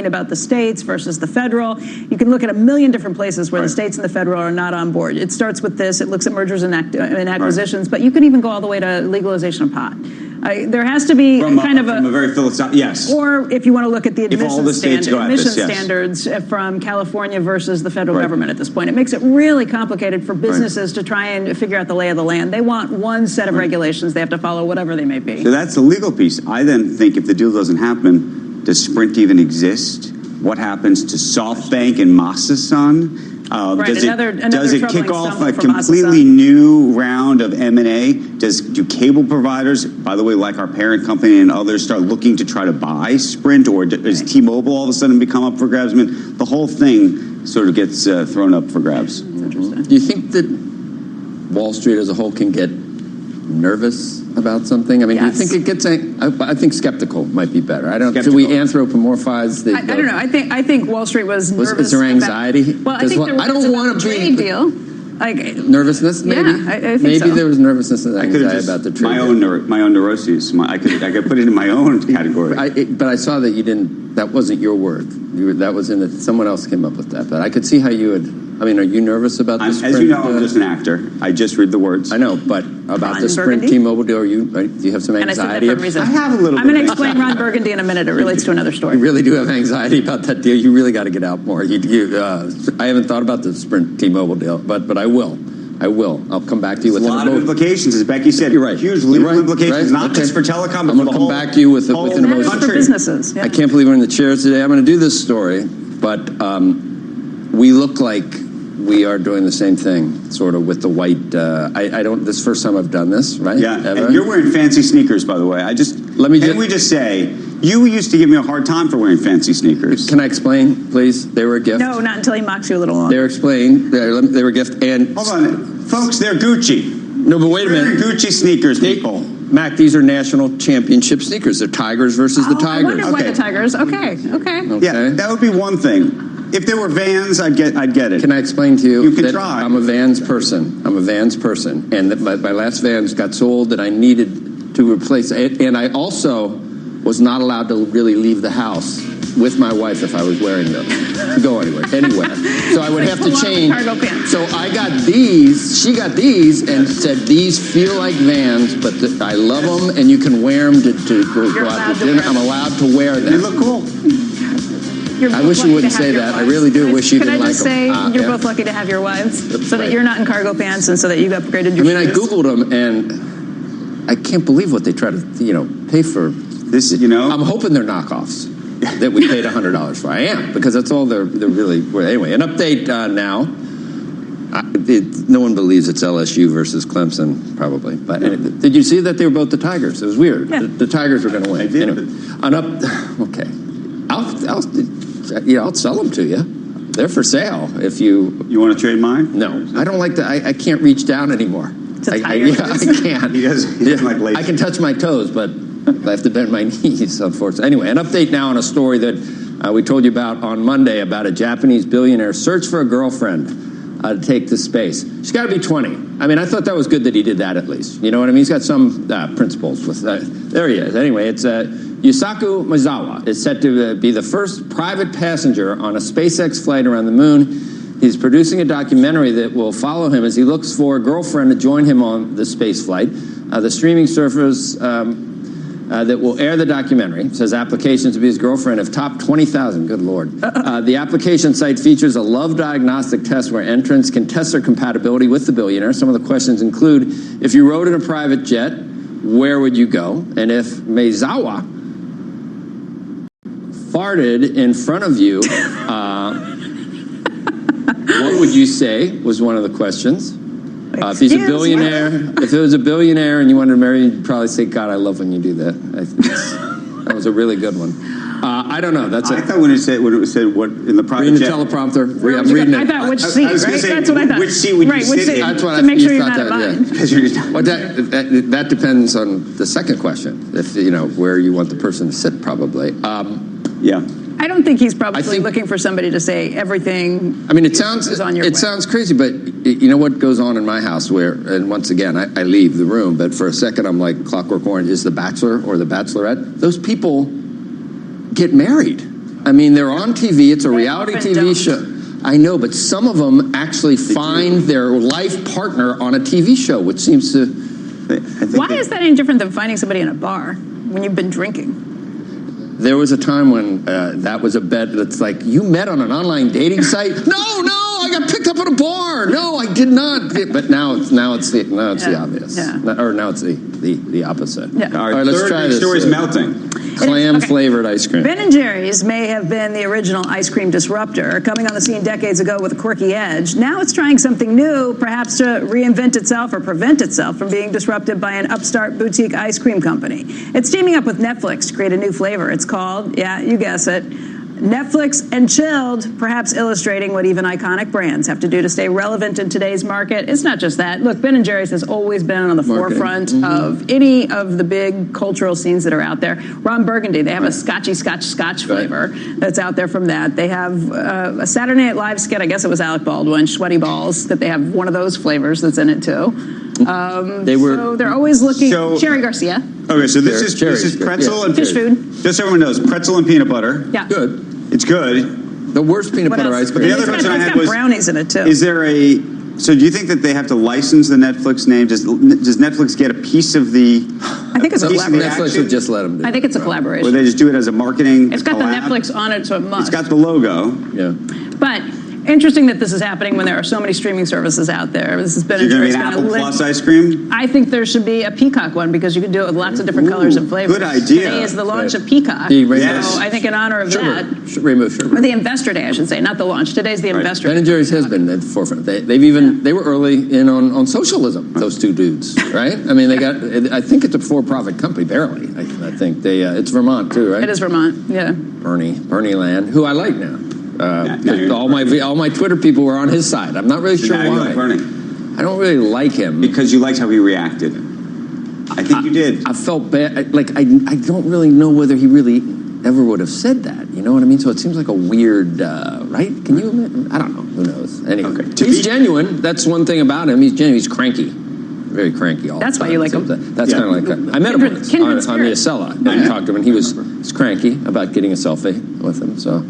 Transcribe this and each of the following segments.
about the states versus the federal. You can look at a million different places where the states and the federal are not on board. It starts with this. It looks at mergers and acquisitions, but you can even go all the way to legalization of pot. There has to be from a very philosophical, yes. Or if you want to look at the admission standards from California versus the federal government at this point, it makes it really complicated for businesses to try and figure out the lay of the land. They want one set of regulations. They have to follow whatever they may be. So that's the legal piece. I then think if the deal doesn't happen, does Sprint even exist? What happens to SoftBank and Masasan? Does it kick off a completely new round of M&A? Do cable providers, by the way, like our parent company and others, start looking to try to buy Sprint? Or does T-Mobile all of a sudden become up for grabs? I mean, the whole thing sort of gets thrown up for grabs. Interesting. Do you think that Wall Street as a whole can get nervous about something? I mean, do you think it gets? I think skeptical might be better. I don't. Do we anthropomorphize the? I don't know. I think Wall Street was nervous. Is there anxiety? Well, I think I don't want to be trade deal. Like nervousness, maybe. Yeah, I think maybe so. there was nervousness and anxiety about the trade. My own neuroses. I could put it in my own category. But I saw that you didn't. That wasn't your word. That was someone else came up with that. But I could see how you would. I mean, are you nervous about the Sprint? As you know, I'm just an actor. I just read the words. I know, but about the Sprint T-Mobile deal, do you have some anxiety? I have a little bit. I'm going to explain Ron Burgundy in a minute. It relates to another story. You really do have anxiety about that deal. You really got to get out more. I haven't thought about the Sprint T-Mobile deal, but I will. I'll come back to you with a lot of implications, as Becky said. You're right. Huge legal implications, not just for telecom, but I'm going to come back to you with an emotion. For businesses. Yeah. I can't believe we're in the chairs today. I'm going to do this story, but we look like we are doing the same thing, sort of with the white. I don't. This is the first time I've done this, right? Yeah. Ever? And you're wearing fancy sneakers, by the way. Can we just say you used to give me a hard time for wearing fancy sneakers? Can I explain, please? They were a gift. No, not until he mocks you a little longer. They were explaining. They were a gift. And hold on, folks. They're Gucci. No, but wait a minute. Gucci sneakers, people. Mac, these are national championship sneakers. They're Tigers versus the Tigers. I wonder why the Tigers. Okay. Yeah, that would be one thing. If there were Vans, I'd get it. Can I explain to you? You can try. I'm a Vans person. And that my last Vans got so old that I needed to replace it. And I also was not allowed to really leave the house with my wife if I was wearing them to go anywhere. So I would have to change. Cargo pants. So I got these. She got these and said, these feel like Vans, but I love them, and you can wear them to go out to dinner. I'm allowed to wear them. They look cool. I wish you wouldn't say that. I really do wish you didn't like them. Can I just say you're both lucky to have your wives, so that you're not in cargo pants and so that you upgraded your shoes. I Googled them, and I can't believe what they try to, pay for. This, I'm hoping they're knockoffs that we paid $100 for. I am, because that's all they're really worth. Anyway, an update now. No one believes it's LSU versus Clemson, probably. But did you see that they were both the Tigers? It was weird. Yeah. The Tigers were going to win. I did. Anyway, okay. I'll sell them to you. They're for sale. If you want to trade mine? No, I don't like that. I can't reach down anymore. I can't. He doesn't like lace. I can touch my toes, but I have to bend my knees, unfortunately. Anyway, an update now on a story that we told you about on Monday about a Japanese billionaire search for a girlfriend to take to space. She's got to be 20. I mean, I thought that was good that he did that at least. You know what I mean? He's got some principles with there he is. Anyway, it's Yusaku Mizawa is set to be the first private passenger on a SpaceX flight around the moon. He's producing a documentary that will follow him as he looks for a girlfriend to join him on the space flight. The streaming service that will air the documentary says applications to be his girlfriend have topped 20,000. Good Lord. The application site features a love diagnostic test where entrants can test their compatibility with the billionaire. Some of the questions include, if you rode in a private jet, where would you go? And if Mizawa farted in front of you, what would you say was one of the questions. If he's a billionaire, if it was a billionaire and you wanted to marry, you'd probably say, God, I love when you do that. That was a really good one. I don't know. I thought when it said what in the private jet. Reading the teleprompter. I'm reading it. I thought which seat, right? That's what I thought. Which seat would you sit in? That's what to make sure you're not at mine. Well, that depends on the second question. If where you want the person to sit, probably. Yeah. I don't think he's probably looking for somebody to say everything. I mean, it sounds crazy, but you know what goes on in my house and once again, I leave the room, but for a second I'm like Clockwork Orange. Is the Bachelor or the Bachelorette? Those people get married. I mean, they're on TV. It's a reality TV show. I know, but some of them actually find their life partner on a TV show, which seems to... Why is that any different than finding somebody in a bar when you've been drinking? There was a time when that was a bet that's like, you met on an online dating site? No, I got picked up at a bar. No, I did not. But now it's the obvious. Yeah. Or now it's the opposite. Yeah. All right, let's try this. Story's melting. Clam-flavored ice cream. Ben & Jerry's may have been the original ice cream disruptor, coming on the scene decades ago with a quirky edge. Now it's trying something new, perhaps to reinvent itself or prevent itself from being disrupted by an upstart boutique ice cream company. It's teaming up with Netflix to create a new flavor. It's called, yeah, you guess it, Netflix and Chilled, perhaps illustrating what even iconic brands have to do to stay relevant in today's market. It's not just that. Look, Ben & Jerry's has always been on the forefront of any of the big cultural scenes that are out there. Ron Burgundy, they have a Scotch flavor that's out there from that. They have a Saturday Night Live skit, I guess it was Alec Baldwin, Sweaty Balls, that they have one of those flavors that's in it too. So they're always looking. Cherry Garcia. Okay, so this is pretzel and fish food. Just so everyone knows, pretzel and peanut butter. Yeah. Good. It's good. The worst peanut butter ice cream. But the other question I had was, brownies in it too. Is there so do you think that they have to license the Netflix name? Does Netflix get a piece of the? I think it's a collaboration. Netflix would just let them do it. I think it's a collaboration. Or they just do it as a marketing. It's got the Netflix on it, so it must. It's got the logo. Yeah. But interesting that this is happening when there are so many streaming services out there. This has been You're going to be an Apple Plus ice cream? I think there should be a Peacock one because you can do it with lots of different colors and flavors. Good idea. Today is the launch of Peacock. Yes. So I think in honor of that. Rainbow sherbet. Or the Investor Day, I should say, not the launch. Today's the Investor Day. Ben & Jerry's has been at the forefront. They were early in on socialism, those two dudes, right? I mean, I think it's a for-profit company, barely. I think it's Vermont too, right? It is Vermont, yeah. Bernie Land, who I like now. All my Twitter people were on his side. I'm not really sure why. Like Bernie? I don't really like him because you liked how he reacted. I think you did. I felt bad. I don't really know whether he really ever would have said that. You know what I mean? So it seems like a weird, right? Can you admit? I don't know. Who knows? Anyway, he's genuine. That's one thing about him. He's genuine. He's cranky. Very cranky all the time. That's why you like him. That's kind of like I met him once on the Acela. And talked to him, and he was cranky about getting a selfie with him. So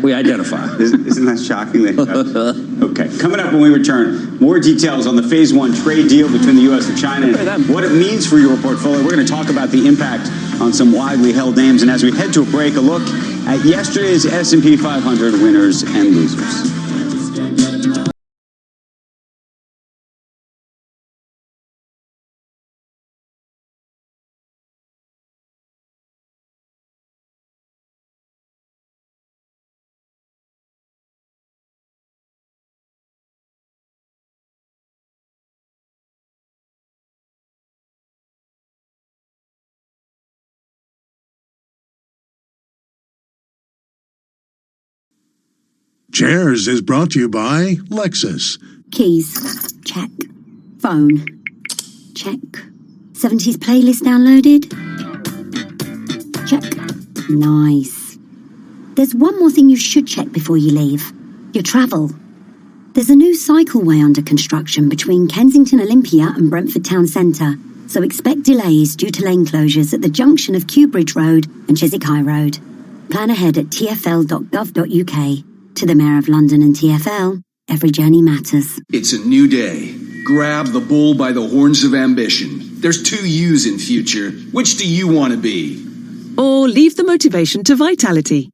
we identify. Isn't that shocking? Okay. Coming up when we return, more details on the Phase 1 trade deal between the U.S. and China and what it means for your portfolio. We're going to talk about the impact on some widely held names. And as we head to a break, a look at yesterday's S&P 500 winners and losers. Chairs is brought to you by Lexus. Keys. Check. Phone. Check. 70s playlist downloaded? Check. Nice. There's one more thing you should check before you leave. Your travel. There's a new cycleway under construction between Kensington Olympia and Brentford Town Centre, so expect delays due to lane closures at the junction of Kew Bridge Road and Chiswick High Road. Plan ahead at tfl.gov.uk. To the Mayor of London and TfL, every journey matters. It's a new day. Grab the bull by the horns of ambition. There's two U's in future. Which do you want to be? Or leave the motivation to Vitality.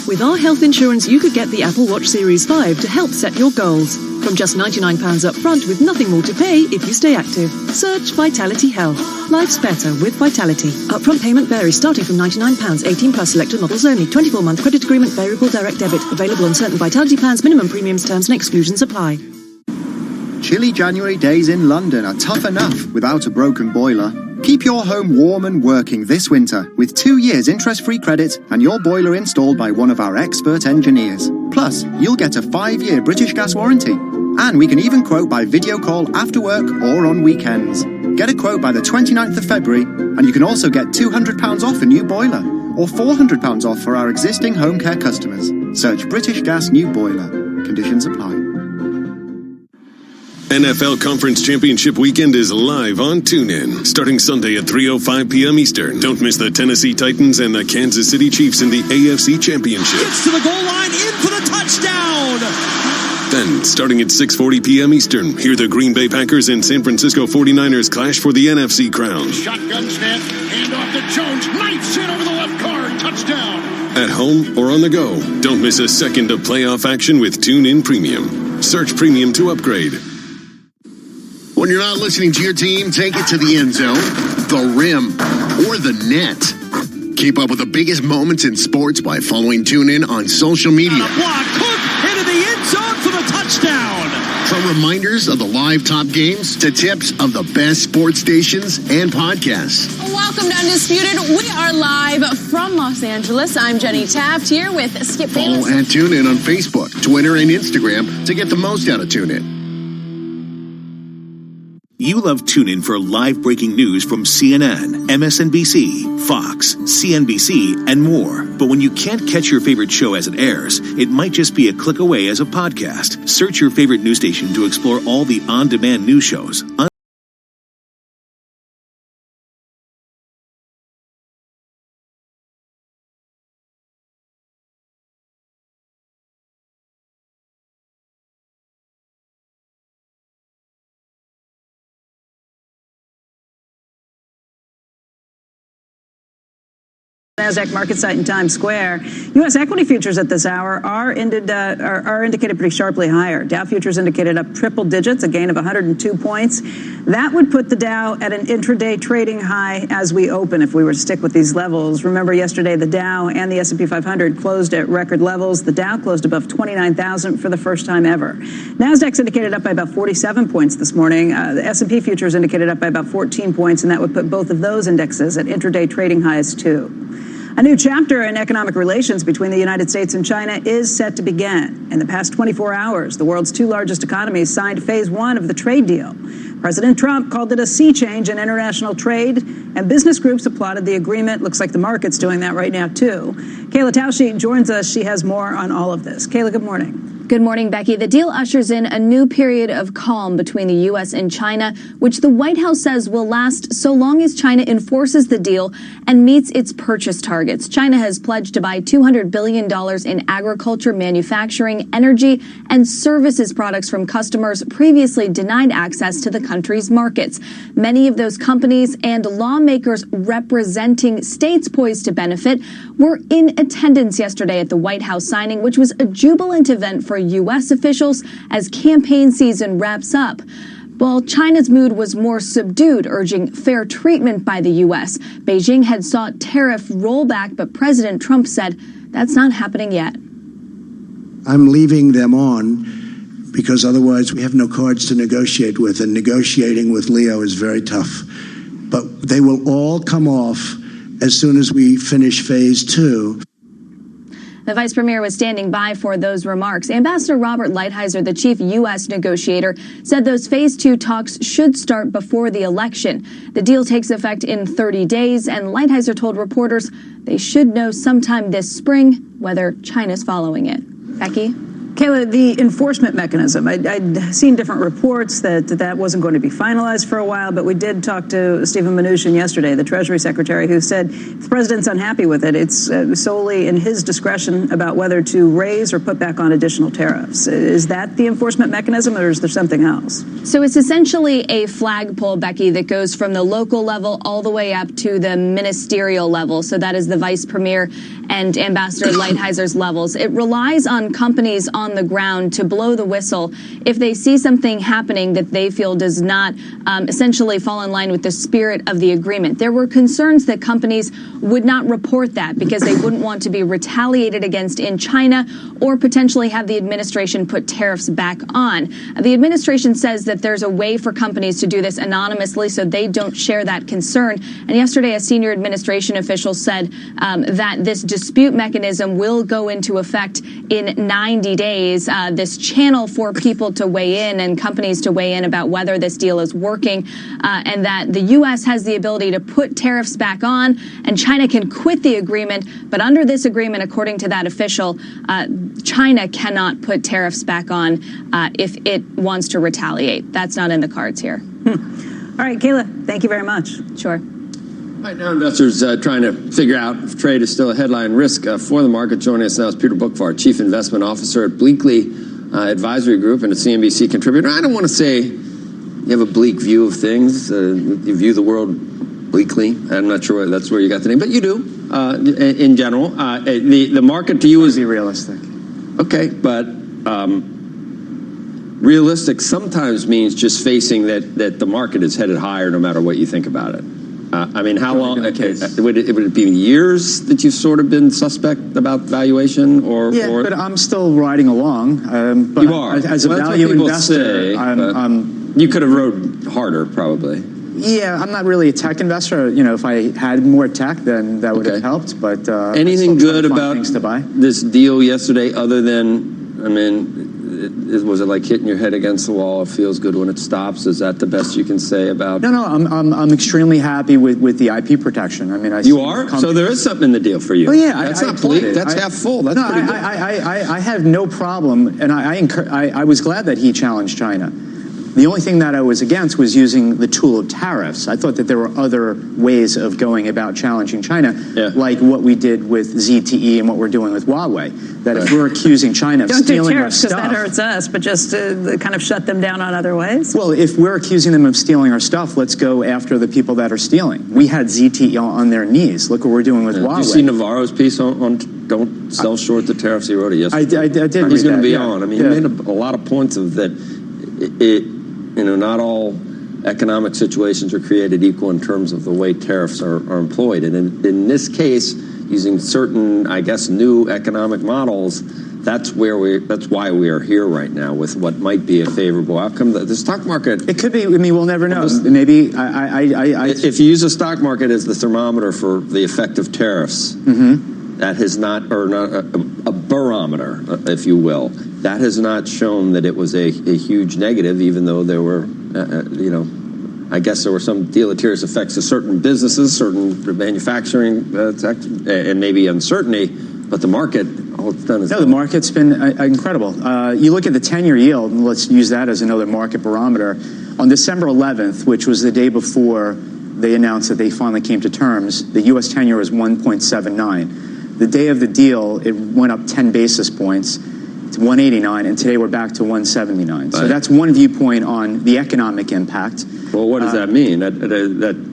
With our health insurance, you could get the Apple Watch Series 5 to help set your goals. From just £99 up front with nothing more to pay if you stay active. Search Vitality Health. Life's better with Vitality. Upfront payment varies starting from £99, 18 plus selected models only. 24-month credit agreement, variable direct debit. Available on certain Vitality plans, minimum premiums, terms and exclusions apply. Chilly January days in London are tough enough without a broken boiler. Keep your home warm and working this winter with 2 years interest-free credit and your boiler installed by one of our expert engineers. Plus, you'll get a 5-year British Gas warranty. And we can even quote by video call after work or on weekends. Get a quote by the 29th of February, and you can also get £200 off a new boiler, or £400 off for our existing home care customers. Search British Gas New Boiler. Conditions apply. NFL Conference Championship Weekend is live on TuneIn, starting Sunday at 3:05 p.m. Eastern. Don't miss the Tennessee Titans and the Kansas City Chiefs in the AFC Championship. Gets to the goal line, in for the touchdown! Then, starting at 6:40 p.m. Eastern, hear the Green Bay Packers and San Francisco 49ers clash for the NFC crown. Shotgun snap, hand off to Jones, knifes in over the left guard, touchdown! At home or on the go, don't miss a second of playoff action with TuneIn Premium. Search Premium to upgrade. When you're not listening to your team, take it to the end zone, the rim, or the net. Keep up with the biggest moments in sports by following TuneIn on social media. Block, Cook into the end zone for the touchdown. From reminders of the live top games to tips of the best sports stations and podcasts. Welcome to Undisputed. We are live from Los Angeles. I'm Jenny Taft here with Skip Bayless. Follow and TuneIn on Facebook, Twitter, and Instagram to get the most out of TuneIn. You love TuneIn for live breaking news from CNN, MSNBC, Fox, CNBC, and more. But when you can't catch your favorite show as it airs, it might just be a click away as a podcast. Search your favorite news station to explore all the on-demand news shows. NASDAQ market site in Times Square. U.S. equity futures at this hour are indicated pretty sharply higher. Dow futures indicated up triple digits, a gain of 102 points. That would put the Dow at an intraday trading high as we open if we were to stick with these levels. Remember, yesterday the Dow and the S&P 500 closed at record levels. The Dow closed above 29,000 for the first time ever. NASDAQ's indicated up by about 47 points this morning. The S&P futures indicated up by about 14 points, and that would put both of those indexes at intraday trading highs too. A new chapter in economic relations between the United States and China is set to begin. In the past 24 hours, the world's two largest economies signed phase one of the trade deal. President Trump called it a sea change in international trade, and business groups applauded the agreement. Looks like the market's doing that right now, too. Kayla Tausche joins us. She has more on all of this. Kayla, good morning. Good morning, Becky. The deal ushers in a new period of calm between the U.S. and China, which the White House says will last so long as China enforces the deal and meets its purchase targets. China has pledged to buy $200 billion in agriculture, manufacturing, energy, and services products from customers previously denied access to the country's markets. Many of those companies and lawmakers representing states poised to benefit were in attendance yesterday at the White House signing, which was a jubilant event for U.S. officials as campaign season wraps up. While China's mood was more subdued, urging fair treatment by the U.S., Beijing had sought tariff rollback, but President Trump said that's not happening yet. I'm leaving them on because otherwise we have no cards to negotiate with, and negotiating with Leo is very tough. But they will all come off as soon as we finish phase two. The vice premier was standing by for those remarks. Ambassador Robert Lighthizer, the chief U.S. negotiator, said those phase two talks should start before the election. The deal takes effect in 30 days, and Lighthizer told reporters they should know sometime this spring whether China's following it. Becky? Kayla, the enforcement mechanism, I'd seen different reports that wasn't going to be finalized for a while, but we did talk to Stephen Mnuchin yesterday, the Treasury Secretary, who said if the president's unhappy with it, it's solely in his discretion about whether to raise or put back on additional tariffs. Is that the enforcement mechanism, or is there something else? So it's essentially a flagpole, Becky, that goes from the local level all the way up to the ministerial level. So that is the vice premier and Ambassador Lighthizer's levels. It relies on companies on the ground to blow the whistle if they see something happening that they feel does not essentially fall in line with the spirit of the agreement. There were concerns that companies would not report that because they wouldn't want to be retaliated against in China or potentially have the administration put tariffs back on. The administration says that there's a way for companies to do this anonymously so they don't share that concern. And yesterday, a senior administration official said that this dispute mechanism will go into effect in 90 days, this channel for people to weigh in and companies to weigh in about whether this deal is working, and that the U.S. has the ability to put tariffs back on, and China can quit the agreement. But under this agreement, according to that official, China cannot put tariffs back on if it wants to retaliate. That's not in the cards here. All right, Kayla, thank you very much. Sure. Right now, investors trying to figure out if trade is still a headline risk for the market. Joining us now is Peter Bookvar, Chief Investment Officer at Bleakley Advisory Group and a CNBC contributor. I don't want to say you have a bleak view of things. You view the world bleakly. I'm not sure that's where you got the name, but you do in general. The market to you is... Be realistic. Okay, but... realistic sometimes means just facing that the market is headed higher no matter what you think about it. I mean, how long? Would it be years that you've sort of been suspect about valuation? But I'm still riding along. But you are. As a value investor, you could have rode harder, probably. Yeah, I'm not really a tech investor. You know, if I had more tech, then that would have helped. But anything good about things to buy? This deal yesterday, other than, I mean, was it like hitting your head against the wall? It feels good when it stops. Is that the best you can say about? No. I'm extremely happy with the IP protection. I mean, you are. So there is something in the deal for you. Well, yeah, that's not bleak. That's half full. That's pretty good. I have no problem, and I was glad that he challenged China. The only thing that I was against was using the tool of tariffs. I thought that there were other ways of going about challenging China, like what we did with ZTE and what we're doing with Huawei. That if we're accusing China of stealing our stuff... Don't do tariffs because that hurts us, but just to kind of shut them down on other ways? Well, if we're accusing them of stealing our stuff, let's go after the people that are stealing. We had ZTE on their knees. Look what we're doing with Huawei. Did you see Navarro's piece on don't sell short the tariffs? He wrote it yesterday. I did. He's going to be on. I mean, he made a lot of points of that. Not all economic situations are created equal in terms of the way tariffs are employed. And in this case, using certain, I guess, new economic models, that's why we are here right now with what might be a favorable outcome. The stock market... It could be. I mean, we'll never know. Maybe if you use the stock market as the thermometer for the effect of tariffs, that has not a barometer, if you will. That has not shown that it was a huge negative, even though there were, I guess there were some deleterious effects to certain businesses, certain manufacturing, and maybe uncertainty. But the market, all it's done is... No, the market's been incredible. You look at the 10-year yield, and let's use that as another market barometer. On December 11th, which was the day before they announced that they finally came to terms, the U.S. 10-year was 1.79. The day of the deal, it went up 10 basis points to 189, and today we're back to 179. So that's one viewpoint on the economic impact. Well, what does that mean? That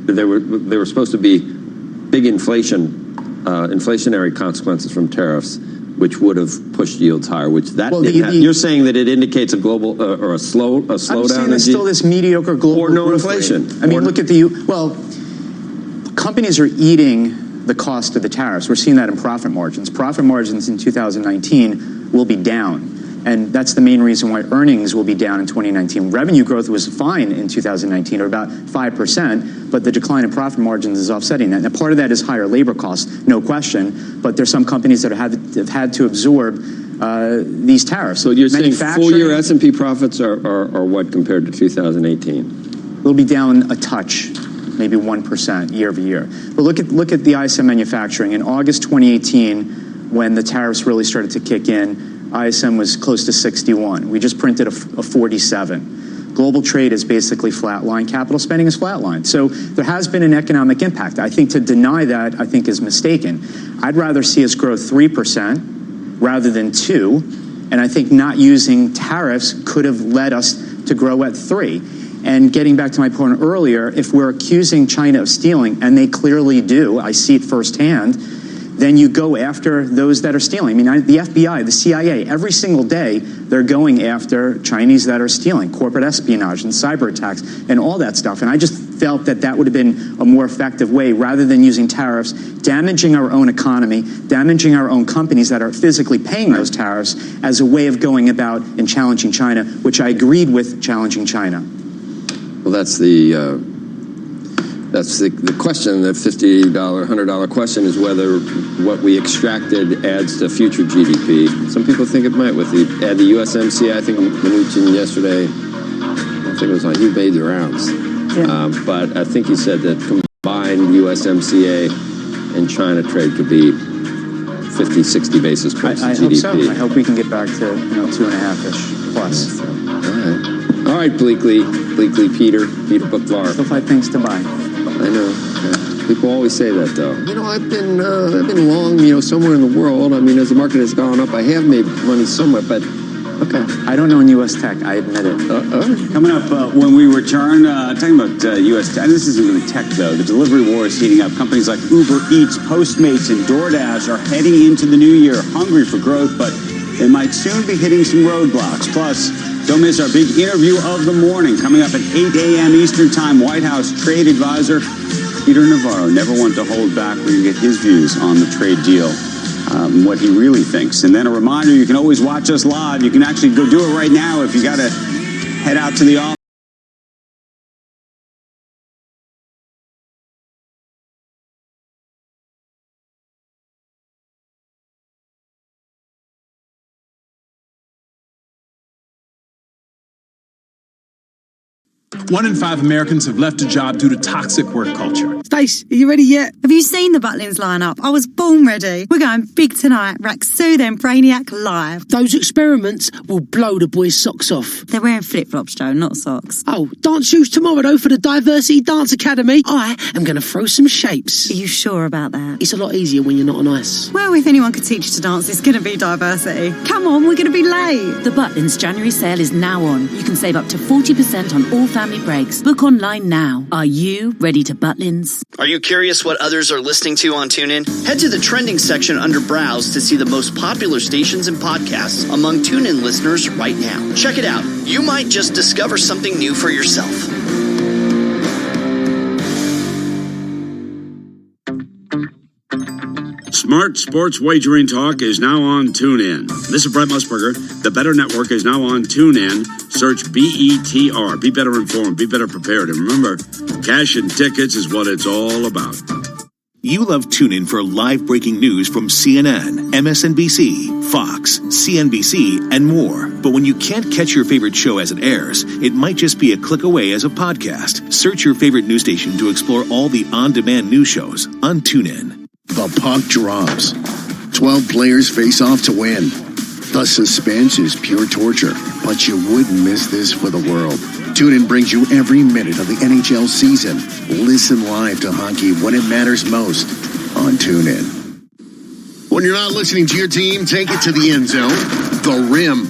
there were supposed to be big inflationary consequences from tariffs, which would have pushed yields higher. Which didn't happen. You're saying that it indicates a global or a slowdown. I'm saying there's still this mediocre global or no inflation. I mean, look at companies are eating the cost of the tariffs. We're seeing that in profit margins. Profit margins in 2019 will be down. And that's the main reason why earnings will be down in 2019. Revenue growth was fine in 2019, or about 5%, but the decline in profit margins is offsetting that. Now, part of that is higher labor costs, no question, but there's some companies that have had to absorb these tariffs. So you're saying full-year S&P profits are what compared to 2018? They'll be down a touch, maybe 1% year over year. But look at the ISM manufacturing. In August 2018, when the tariffs really started to kick in, ISM was close to 61. We just printed a 47. Global trade is basically flatline. Capital spending is flatline. So there has been an economic impact. I think to deny that, I think, is mistaken. I'd rather see us grow 3% rather than 2%. And I think not using tariffs could have led us to grow at 3%. And getting back to my point earlier, if we're accusing China of stealing, and they clearly do, I see it firsthand, then you go after those that are stealing. I mean, the FBI, the CIA, every single day, they're going after Chinese that are stealing, corporate espionage and cyber attacks and all that stuff. And I just felt that would have been a more effective way, rather than using tariffs, damaging our own economy, damaging our own companies that are physically paying those tariffs, as a way of going about and challenging China, which I agreed with challenging China. Well, that's That's the question. The $50, $100 question is whether what we extracted adds to future GDP. Some people think it might with the USMCA. I think Mnuchin yesterday, I think it was he made the rounds. Yeah. But I think he said that combined USMCA and China trade could be 50, 60 basis points of GDP. Hope so. I hope we can get back to 2.5-ish plus. All right, Bleakley, Peter Bookvar. Still 5 things to buy. I know. Yeah. People always say that, though. I've been long, somewhere in the world. I mean, as the market has gone up, I have made money somewhat, but okay. I don't know in U.S. tech. I admit it. Coming up when we return, talking about U.S. tech. This isn't really tech, though. The delivery war is heating up. Companies like Uber Eats, Postmates, and DoorDash are heading into the new year hungry for growth, but they might soon be hitting some roadblocks. Plus, don't miss our big interview of the morning. Coming up at 8 a.m. Eastern Time, White House trade advisor Peter Navarro, never one to hold back. We're going to get his views on the trade deal, what he really thinks. And then a reminder, you can always watch us live. You can actually go do it right now if you got to head out to the office. One in 5 Americans have left a job due to toxic work culture. Stace, are you ready yet? Have you seen the Butlins lineup? I was born ready. We're going big tonight. Raxu then Brainiac live. Those experiments will blow the boys' socks off. They're wearing flip-flops, Joe, not socks. Oh, dance shoes tomorrow, though, for the Diversity Dance Academy. I am going to throw some shapes. Are you sure about that? It's a lot easier when you're not on ice. Well, if anyone could teach you to dance, it's going to be Diversity. Come on, we're going to be late. The Butlins January sale is now on. You can save up to 40% on all family breaks. Book online now. Are you ready to Butlins? Are you curious what others are listening to on TuneIn? Head to the trending section under Browse to see the most popular stations and podcasts among TuneIn listeners right now. Check it out. You might just discover something new for yourself. Smart Sports Wagering Talk is now on TuneIn. This is Brett Musburger. The Better Network is now on TuneIn. Search BETR. Be better informed. Be better prepared. And remember, cash and tickets is what it's all about. You love TuneIn for live breaking news from CNN, MSNBC, Fox, CNBC, and more. But when you can't catch your favorite show as it airs, it might just be a click away as a podcast. Search your favorite news station to explore all the on-demand news shows on TuneIn. The puck drops. 12 players face off to win. The suspense is pure torture, but you wouldn't miss this for the world. TuneIn brings you every minute of the NHL season. Listen live to hockey when it matters most on TuneIn. When you're not listening to your team, take it to the end zone, the rim,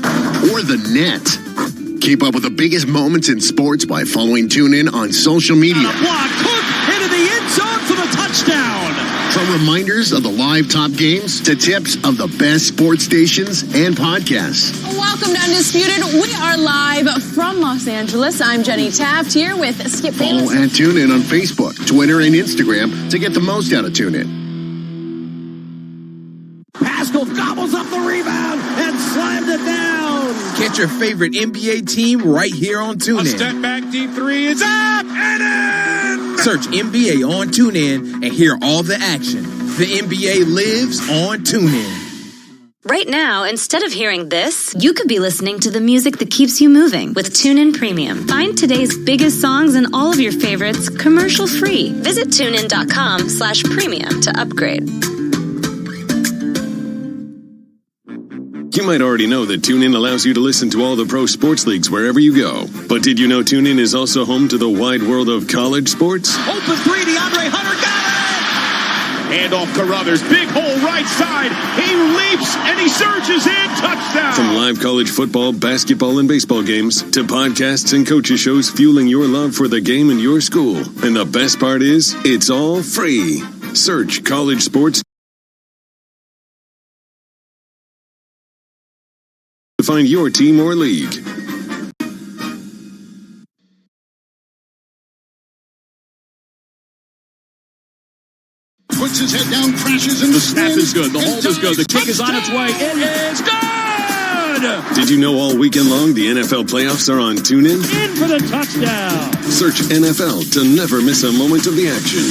or the net. Keep up with the biggest moments in sports by following TuneIn on social media. Block, hook, into the end zone for the touchdown. From reminders of the live top games to tips of the best sports stations and podcasts. Welcome to Undisputed. We are live from Los Angeles. I'm Jenny Taft here with Skip Bayless. Follow and TuneIn on Facebook, Twitter, and Instagram to get the most out of TuneIn. Pascal gobbles up the rebound and slams it down. Catch your favorite NBA team right here on TuneIn. A step back, deep three is up and in. Search NBA on TuneIn and hear all the action. The NBA lives on TuneIn. Right now, instead of hearing this, you could be listening to the music that keeps you moving with TuneIn Premium. Find today's biggest songs and all of your favorites commercial-free. Visit TuneIn.com/premium to upgrade. You might already know that TuneIn allows you to listen to all the pro sports leagues wherever you go. But did you know TuneIn is also home to the wide world of college sports? Open three, DeAndre Hunter got it! Handoff Carruthers, big hole right side. He leaps and he surges in, touchdown! From live college football, basketball, and baseball games to podcasts and coaches shows fueling your love for the game in your school. And the best part is, it's all free. Search college sports to find your team or league. Puts his head down, crashes into the snap is good. The hold is good. The kick is on its way. It is good! Did you know all weekend long the NFL playoffs are on TuneIn? In for the touchdown. Search NFL to never miss a moment of the action.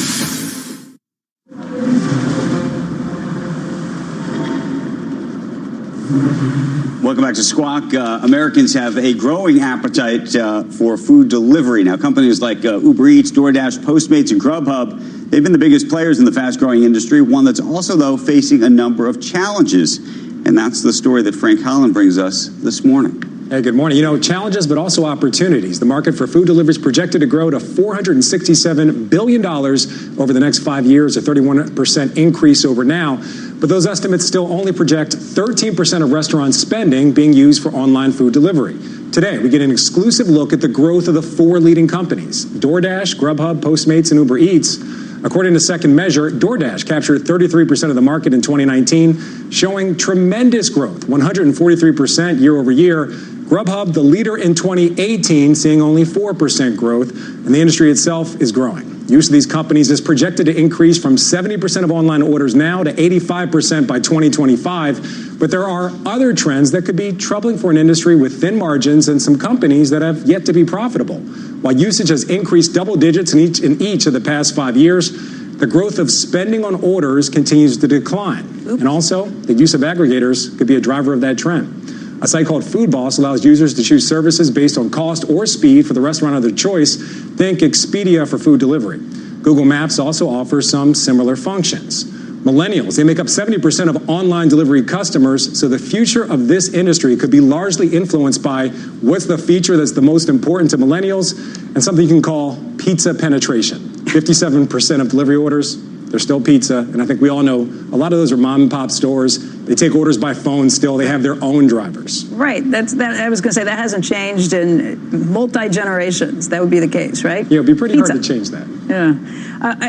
Welcome back to Squawk. Americans have a growing appetite for food delivery. Now, companies like Uber Eats, DoorDash, Postmates, and Grubhub, they've been the biggest players in the fast-growing industry, one that's also, though, facing a number of challenges. And that's the story that Frank Holland brings us this morning. Hey, good morning. Challenges, but also opportunities. The market for food delivery is projected to grow to $467 billion over the next 5 years, a 31% increase over now. But those estimates still only project 13% of restaurant spending being used for online food delivery. Today, we get an exclusive look at the growth of the 4 leading companies: DoorDash, Grubhub, Postmates, and Uber Eats. According to Second Measure, DoorDash captured 33% of the market in 2019, showing tremendous growth, 143% year over year. Grubhub, the leader in 2018, seeing only 4% growth, and the industry itself is growing. Use of these companies is projected to increase from 70% of online orders now to 85% by 2025. But there are other trends that could be troubling for an industry with thin margins and some companies that have yet to be profitable. While usage has increased double digits in each of the past 5 years, the growth of spending on orders continues to decline. And also, the use of aggregators could be a driver of that trend. A site called Food Boss allows users to choose services based on cost or speed for the restaurant of their choice. Think Expedia for food delivery. Google Maps also offers some similar functions. Millennials, they make up 70% of online delivery customers, so the future of this industry could be largely influenced by what's the feature that's the most important to millennials, and something you can call pizza penetration. 57% of delivery orders, they're still pizza, and I think we all know a lot of those are mom and pop stores. They take orders by phone still. They have their own drivers. Right. I was going to say that hasn't changed in multi-generations. That would be the case, right? Yeah, it would be pretty hard to change that. Yeah.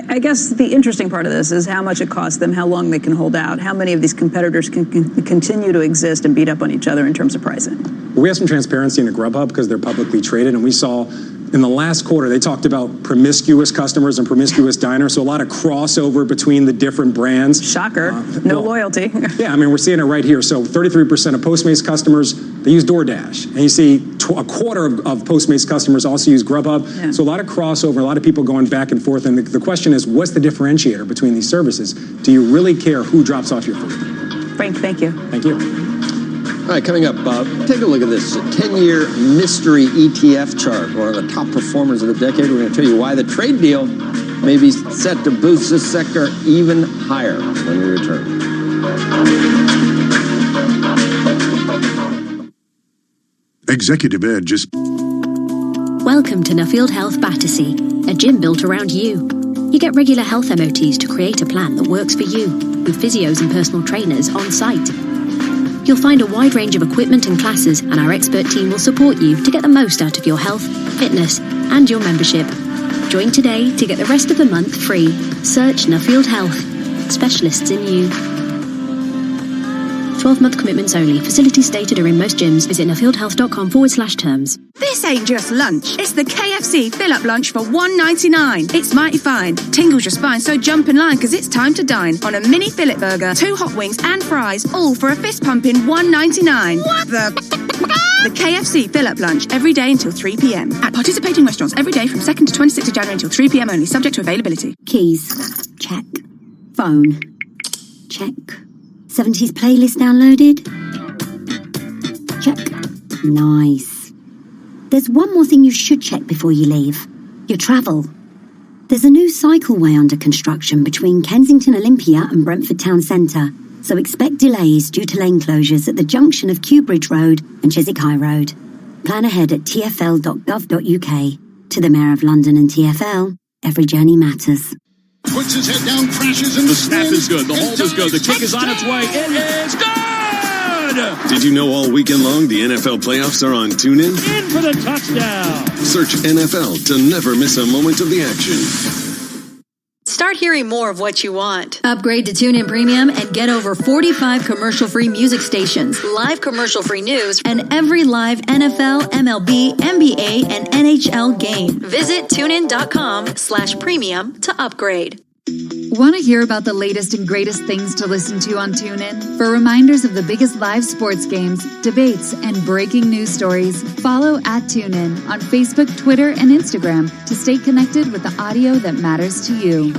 I guess the interesting part of this is how much it costs them, how long they can hold out, how many of these competitors can continue to exist and beat up on each other in terms of pricing. We have some transparency in the Grubhub because they're publicly traded, and we saw in the last quarter, they talked about promiscuous customers and promiscuous diners, so a lot of crossover between the different brands. Shocker. No loyalty. Yeah, I mean, we're seeing it right here. So 33% of Postmates customers, they use DoorDash. And you see a quarter of Postmates customers also use Grubhub. Yeah. So a lot of crossover, a lot of people going back and forth. And the question is, what's the differentiator between these services? Do you really care who drops off your food? Frank, thank you. Thank you. All right, coming up, take a look at this 10-year mystery ETF chart, one of the top performers of the decade. We're going to tell you why the trade deal may be set to boost this sector even higher when we return. Executive Ed just... Welcome to Nuffield Health Battersea, a gym built around you. You get regular health MOTs to create a plan that works for you, with physios and personal trainers on site. You'll find a wide range of equipment and classes, and our expert team will support you to get the most out of your health, fitness, and your membership. Join today to get the rest of the month free. Search Nuffield Health. Specialists in you. 12-month commitments only. Facilities stated are in most gyms. Visit nuffieldhealth.com/terms. This ain't just lunch. It's the KFC fill-up lunch for $1.99. It's mighty fine. Tingles your spine, so jump in line because it's time to dine on a mini fillet burger, 2 hot wings and fries, all for a fist-pumping $1.99. What the KFC fill-up lunch every day until 3 p.m. at participating restaurants every day from 2nd to 26th of January until 3 p.m. only, subject to availability. Keys. Check. Phone. Check. 70s playlist downloaded? Check. Nice. There's one more thing you should check before you leave. Your travel. There's a new cycleway under construction between Kensington Olympia and Brentford Town Centre, so expect delays due to lane closures at the junction of Kew Bridge Road and Chiswick High Road. Plan ahead at tfl.gov.uk. To the Mayor of London and TfL, every journey matters. Puts his head down, crashes in the snap is good. The hold is good. The kick is on its way. It is good! Did you know all weekend long the NFL playoffs are on TuneIn? In for the touchdown. Search NFL to never miss a moment of the action. Start hearing more of what you want. Upgrade to TuneIn Premium and get over 45 commercial-free music stations, live commercial-free news, and every live NFL, MLB, NBA, and NHL game. Visit TuneIn.com/premium to upgrade. Want to hear about the latest and greatest things to listen to on TuneIn? For reminders of the biggest live sports games, debates, and breaking news stories, follow @TuneIn on Facebook, Twitter, and Instagram to stay connected with the audio that matters to you.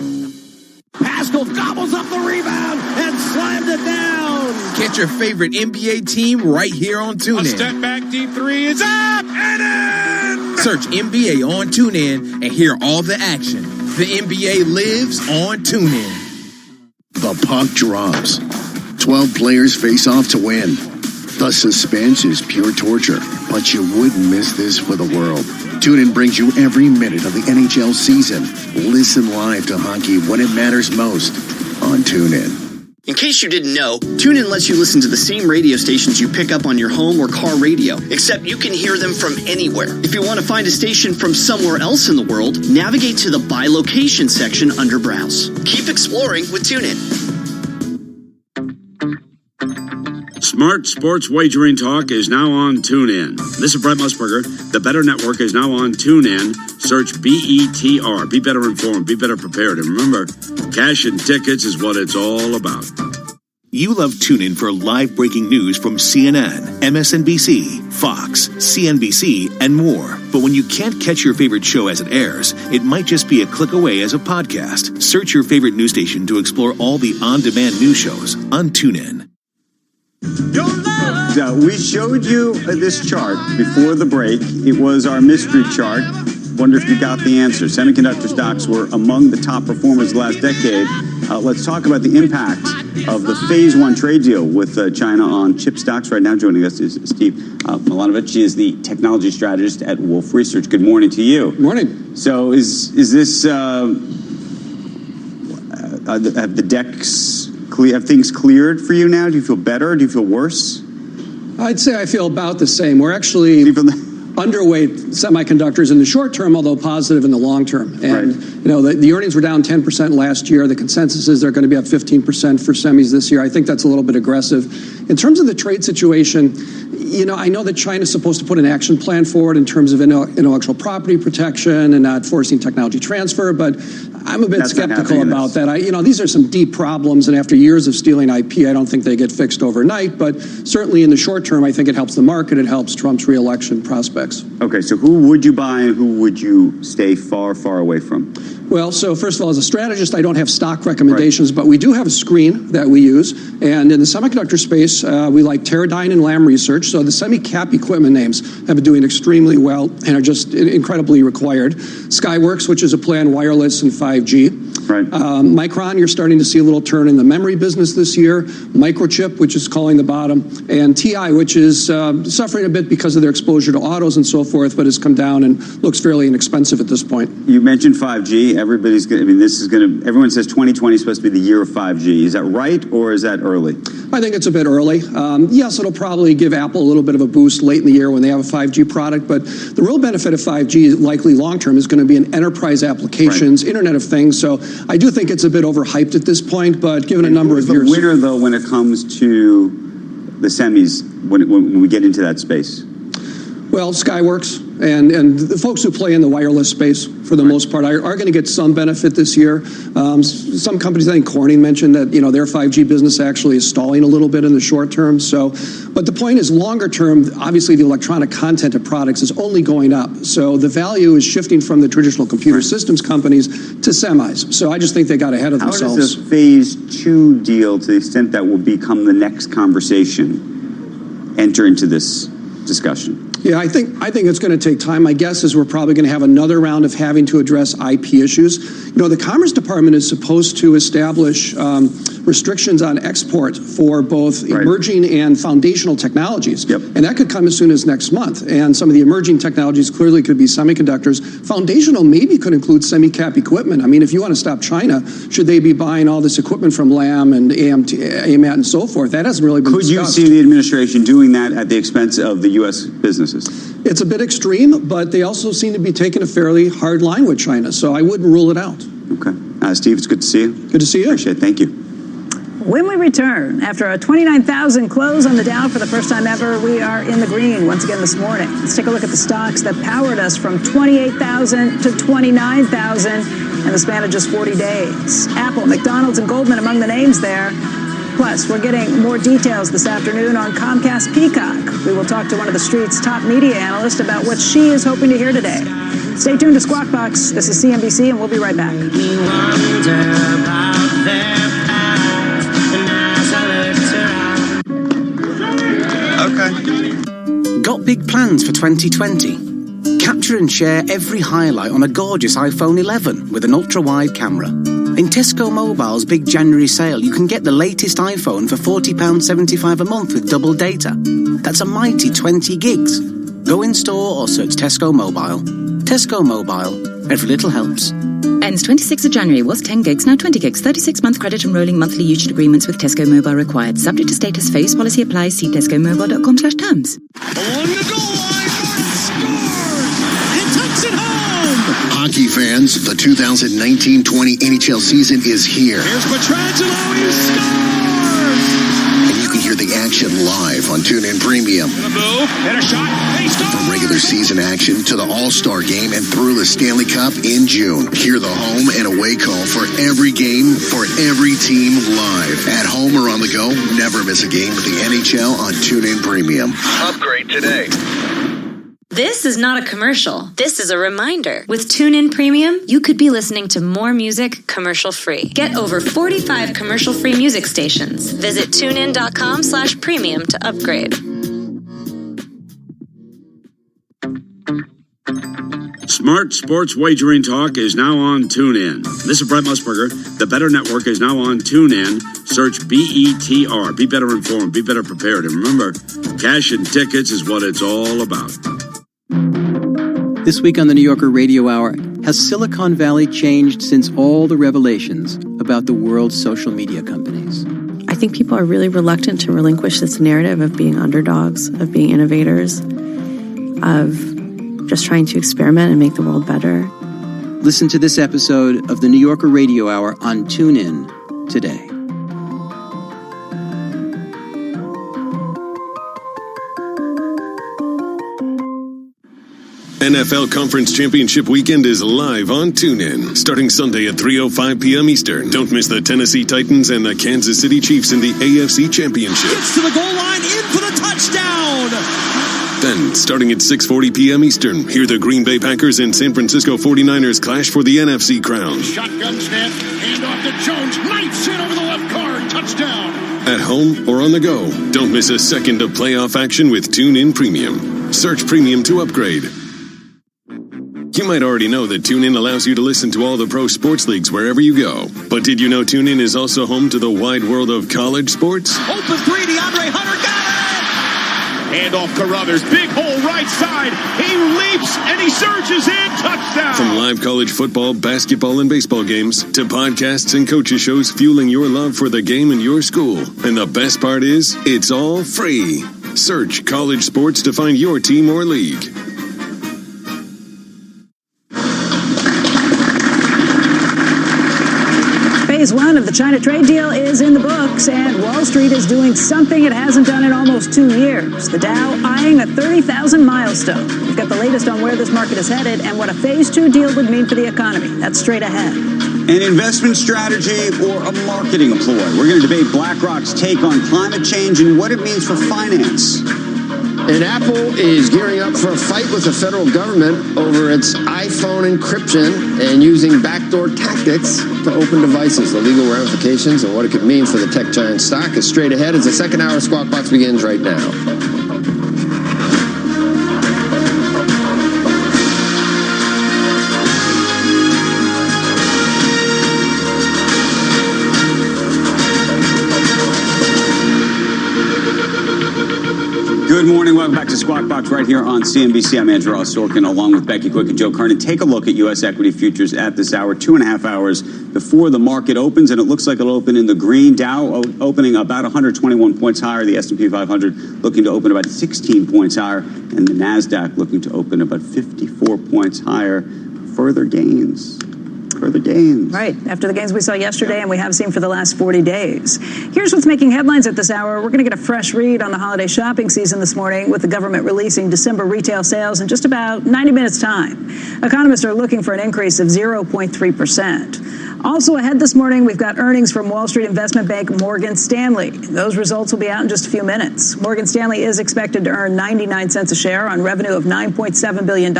Pascal gobbles up the rebound and slams it down. Get your favorite NBA team right here on TuneIn. A step back, deep three is up and in. Search NBA on TuneIn and hear all the action. The NBA lives on TuneIn. The puck drops. 12 players face off to win. The suspense is pure torture, but you wouldn't miss this for the world. TuneIn brings you every minute of the NHL season. Listen live to hockey when it matters most on TuneIn. In case you didn't know, TuneIn lets you listen to the same radio stations you pick up on your home or car radio, except you can hear them from anywhere. If you want to find a station from somewhere else in the world, navigate to the By Location section under Browse. Keep exploring with TuneIn. Smart Sports Wagering Talk is now on TuneIn. This is Brett Musburger. The Better Network is now on TuneIn. Search BETR. Be better informed. Be better prepared. And remember, cash and tickets is what it's all about. You love TuneIn for live breaking news from CNN, MSNBC, Fox, CNBC, and more. But when you can't catch your favorite show as it airs, it might just be a click away as a podcast. Search your favorite news station to explore all the on-demand news shows on TuneIn. We showed you this chart before the break. It was our mystery chart. Wonder if you got the answer. Semiconductor stocks were among the top performers last decade. Let's talk about the impact of the Phase 1 trade deal with China on chip stocks. Right now joining us is Steve Milanovich. He is the technology strategist at Wolfe Research. Good morning to you. Good morning. So is this, have the decks, have things cleared for you now? Do you feel better? Do you feel worse? I'd say I feel about the same. We're actually underweight semiconductors in the short term, although positive in the long term. And you know, the earnings were down 10% last year. The consensus is they're going to be up 15% for semis this year. I think that's a little bit aggressive. In terms of the trade situation, you know, I know that China's supposed to put an action plan forward in terms of intellectual property protection and not forcing technology transfer, but I'm a bit skeptical about that. You know, these are some deep problems, and after years of stealing IP, I don't think they get fixed overnight, but certainly in the short term, I think it helps the market. It helps Trump's re-election prospects. Okay, so who would you buy and who would you stay far, far away from? Well, so first of all, as a strategist, I don't have stock recommendations, but we do have a screen that we use. And in the semiconductor space, we like Teradyne and Lam Research. So the semi-cap equipment names have been doing extremely well and are just incredibly required. Skyworks, which is a play on wireless and 5G. Right. Micron, you're starting to see a little turn in the memory business this year. Microchip, which is calling the bottom. And TI, which is suffering a bit because of their exposure to autos and so forth, but has come down and looks fairly inexpensive at this point. You mentioned 5G. Everybody's going to, I mean, this is going to, everyone says 2020 is supposed to be the year of 5G. Is that right, or is that early? I think it's a bit early. Yes, it'll probably give Apple a little bit of a boost late in the year when they have a 5G product, but the real benefit of 5G, likely long-term, is going to be in enterprise applications, Internet of Things. So I do think it's a bit overhyped at this point, but given a number of years. Who's the winner, though, when it comes to the semis, when we get into that space? Well, Skyworks and the folks who play in the wireless space, for the most part, are going to get some benefit this year. Some companies, I think Corning mentioned that, you know, their 5G business actually is stalling a little bit in the short term. So, but the point is, longer term, obviously the electronic content of products is only going up. So the value is shifting from the traditional computer systems companies to semis. So I just think they got ahead of themselves. How does this Phase 2 deal, to the extent that will become the next conversation, enter into this discussion? Yeah, I think it's going to take time. My guess is we're probably going to have another round of having to address IP issues. You know, the Commerce Department is supposed to establish restrictions on export for both emerging and foundational technologies. And that could come as soon as next month. And some of the emerging technologies clearly could be semiconductors. Foundational maybe could include semi-cap equipment. I mean, if you want to stop China, should they be buying all this equipment from Lam and AMAT and so forth? That hasn't really been discussed. Could you see the administration doing that at the expense of the U.S. businesses? It's a bit extreme, but they also seem to be taking a fairly hard line with China, so I wouldn't rule it out. Okay. Steve, it's good to see you. Good to see you. Appreciate it. Thank you. When we return, after a 29,000 close on the Dow for the first time ever, we are in the green once again this morning. Let's take a look at the stocks that powered us from 28,000 to 29,000 in the span of just 40 days. Apple, McDonald's, and Goldman among the names there. Plus, we're getting more details this afternoon on Comcast Peacock. We will talk to one of the street's top media analysts about what she is hoping to hear today. Stay tuned to Squawk Box. This is CNBC, and we'll be right back. Okay. Got big plans for 2020? Capture and share every highlight on a gorgeous iPhone 11 with an ultra-wide camera. In Tesco Mobile's big January sale, you can get the latest iPhone for £40.75 a month with double data. That's a mighty 20 gigs. Go in store or search Tesco Mobile. Tesco Mobile. Every little helps. Ends 26th of January. Was 10 gigs, now 20 gigs. 36-month credit and rolling monthly usage agreements with Tesco Mobile required. Subject to status. Phase policy applies. See tescomobile.com/terms. Along the goal line, scores! It takes it home! Hockey fans, the 2019-20 NHL season is here. Here's Pietrangelo, he scores! And you can hear the action live on TuneIn Premium. A move, and a shot, faced off! From regular season action to the All-Star Game and through the Stanley Cup in June. Hear the home and away call for every game, for every team live. At home or on the go, never miss a game with the NHL on TuneIn Premium. Upgrade today. This is not a commercial. This is a reminder. With TuneIn Premium, you could be listening to more music commercial-free. Get over 45 commercial-free music stations. Visit TuneIn.com/premium to upgrade. Smart sports wagering talk is now on TuneIn. This is Brett Musburger. The Better Network is now on TuneIn. Search BETR. Be better informed. Be better prepared. And remember, cash and tickets is what it's all about. This week on the New Yorker Radio Hour, has Silicon Valley changed since all the revelations about the world's social media companies? I think people are really reluctant to relinquish this narrative of being underdogs, of being innovators, of just trying to experiment and make the world better. Listen to this episode of the New Yorker Radio Hour on TuneIn today. NFL Conference Championship Weekend is live on TuneIn, starting Sunday at 3:05 p.m. Eastern. Don't miss the Tennessee Titans and the Kansas City Chiefs in the AFC Championship. Gets to the goal line, in for the touchdown! Then, starting at 6:40 p.m. Eastern, hear the Green Bay Packers and San Francisco 49ers clash for the NFC crown. Shotgun snap, hand off to Jones, knifes in over the left guard, touchdown! At home or on the go, don't miss a second of playoff action with TuneIn Premium. Search Premium to upgrade. You might already know that TuneIn allows you to listen to all the pro sports leagues wherever you go. But did you know TuneIn is also home to the wide world of college sports? Open three, DeAndre Hunter got it! Hand off Carruthers, big hole right side. He leaps and he surges in, touchdown! From live college football, basketball, and baseball games to podcasts and coaches shows fueling your love for the game in your school. And the best part is, it's all free. Search college sports to find your team or league. Phase one of the China trade deal is in the books, and Wall Street is doing something it hasn't done in almost 2 years. The Dow eyeing a 30,000 milestone. We've got the latest on where this market is headed and what a phase two deal would mean for the economy. That's straight ahead. An investment strategy or a marketing ploy? We're going to debate BlackRock's take on climate change and what it means for finance. And Apple is gearing up for a fight with the federal government over its iPhone encryption and using backdoor tactics to open devices. The legal ramifications and what it could mean for the tech giant stock is straight ahead as the second hour Squawk Box begins right now. Good morning. Welcome back to Squawk Box right here on CNBC. I'm Andrew Ross Sorkin along with Becky Quick and Joe Kernan. Take a look at U.S. equity futures at this hour, 2.5 hours before the market opens, and it looks like it'll open in the green. Dow opening about 121 points higher. The S&P 500 looking to open about 16 points higher, and the NASDAQ looking to open about 54 points higher. Further gains. further gains. Right, after the gains we saw yesterday and we have seen for the last 40 days. Here's what's making headlines at this hour. We're going to get a fresh read on the holiday shopping season this morning with the government releasing December retail sales in just about 90 minutes' time. Economists are looking for an increase of 0.3%. Also ahead this morning, we've got earnings from Wall Street investment bank Morgan Stanley. Those results will be out in just a few minutes. Morgan Stanley is expected to earn 99 cents a share on revenue of $9.7 billion.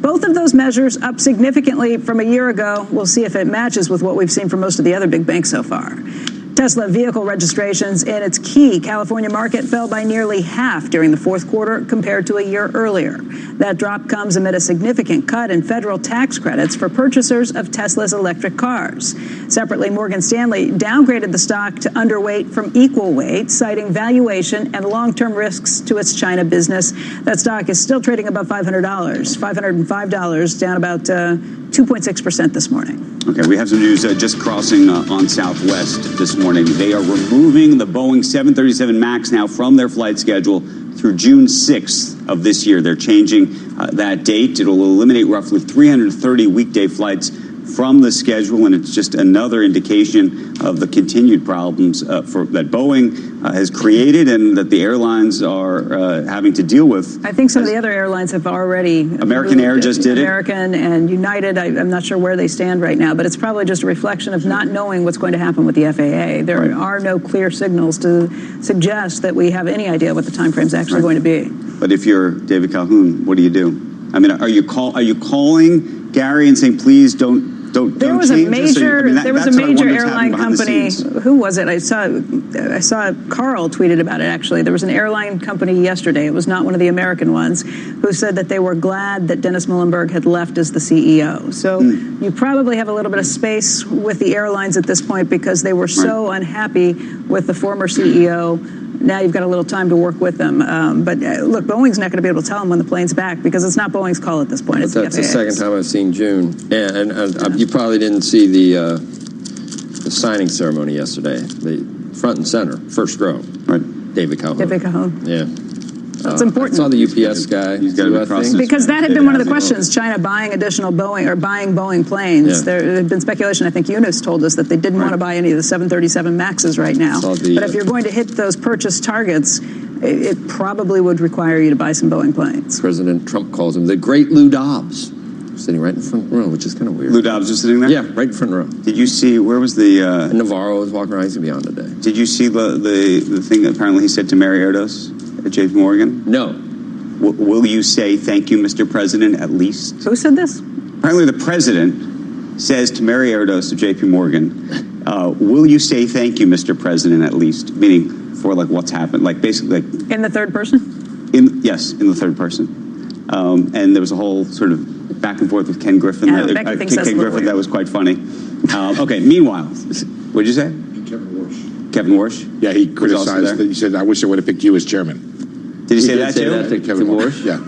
Both of those measures up significantly from a year ago. We'll see if it matches with what we've seen from most of the other big banks so far. Tesla vehicle registrations in its key California market fell by nearly half during the fourth quarter compared to a year earlier. That drop comes amid a significant cut in federal tax credits for purchasers of Tesla's electric cars. Separately, Morgan Stanley downgraded the stock to underweight from equal weight, citing valuation and long-term risks to its China business. That stock is still trading above $500, $505, down about 2.6% this morning. Okay, we have some news just crossing on Southwest this morning. They are removing the Boeing 737 MAX now from their flight schedule through June 6th of this year. They're changing that date. It'll eliminate roughly 330 weekday flights from the schedule, and it's just another indication of the continued problems that Boeing has created and that the airlines are having to deal with. I think some of the other airlines have already. American Air just did it. American and United, I'm not sure where they stand right now, but it's probably just a reflection of not knowing what's going to happen with the FAA. There are no clear signals to suggest that we have any idea what the time frame is actually going to be. But if you're David Calhoun, what do you do? I mean, are you calling Gary and saying, please don't there was a major airline company. Who was it? I saw Carl tweeted about it, actually. There was an airline company yesterday. It was not one of the American ones, who said that they were glad that Dennis Muhlenberg had left as the CEO. So you probably have a little bit of space with the airlines at this point because they were so unhappy with the former CEO. Now you've got a little time to work with them. But look, Boeing's not going to be able to tell them when the plane's back because it's not Boeing's call at this point. It's that's the second time I've seen June. And you probably didn't see the signing ceremony yesterday. The front and center, first row. Right. David Calhoun. David Calhoun. Yeah. That's important. I saw the UPS guy. He's got to be across because that had been one of the questions. China buying additional Boeing or buying Boeing planes. Yeah. There had been speculation. I think Eunice told us that they didn't want to buy any of the 737 MAXs right now. But if you're going to hit those purchase targets, it probably would require you to buy some Boeing planes. President Trump calls him the great Lou Dobbs, sitting right in the front row, which is kind of weird. Lou Dobbs was sitting there? Yeah, right in front row. Did you see, where was the... Navarro was walking around. He's going to be on today. Did you see the thing apparently he said to Mary Erdos at JP Morgan? No. Will you say thank you, Mr. President, at least? Who said this? Apparently the president says to Mary Erdos of JP Morgan, will you say thank you, Mr. President, at least? Meaning for like what's happened, like basically like... In the third person? Yes, in the third person. And there was a whole sort of back and forth with Ken Griffin. Ken Griffin, that was quite funny. Okay, meanwhile, what'd you say? Kevin Warsh. Kevin Warsh? Yeah, he criticized that. He said, I wish I would have picked you as chairman. Did he say that too? That to Kevin Warsh? Yeah.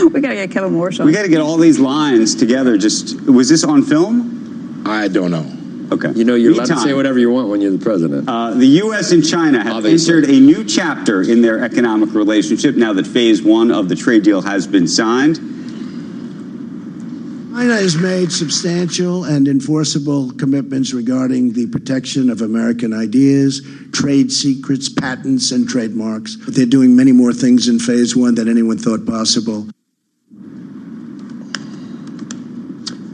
We got to get Kevin Warsh on. We got to get all these lines together. Was this on film? I don't know. Okay. You know, you're allowed to say whatever you want when you're the president. The U.S. and China have entered a new chapter in their economic relationship now that phase one of the trade deal has been signed. China has made substantial and enforceable commitments regarding the protection of American ideas, trade secrets, patents, and trademarks. But they're doing many more things in phase one than anyone thought possible.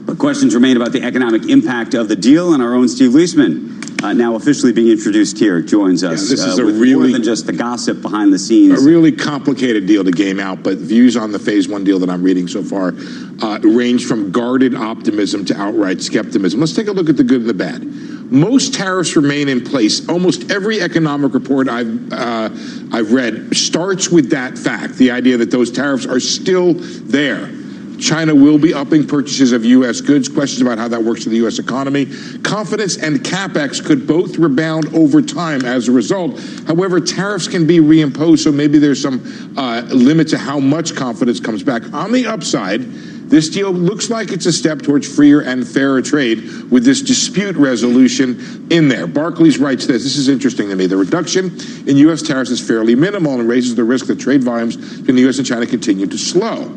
But questions remain about the economic impact of the deal, and our own Steve Leisman, now officially being introduced here, joins us. This is with more than just the gossip behind the scenes. A really complicated deal to game out, but views on the phase one deal that I'm reading so far range from guarded optimism to outright skepticism. Let's take a look at the good and the bad. Most tariffs remain in place. Almost every economic report I've read starts with that fact, the idea that those tariffs are still there. China will be upping purchases of U.S. goods. Questions about how that works in the U.S. economy. Confidence and CapEx could both rebound over time as a result. However, tariffs can be reimposed, so maybe there's some limit to how much confidence comes back. On the upside, this deal looks like it's a step towards freer and fairer trade with this dispute resolution in there. Barclays writes this is interesting to me. The reduction in U.S. tariffs is fairly minimal and raises the risk that trade volumes between the U.S. and China continue to slow.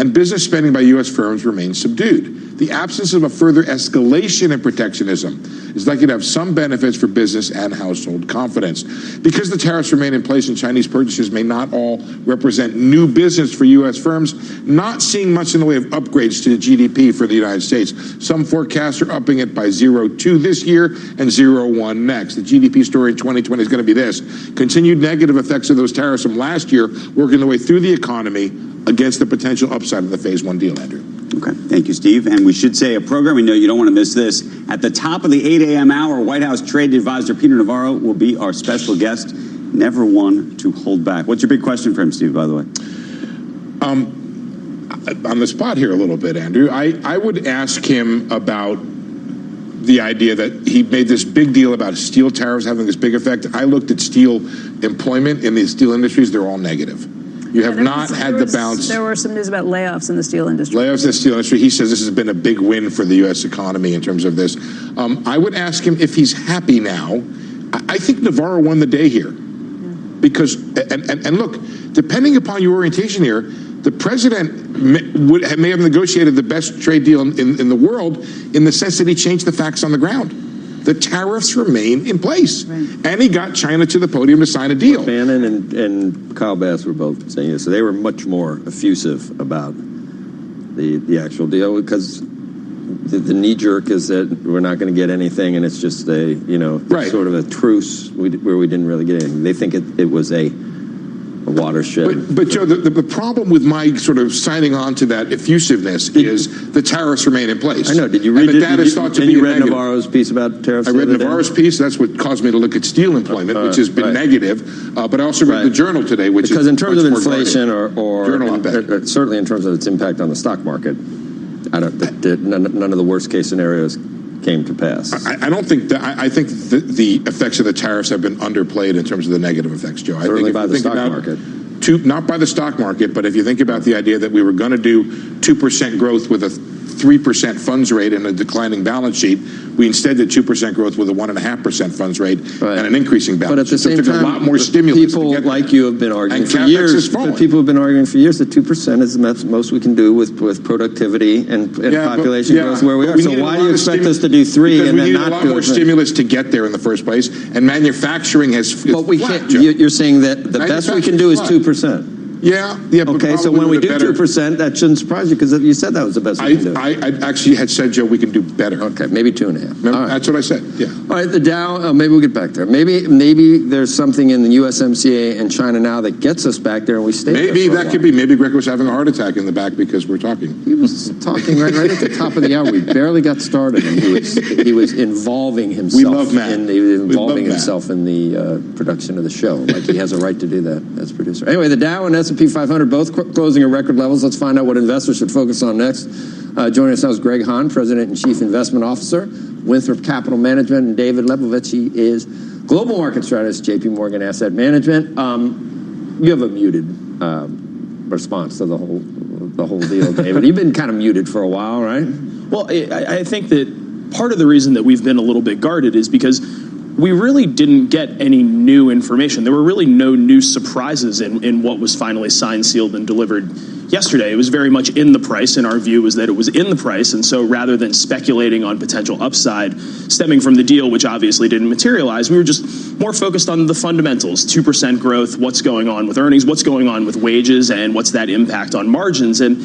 And business spending by U.S. firms remains subdued. The absence of a further escalation in protectionism is likely to have some benefits for business and household confidence. Because the tariffs remain in place and Chinese purchases may not all represent new business for U.S. firms, not seeing much in the way of upgrades to the GDP for the United States. Some forecasts are upping it by 0.2 this year and 0.1 next. The GDP story in 2020 is going to be this: continued negative effects of those tariffs from last year working their way through the economy against the potential upside of the Phase 1 deal, Andrew. Okay. Thank you, Steve. And we should say a program, we know you don't want to miss this. At the top of the 8 a.m. hour, White House Trade Advisor Peter Navarro will be our special guest. Never one to hold back. What's your big question for him, Steve, by the way? On the spot here a little bit, Andrew, I would ask him about the idea that he made this big deal about steel tariffs having this big effect. I looked at steel employment in the steel industries. They're all negative. You have not had the bounce. There were some news about layoffs in the steel industry. Layoffs in the steel industry. He says this has been a big win for the U.S. economy in terms of this. I would ask him if he's happy now. I think Navarro won the day here. Because, and look, depending upon your orientation here, the president may have negotiated the best trade deal in the world in the sense that he changed the facts on the ground. The tariffs remain in place. Right. And he got China to the podium to sign a deal. Bannon and Kyle Bass were both saying this. So they were much more effusive about the actual deal because the knee-jerk is that we're not going to get anything and it's just a, sort of a truce where we didn't really get anything. They think it was a watershed. But Joe, the problem with my sort of signing on to that effusiveness is the tariffs remain in place. I know. Did you read you read Navarro's piece about tariffs? I read Navarro's piece. That's what caused me to look at steel employment, which has been negative. But I also read the Journal today, which because is in terms of inflation or certainly in terms of its impact on the stock market, none of the worst case scenarios came to pass. I don't think that. I think the effects of the tariffs have been underplayed in terms of the negative effects, Joe. Certainly by the stock market. Not by the stock market, but if you think about the idea that we were going to do 2% growth with a 3% funds rate and a declining balance sheet, we instead did 2% growth with a 1.5% funds rate and an increasing balance sheet. But at the same time, a lot more stimulus people like you have been arguing for years. But people have been arguing for years that 2% is the most we can do with productivity and population growth where we are. So why do you expect us to do 3 and then not do it? We need a lot more stimulus to get there in the first place, and manufacturing has. But we can't. You're saying that the best we can do is 2%. Yeah. Okay, so when we do 2%, that shouldn't surprise you because you said that was the best we can do. I actually had said, Joe, we can do better. Okay, maybe 2.5. All right. That's what I said. Yeah. All right, the Dow. Maybe we'll get back there. Maybe there's something in the USMCA and China now that gets us back there, and we stay. Maybe that could be. Maybe Greg was having a heart attack in the back because we're talking. He was talking right at the top of the hour. We barely got started, and he was involving himself. We love Matt. In the production of the show, like he has a right to do that as producer. Anyway, the Dow and S&P 500 both closing at record levels. Let's find out what investors should focus on next. Joining us now is Greg Hahn, President and Chief Investment Officer, Winthrop Capital Management, and David Lebovich. He is Global Market Strategist, JP Morgan Asset Management. You have a muted response to the whole deal, David. You've been kind of muted for a while, right? Well, I think that part of the reason that we've been a little bit guarded is because we really didn't get any new information. There were really no new surprises in what was finally signed, sealed, and delivered yesterday. It was very much in the price, and our view was that it was in the price. And so rather than speculating on potential upside stemming from the deal, which obviously didn't materialize, we were just more focused on the fundamentals, 2% growth, what's going on with earnings, what's going on with wages, and what's that impact on margins. And,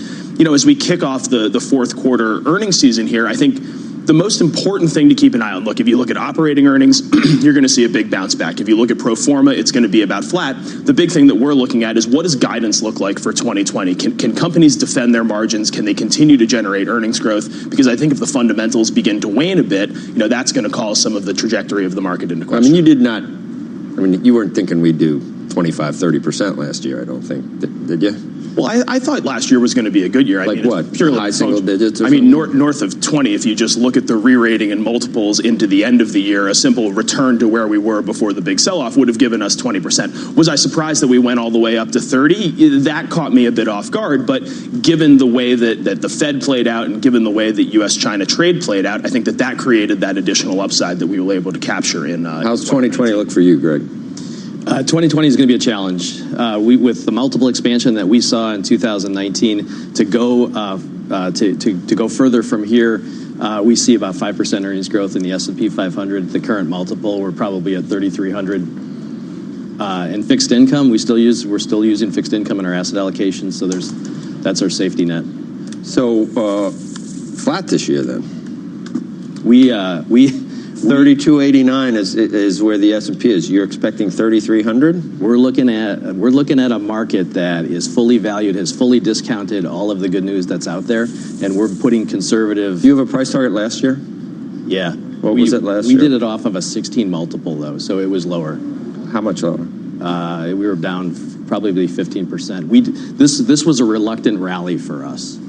as we kick off the fourth quarter earnings season here, I think the most important thing to keep an eye on, look, if you look at operating earnings, you're going to see a big bounce back. If you look at pro forma, it's going to be about flat. The big thing that we're looking at is what does guidance look like for 2020? Can companies defend their margins? Can they continue to generate earnings growth? Because I think if the fundamentals begin to wane a bit, that's going to call some of the trajectory of the market into question. You weren't thinking we'd do 25, 30% last year, I don't think. Did you? Well, I thought last year was going to be a good year. Purely high single digits? North of 20. If you just look at the re-rating and multiples into the end of the year, a simple return to where we were before the big sell-off would have given us 20%. Was I surprised that we went all the way up to 30? That caught me a bit off guard. But given the way that the Fed played out and given the way that U.S.-China trade played out, I think that created that additional upside that we were able to capture in. How's 2020 look for you, Greg? 2020 is going to be a challenge. With the multiple expansion that we saw in 2019, to go To go further from here, we see about 5% earnings growth in the S&P 500. The current multiple, we're probably at 3,300. In fixed income, we're still using fixed income in our asset allocation, so that's our safety net. So flat this year then. We 3289 is where the S&P is. You're expecting 3,300? We're looking at a market that is fully valued, has fully discounted all of the good news that's out there, and we're putting conservative. Do you have a price target last year? Yeah. What was it last year? We did it off of a 16 multiple though, so it was lower. How much lower? We were down probably 15%. This was a reluctant rally for us.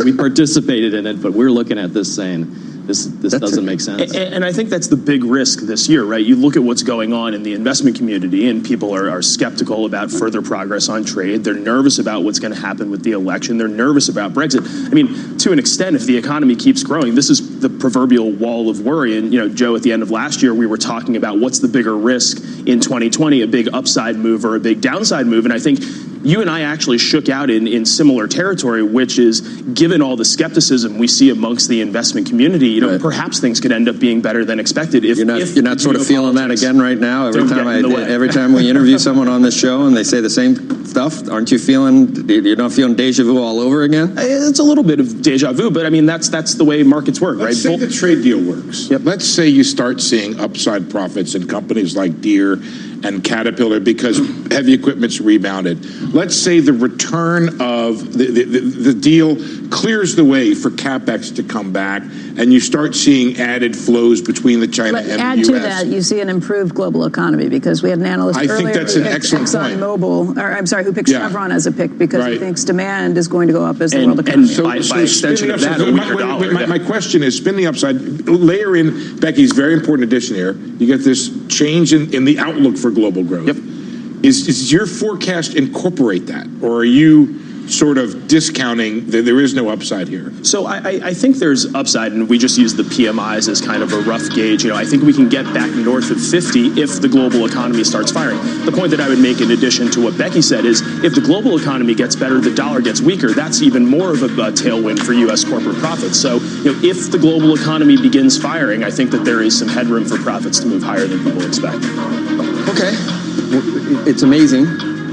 We participated in it, but we're looking at this saying, This doesn't make sense. And I think that's the big risk this year, right? You look at what's going on in the investment community, and people are skeptical about further progress on trade. They're nervous about what's going to happen with the election. They're nervous about Brexit. I mean, to an extent, if the economy keeps growing, this is the proverbial wall of worry. And, Joe, at the end of last year, we were talking about what's the bigger risk in 2020, a big upside move or a big downside move. And I think you and I actually shook out in similar territory, which is, given all the skepticism we see amongst the investment community, perhaps things could end up being better than expected. If you're not sort of feeling that again right now. Every time we interview someone on this show and they say the same stuff, aren't you feeling? You're not feeling deja vu all over again? It's a little bit of deja vu, but I mean that's the way markets work, right? Let's say the trade deal works. Yep. Let's say you start seeing upside profits in companies like Deere and Caterpillar because heavy equipment's rebounded. Let's say the return of the deal clears the way for CapEx to come back, and you start seeing added flows between the China and the U.S. Add to that, you see an improved global economy because we had an analyst earlier think that's an excellent point. Who picked Chevron as a pick because he thinks demand is going to go up as the world economy. And by extension of that, my question is, spin the upside, layer in Becky's very important addition here. You get this change in the outlook for global growth. Yep. Is your forecast incorporate that, or are you sort of discounting that there is no upside here? So I think there's upside, and we just use the PMIs as kind of a rough gauge. I think we can get back north of 50 if the global economy starts firing. The point that I would make in addition to what Becky said is if the global economy gets better, the dollar gets weaker. That's even more of a tailwind for U.S. corporate profits. So if the global economy begins firing, I think that there is some headroom for profits to move higher than people expect. Okay. It's amazing.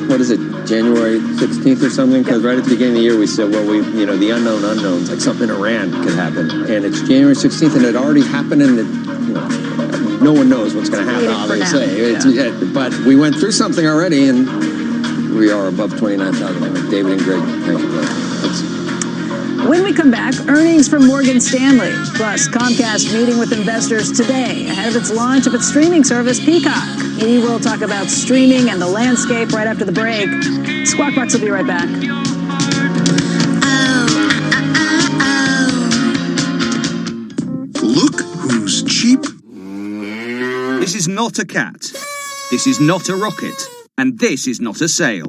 What is it, January 16th or something? Because right at the beginning of the year we said, well, the unknown unknowns, like something in Iran could happen. And it's January 16th and it already happened, and no one knows what's going to happen, obviously. But we went through something already, and we are above 29,000. David and Greg, thank you. When we come back, earnings from Morgan Stanley, plus Comcast meeting with investors today ahead of its launch of its streaming service, Peacock. We will talk about streaming and the landscape right after the break. Squawk Box will be right back. Look who's cheap. This is not a cat. This is not a rocket. And this is not a sale.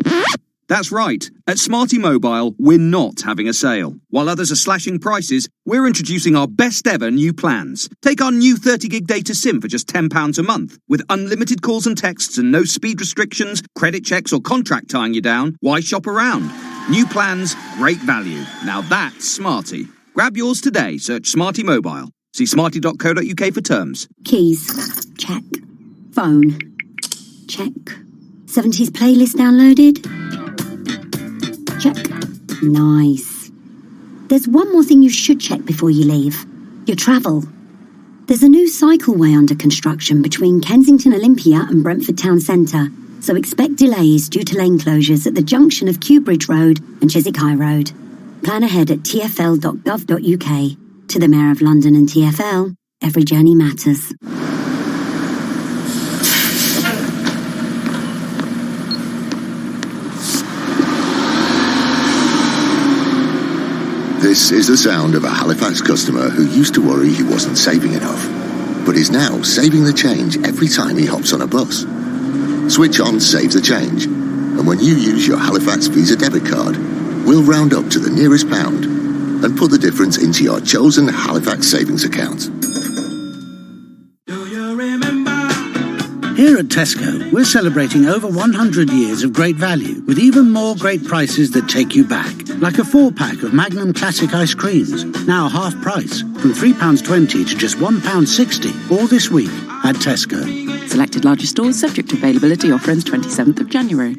That's right. At Smarty Mobile, we're not having a sale. While others are slashing prices, we're introducing our best ever new plans. Take our new 30-gig data SIM for just £10 a month. With unlimited calls and texts and no speed restrictions, credit checks or contract tying you down, why shop around? New plans, great value. Now that's Smarty. Grab yours today. Search Smarty Mobile. See smarty.co.uk for terms. Keys. Check. Phone. Check. 70s playlist downloaded. Check. Nice. There's one more thing you should check before you leave. Your travel. There's a new cycleway under construction between Kensington Olympia and Brentford Town Centre, so expect delays due to lane closures at the junction of Kew Bridge Road and Chiswick High Road. Plan ahead at tfl.gov.uk. To the Mayor of London and TfL, every journey matters. This is the sound of a Halifax customer who used to worry he wasn't saving enough, but is now saving the change every time he hops on a bus. Switch on Save the Change, and when you use your Halifax Visa debit card, we'll round up to the nearest pound and put the difference into your chosen Halifax savings account. Here at Tesco, we're celebrating over 100 years of great value with even more great prices that take you back. Like a 4-pack of Magnum Classic ice creams, now half price, from £3.20 to just £1.60, all this week at Tesco. Selected larger stores subject to availability. Offer ends 27th of January.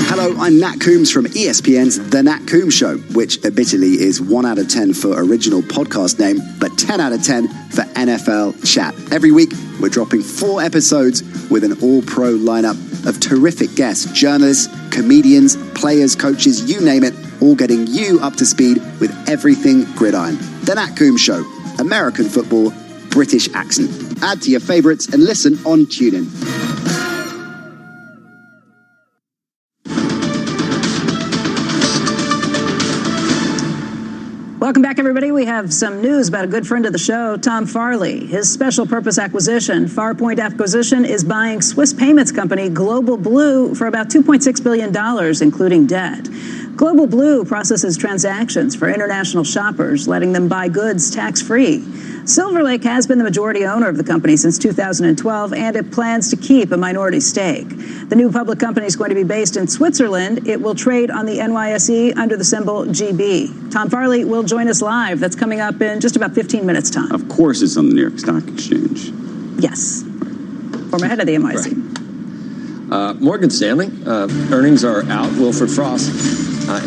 Hello, I'm Nat Coombs from ESPN's The Nat Coombs Show, which admittedly is 1 out of 10 for original podcast name, but 10 out of 10 for NFL chat. Every week, we're dropping 4 episodes with an all-pro lineup of terrific guests, journalists, comedians, players, coaches, you name it, all getting you up to speed with everything gridiron. The Nat Coombs Show, American football, British accent. Add to your favourites and listen on TuneIn. Welcome back, everybody. We have some news about a good friend of the show, Tom Farley. His special purpose acquisition, Farpoint Acquisition, is buying Swiss payments company Global Blue for about $2.6 billion, including debt. Global Blue processes transactions for international shoppers, letting them buy goods tax-free. Silver Lake has been the majority owner of the company since 2012, and it plans to keep a minority stake. The new public company is going to be based in Switzerland. It will trade on the NYSE under the symbol GB. Tom Farley will join us live. That's coming up in just about 15 minutes' time. Of course it's on the New York Stock Exchange. Yes. Former head of the NYSE. Right. Morgan Stanley, earnings are out. Wilfred Frost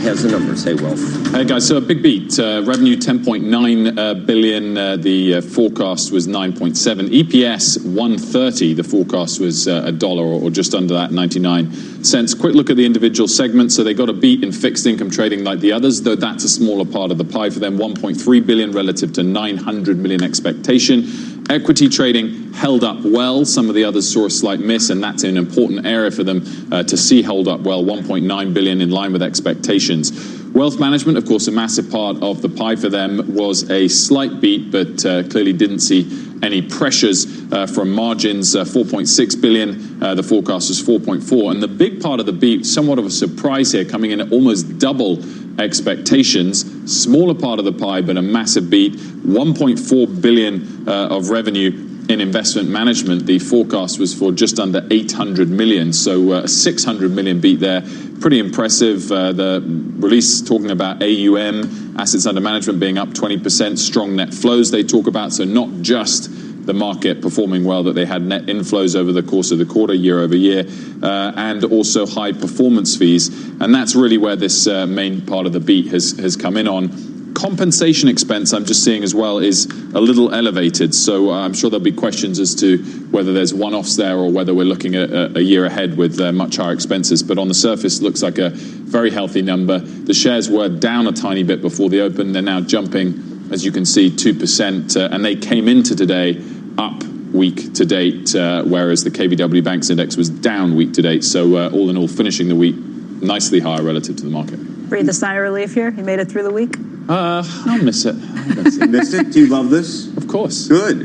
has the numbers. Hey, Wilf. Hey, guys, so a big beat. Revenue 10.9 billion. The forecast was 9.7. EPS 1.30. The forecast was $1 or just under that, 99 cents. Quick look at the individual segments. So they got a beat in fixed income trading like the others, though that's a smaller part of the pie for them. 1.3 billion relative to 900 million expectation. Equity trading held up well. Some of the others saw a slight miss, and that's an important area for them to see hold up well. 1.9 billion in line with expectations. Wealth management, of course, a massive part of the pie for them, was a slight beat, but clearly didn't see any pressures from margins. 4.6 billion. The forecast was 4.4. And the big part of the beat, somewhat of a surprise here, coming in at almost double expectations. Smaller part of the pie, but a massive beat. 1.4 billion of revenue in investment management. The forecast was for just under 800 million, so a 600 million beat there. Pretty impressive. The release talking about AUM, assets under management, being up 20%. Strong net flows they talk about, so not just the market performing well, that they had net inflows over the course of the quarter, year over year, and also high performance fees. And that's really where this main part of the beat has come in on. Compensation expense, I'm just seeing as well, is a little elevated. So I'm sure there'll be questions as to whether there's one-offs there or whether we're looking at a year ahead with much higher expenses. But on the surface, looks like a very healthy number. The shares were down a tiny bit before the open. They're now jumping, as you can see, 2%. And they came into today up week to date, whereas the KBW Banks Index was down week to date. So all in all, finishing the week nicely higher relative to the market. Breathe a sigh of relief here. You made it through the week. I'll miss it. Missed it? Do you love this? Of course. Good.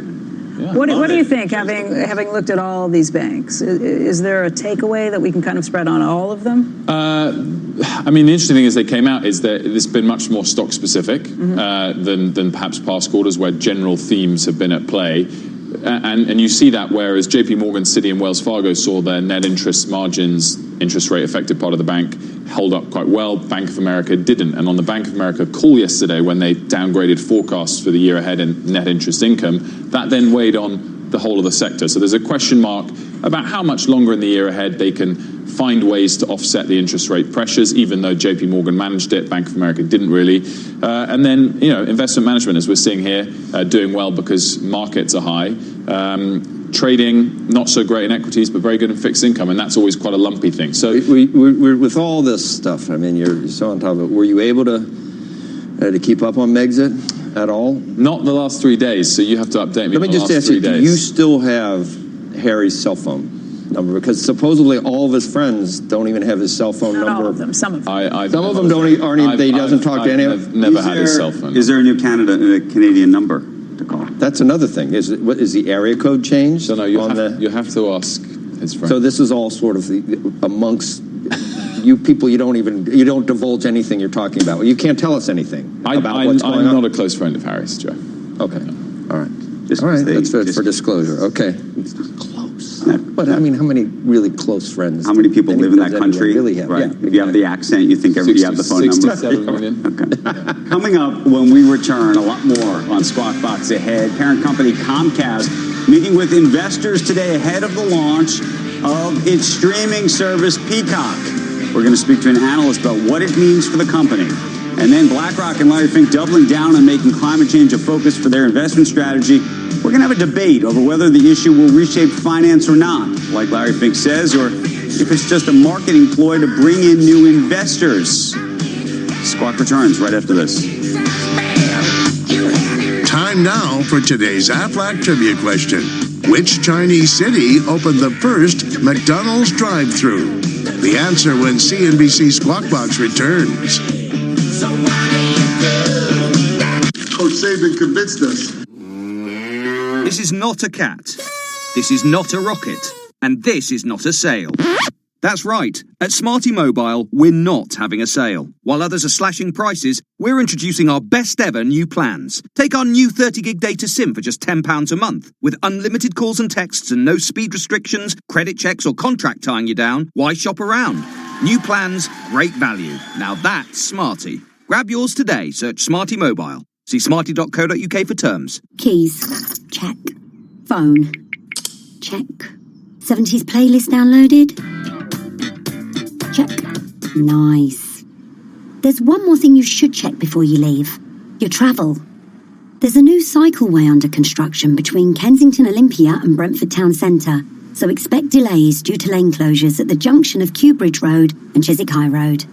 Yeah, what do you think, having looked at all these banks? Is there a takeaway that we can kind of spread on all of them? I mean, the interesting thing as they came out is that it's been much more stock specific than perhaps past quarters, where general themes have been at play. And you see that, whereas JP Morgan, Citi, and Wells Fargo saw their net interest margins, interest rate affected part of the bank, held up quite well. Bank of America didn't. And on the Bank of America call yesterday, when they downgraded forecasts for the year ahead and net interest income, that then weighed on the whole of the sector. So there's a question mark about how much longer in the year ahead they can find ways to offset the interest rate pressures, even though JP Morgan managed it, Bank of America didn't really. And then, investment management, as we're seeing here, doing well because markets are high. Trading, not so great in equities, but very good in fixed income, and that's always quite a lumpy thing. So we're with all this stuff, I mean, you're so on top of it. Were you able to keep up on Megxit at all? Not the last 3 days, so you have to update me. Let me just ask you, do you still have Harry's cell phone number? Because supposedly all of his friends don't even have his cell phone number. Not all of them, some of them. Some of them aren't even, he doesn't talk to any of them? I've never had his cell phone. Is there a new Canadian number to call? That's another thing. Is the area code changed? So no, you have to ask his friend. So this is all sort of amongst you people. You don't divulge anything you're talking about. You can't tell us anything about what's going on. I'm not a close friend of Harry's, Joe. Okay, all right. That's for disclosure. Okay. Close. But I mean, how many really close friends? How many people live in that country? Really have? Right. Yeah. If you have the accent, you think you have the phone number. 67 million. Okay. Coming up when we return, a lot more on Squawk Box ahead. Parent company Comcast meeting with investors today ahead of the launch of its streaming service Peacock. We're going to speak to an analyst about what it means for the company. And then BlackRock and Larry Fink doubling down on making climate change a focus for their investment strategy. We're going to have a debate over whether the issue will reshape finance or not, like Larry Fink says, or if it's just a marketing ploy to bring in new investors. Squawk returns right after this. Time now for today's Aflac trivia question. Which Chinese city opened the first McDonald's drive-thru? The answer when CNBC Squawk Box returns. Coach Saban convinced us. This is not a cat. This is not a rocket. And this is not a sale. That's right. At Smarty Mobile, we're not having a sale. While others are slashing prices, we're introducing our best ever new plans. Take our new 30 gig data SIM for just £10 a month. With unlimited calls and texts and no speed restrictions, credit checks or contract tying you down, why shop around? New plans, great value. Now that's Smarty. Grab yours today. Search Smarty Mobile. See smarty.co.uk for terms. Keys. Check. Phone. Check. 70s playlist downloaded? Check. Nice. There's one more thing you should check before you leave. Your travel. There's a new cycleway under construction between Kensington Olympia and Brentford Town Centre, so expect delays due to lane closures at the junction of Kew Bridge Road and Chiswick High Road.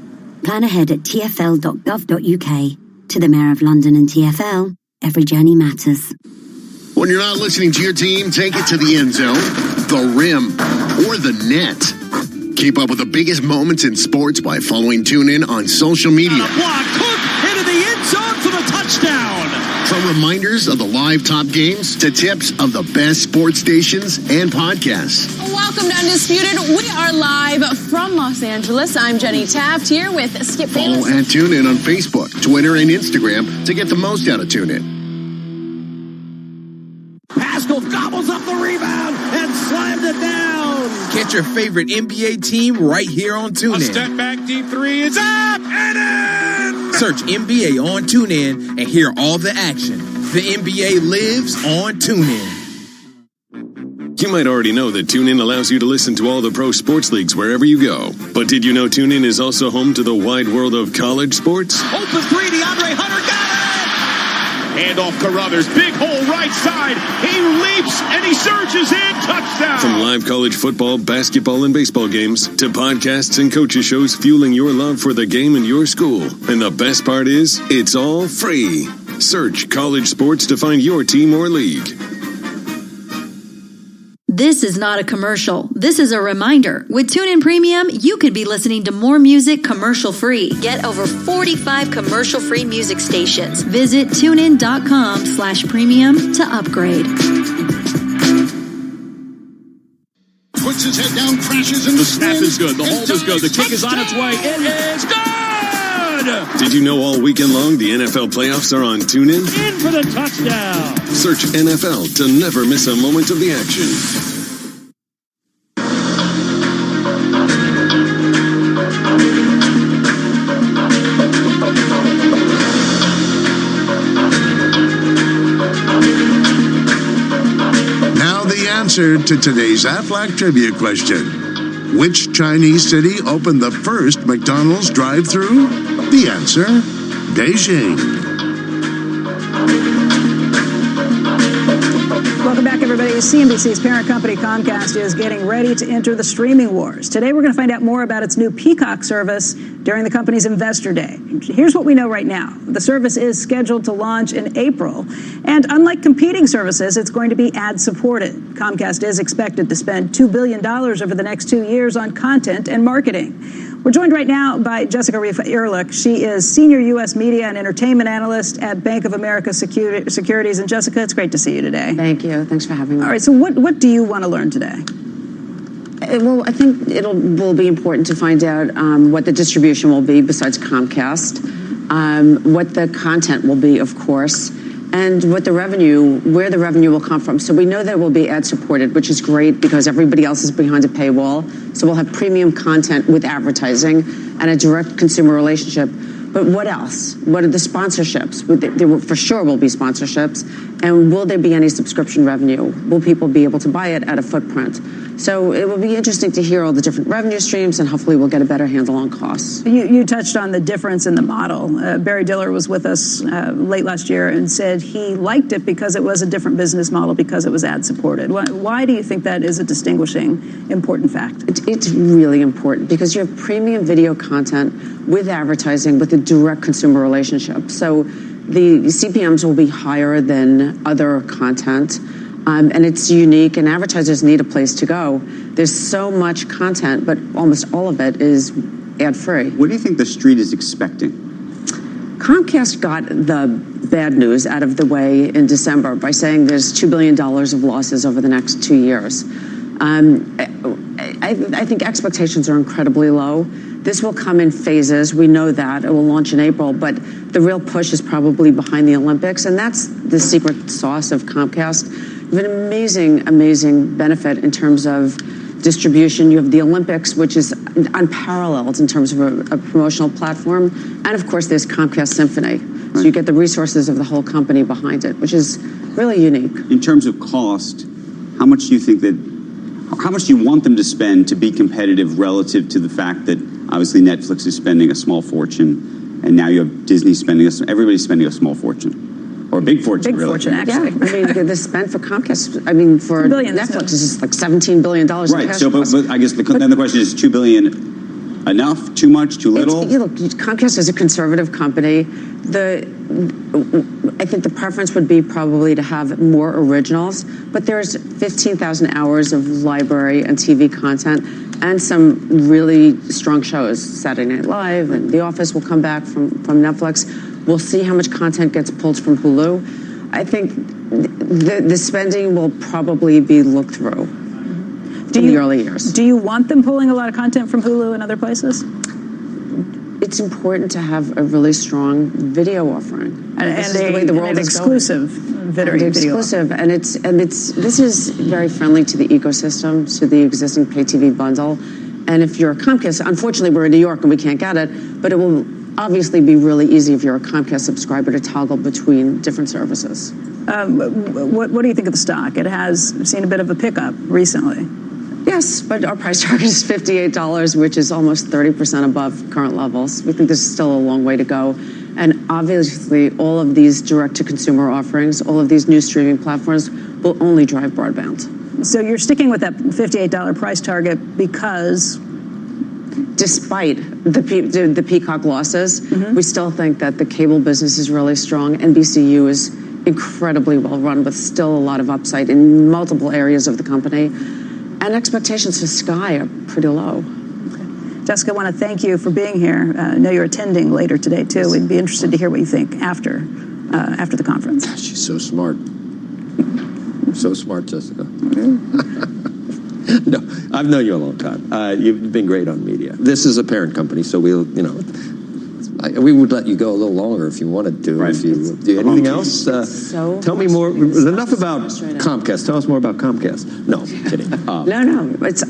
Plan ahead at tfl.gov.uk. To the Mayor of London and TfL, every journey matters. When you're not listening to your team, take it to the end zone, the rim, or the net. Keep up with the biggest moments in sports by following TuneIn on social media. Block, Cook into the end zone for the touchdown. From reminders of the live top games to tips of the best sports stations and podcasts. Welcome to Undisputed. We are live from Los Angeles. I'm Jenny Taft here with Skip Bayless. Follow and TuneIn on Facebook, Twitter, and Instagram to get the most out of TuneIn. Pascal gobbles up the rebound and slams it down. Get your favorite NBA team right here on TuneIn. A step back deep three is up and in. Search NBA on TuneIn and hear all the action. The NBA lives on TuneIn. You might already know that TuneIn allows you to listen to all the pro sports leagues wherever you go. But did you know TuneIn is also home to the wide world of college sports? Open three, DeAndre Hunter got it! Handoff Carruthers, big hole right side. He leaps and he surges in, touchdown! From live college football, basketball, and baseball games to podcasts and coaches shows fueling your love for the game in your school. And the best part is, it's all free. Search college sports to find your team or league. This is not a commercial. This is a reminder. With TuneIn Premium, you could be listening to more music commercial-free. Get over 45 commercial-free music stations. Visit TuneIn.com/premium to upgrade. Puts his head down, crashes into the snap is good. The hold is good. The kick is on its way. It is good! Did you know all weekend long the NFL playoffs are on TuneIn? In for the touchdown! Search NFL to never miss a moment of the action. Now the answer to today's Aflac trivia question. Which Chinese city opened the first McDonald's drive-thru? The answer, Beijing. Welcome back, everybody. CNBC's parent company Comcast is getting ready to enter the streaming wars. Today, we're going to find out more about its new Peacock service during the company's Investor Day. Here's what we know right now. The service is scheduled to launch in April, and unlike competing services, it's going to be ad-supported. Comcast is expected to spend $2 billion over the next 2 years on content and marketing. We're joined right now by Jessica Reif-Ehrlich. She is Senior U.S. Media and Entertainment Analyst at Bank of America Securities. And Jessica, it's great to see you today. Thank you. Thanks for having me. All right, so what do you want to learn today? Well, I think will be important to find out what the distribution will be besides Comcast, what the content will be, of course, and where the revenue will come from. So we know that it will be ad supported, which is great because everybody else is behind a paywall. So we'll have premium content with advertising and a direct consumer relationship. But what else? What are the sponsorships? There for sure will be sponsorships. And will there be any subscription revenue? Will people be able to buy it at a footprint? So it will be interesting to hear all the different revenue streams, and hopefully we'll get a better handle on costs. You touched on the difference in the model. Barry Diller was with us late last year and said he liked it because it was a different business model, because it was ad-supported. Why do you think that is a distinguishing, important fact? It's really important because you have premium video content with advertising with a direct consumer relationship. So the CPMs will be higher than other content. And it's unique, and advertisers need a place to go. There's so much content, but almost all of it is ad-free. What do you think the street is expecting? Comcast got the bad news out of the way in December by saying there's $2 billion of losses over the next 2 years. I think expectations are incredibly low. This will come in phases. We know that. It will launch in April, but the real push is probably behind the Olympics, and that's the secret sauce of Comcast. You have an amazing, amazing benefit in terms of distribution. You have the Olympics, which is unparalleled in terms of a promotional platform. And of course, there's Comcast Symphony. Right. So you get the resources of the whole company behind it, which is really unique. In terms of cost, how much do you want them to spend to be competitive relative to the fact that obviously Netflix is spending a small fortune, and now you have Disney everybody's spending a small fortune. Or a big fortune, really. Big fortune, actually. Yeah. I mean, the spend for Comcast, for Netflix is just like $17 billion. Right, so, but I guess then the question is, $2 billion enough, too much, too little? Look, Comcast is a conservative company. I think the preference would be probably to have more originals, but there's 15,000 hours of library and TV content and some really strong shows. Saturday Night Live and The Office will come back from Netflix. We'll see how much content gets pulled from Hulu. I think the spending will probably be looked through in the early years. Do you want them pulling a lot of content from Hulu and other places? It's important to have a really strong video offering, and the way the world is exclusive video. Exclusive, and this is very friendly to the ecosystem, to the existing pay TV bundle. And if you're a Comcast, unfortunately we're in New York and we can't get it, but it will obviously be really easy if you're a Comcast subscriber to toggle between different services. What do you think of the stock? It has seen a bit of a pickup recently. Yes, but our price target is $58, which is almost 30% above current levels. We think there's still a long way to go. And obviously, all of these direct-to-consumer offerings, all of these new streaming platforms will only drive broadband. So you're sticking with that $58 price target because? Despite the Peacock losses, we still think that the cable business is really strong. NBCU is incredibly well run with still a lot of upside in multiple areas of the company. And expectations for Sky are pretty low. Okay. Jessica, I want to thank you for being here. I know you're attending later today, too. We'd be interested to hear what you think after the conference. She's so smart. So smart, Jessica. No, I've known you a long time. You've been great on media. This is a parent company, so we would let you go a little longer if you wanted to. Right. If you do anything else, tell me more. Enough about Comcast. Tell us more about Comcast. No, I'm kidding. No.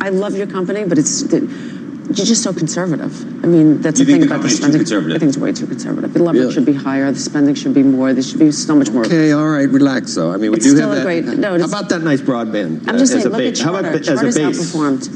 I love your company, but you're just so conservative. I mean, that's the thing about the spending. I think it's way too conservative. The leverage should be higher. The spending should be more. There should be so much more. Okay, all right, relax. Though I mean, we do have that. How about that nice broadband? I'm just saying, look at Charter. Charter's outperformed.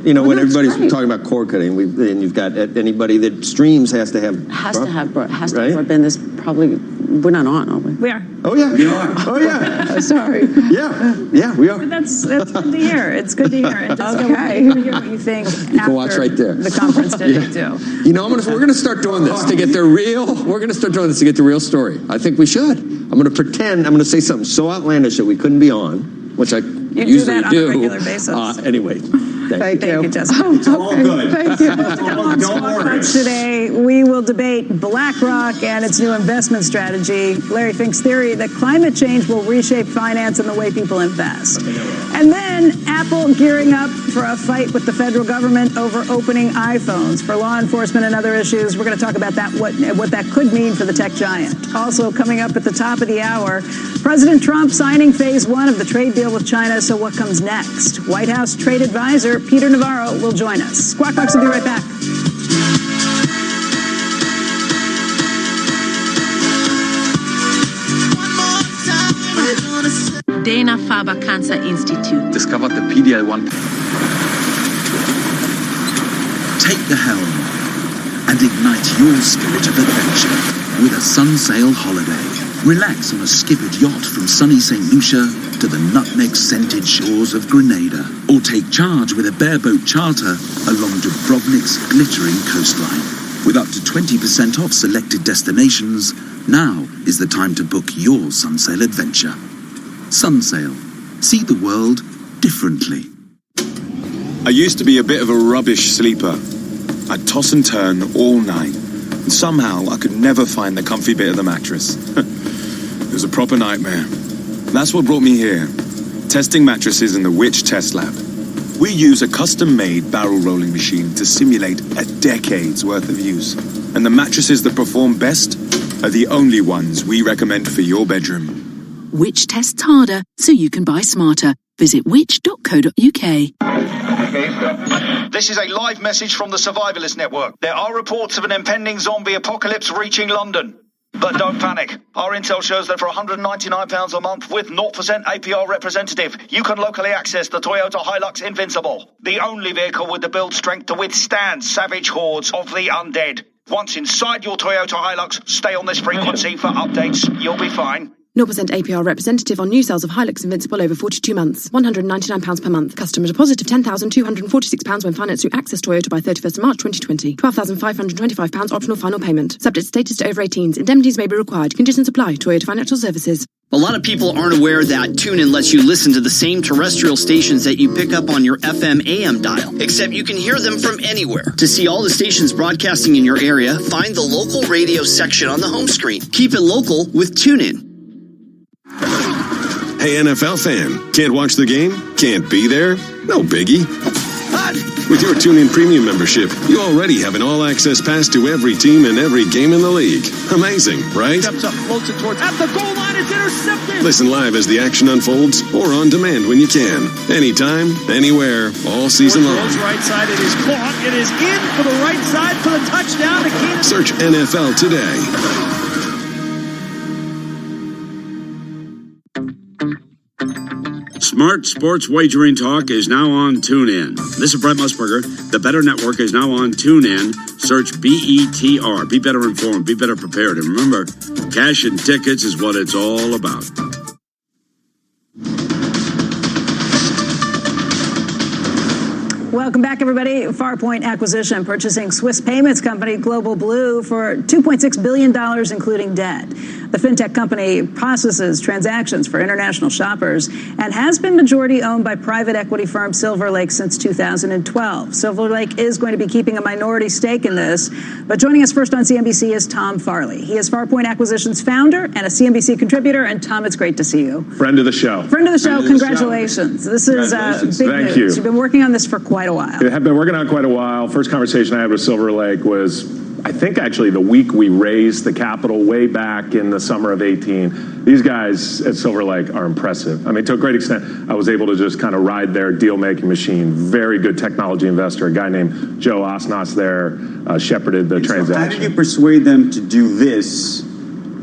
When everybody's talking about cord cutting, and you've got anybody that streams has to have broadband. This probably we're not on, are we? We are. Oh yeah, we are. Oh yeah. Sorry. Yeah, we are. But that's good to hear. It's good to hear. And just hear what you think after watch right there. The conference today too. We're going to start doing this to get the real. We're going to start doing this to get the real story. I think we should. I'm going to pretend. I'm going to say something so outlandish that we couldn't be on, which I usually do that on a regular basis. Anyway. Thank you, Jessica. It's all good. Thank you. Don't worry. Today, we will we'll debate BlackRock and its new investment strategy, Larry Fink's theory that climate change will reshape finance and the way people invest. And then Apple gearing up for a fight with the federal government over opening iPhones for law enforcement and other issues. We're going to talk about that, what that could mean for the tech giant. Also coming up at the top of the hour, President Trump signing phase 1 of the trade deal with China. So what comes next? White House trade advisor Peter Navarro will join us. Squawk Box will be right back. Dana-Farber Cancer Institute. Discovered the PD-L1. Take the helm and ignite your spirit of adventure with a Sunsail holiday. Relax on a skippered yacht from sunny St. Lucia to the nutmeg-scented shores of Grenada. Or take charge with a bareboat charter along Dubrovnik's glittering coastline. With up to 20% off selected destinations, now is the time to book your Sunsail adventure. Sunsail. See the world differently. I used to be a bit of a rubbish sleeper. I'd toss and turn all night, and somehow I could never find the comfy bit of the mattress. It was a proper nightmare. That's what brought me here, testing mattresses in the Which Test Lab. We use a custom-made barrel rolling machine to simulate a decade's worth of use. And the mattresses that perform best are the only ones we recommend for your bedroom. Which tests harder so you can buy smarter. Visit which.co.uk. This is a live message from the Survivalist Network. There are reports of an impending zombie apocalypse reaching London. But don't panic. Our intel shows that for £199 a month with 0% APR representative, you can locally access the Toyota Hilux Invincible, the only vehicle with the build strength to withstand savage hordes of the undead. Once inside your Toyota Hilux, stay on this frequency for updates. You'll be fine. 0% APR representative on new sales of Hilux Invincible over 42 months. £199 per month. Customer deposit of £10,246 when financed through Access Toyota by 31st March 2020. £12,525 optional final payment. Subject status to over 18s. Indemnities may be required. Conditions apply. Toyota Financial Services. A lot of people aren't aware that TuneIn lets you listen to the same terrestrial stations that you pick up on your FM AM dial, except you can hear them from anywhere. To see all the stations broadcasting in your area, find the local radio section on the home screen. Keep it local with TuneIn. Hey, NFL fan, can't watch the game? Can't be there? No biggie. With your TuneIn Premium membership, you already have an all-access pass to every team and every game in the league. Amazing, right? Steps up, floats it towards, at the goal line, it's intercepted! Listen live as the action unfolds or on demand when you can. Anytime, anywhere, all season long. Right side, it is caught, it is in for the right side for the touchdown to Keenan. Search NFL today. Smart Sports Wagering Talk is now on TuneIn. This is Brett Musburger. The Better Network is now on TuneIn. Search BETR. Be better informed. Be better prepared. And remember, cash and tickets is what it's all about. Welcome back, everybody. Farpoint Acquisition purchasing Swiss payments company Global Blue for $2.6 billion, including debt. The fintech company processes transactions for international shoppers and has been majority owned by private equity firm Silver Lake since 2012. Silver Lake is going to be keeping a minority stake in this. But joining us first on CNBC is Tom Farley. He is Farpoint Acquisition's founder and a CNBC contributor. And Tom, it's great to see you. Friend of the show. Friend of the show. Congratulations. This is big Thank news. you. You've been working on this for quite a while. I have been working on it quite a while. First conversation I had with Silver Lake was, I think, actually the week we raised the capital way back in the summer of 18. These guys at Silver Lake are impressive. I mean, to a great extent, I was able to just kind of ride their deal-making machine. Very good technology investor. A guy named Joe Osnos there shepherded the transaction. How did you persuade them to do this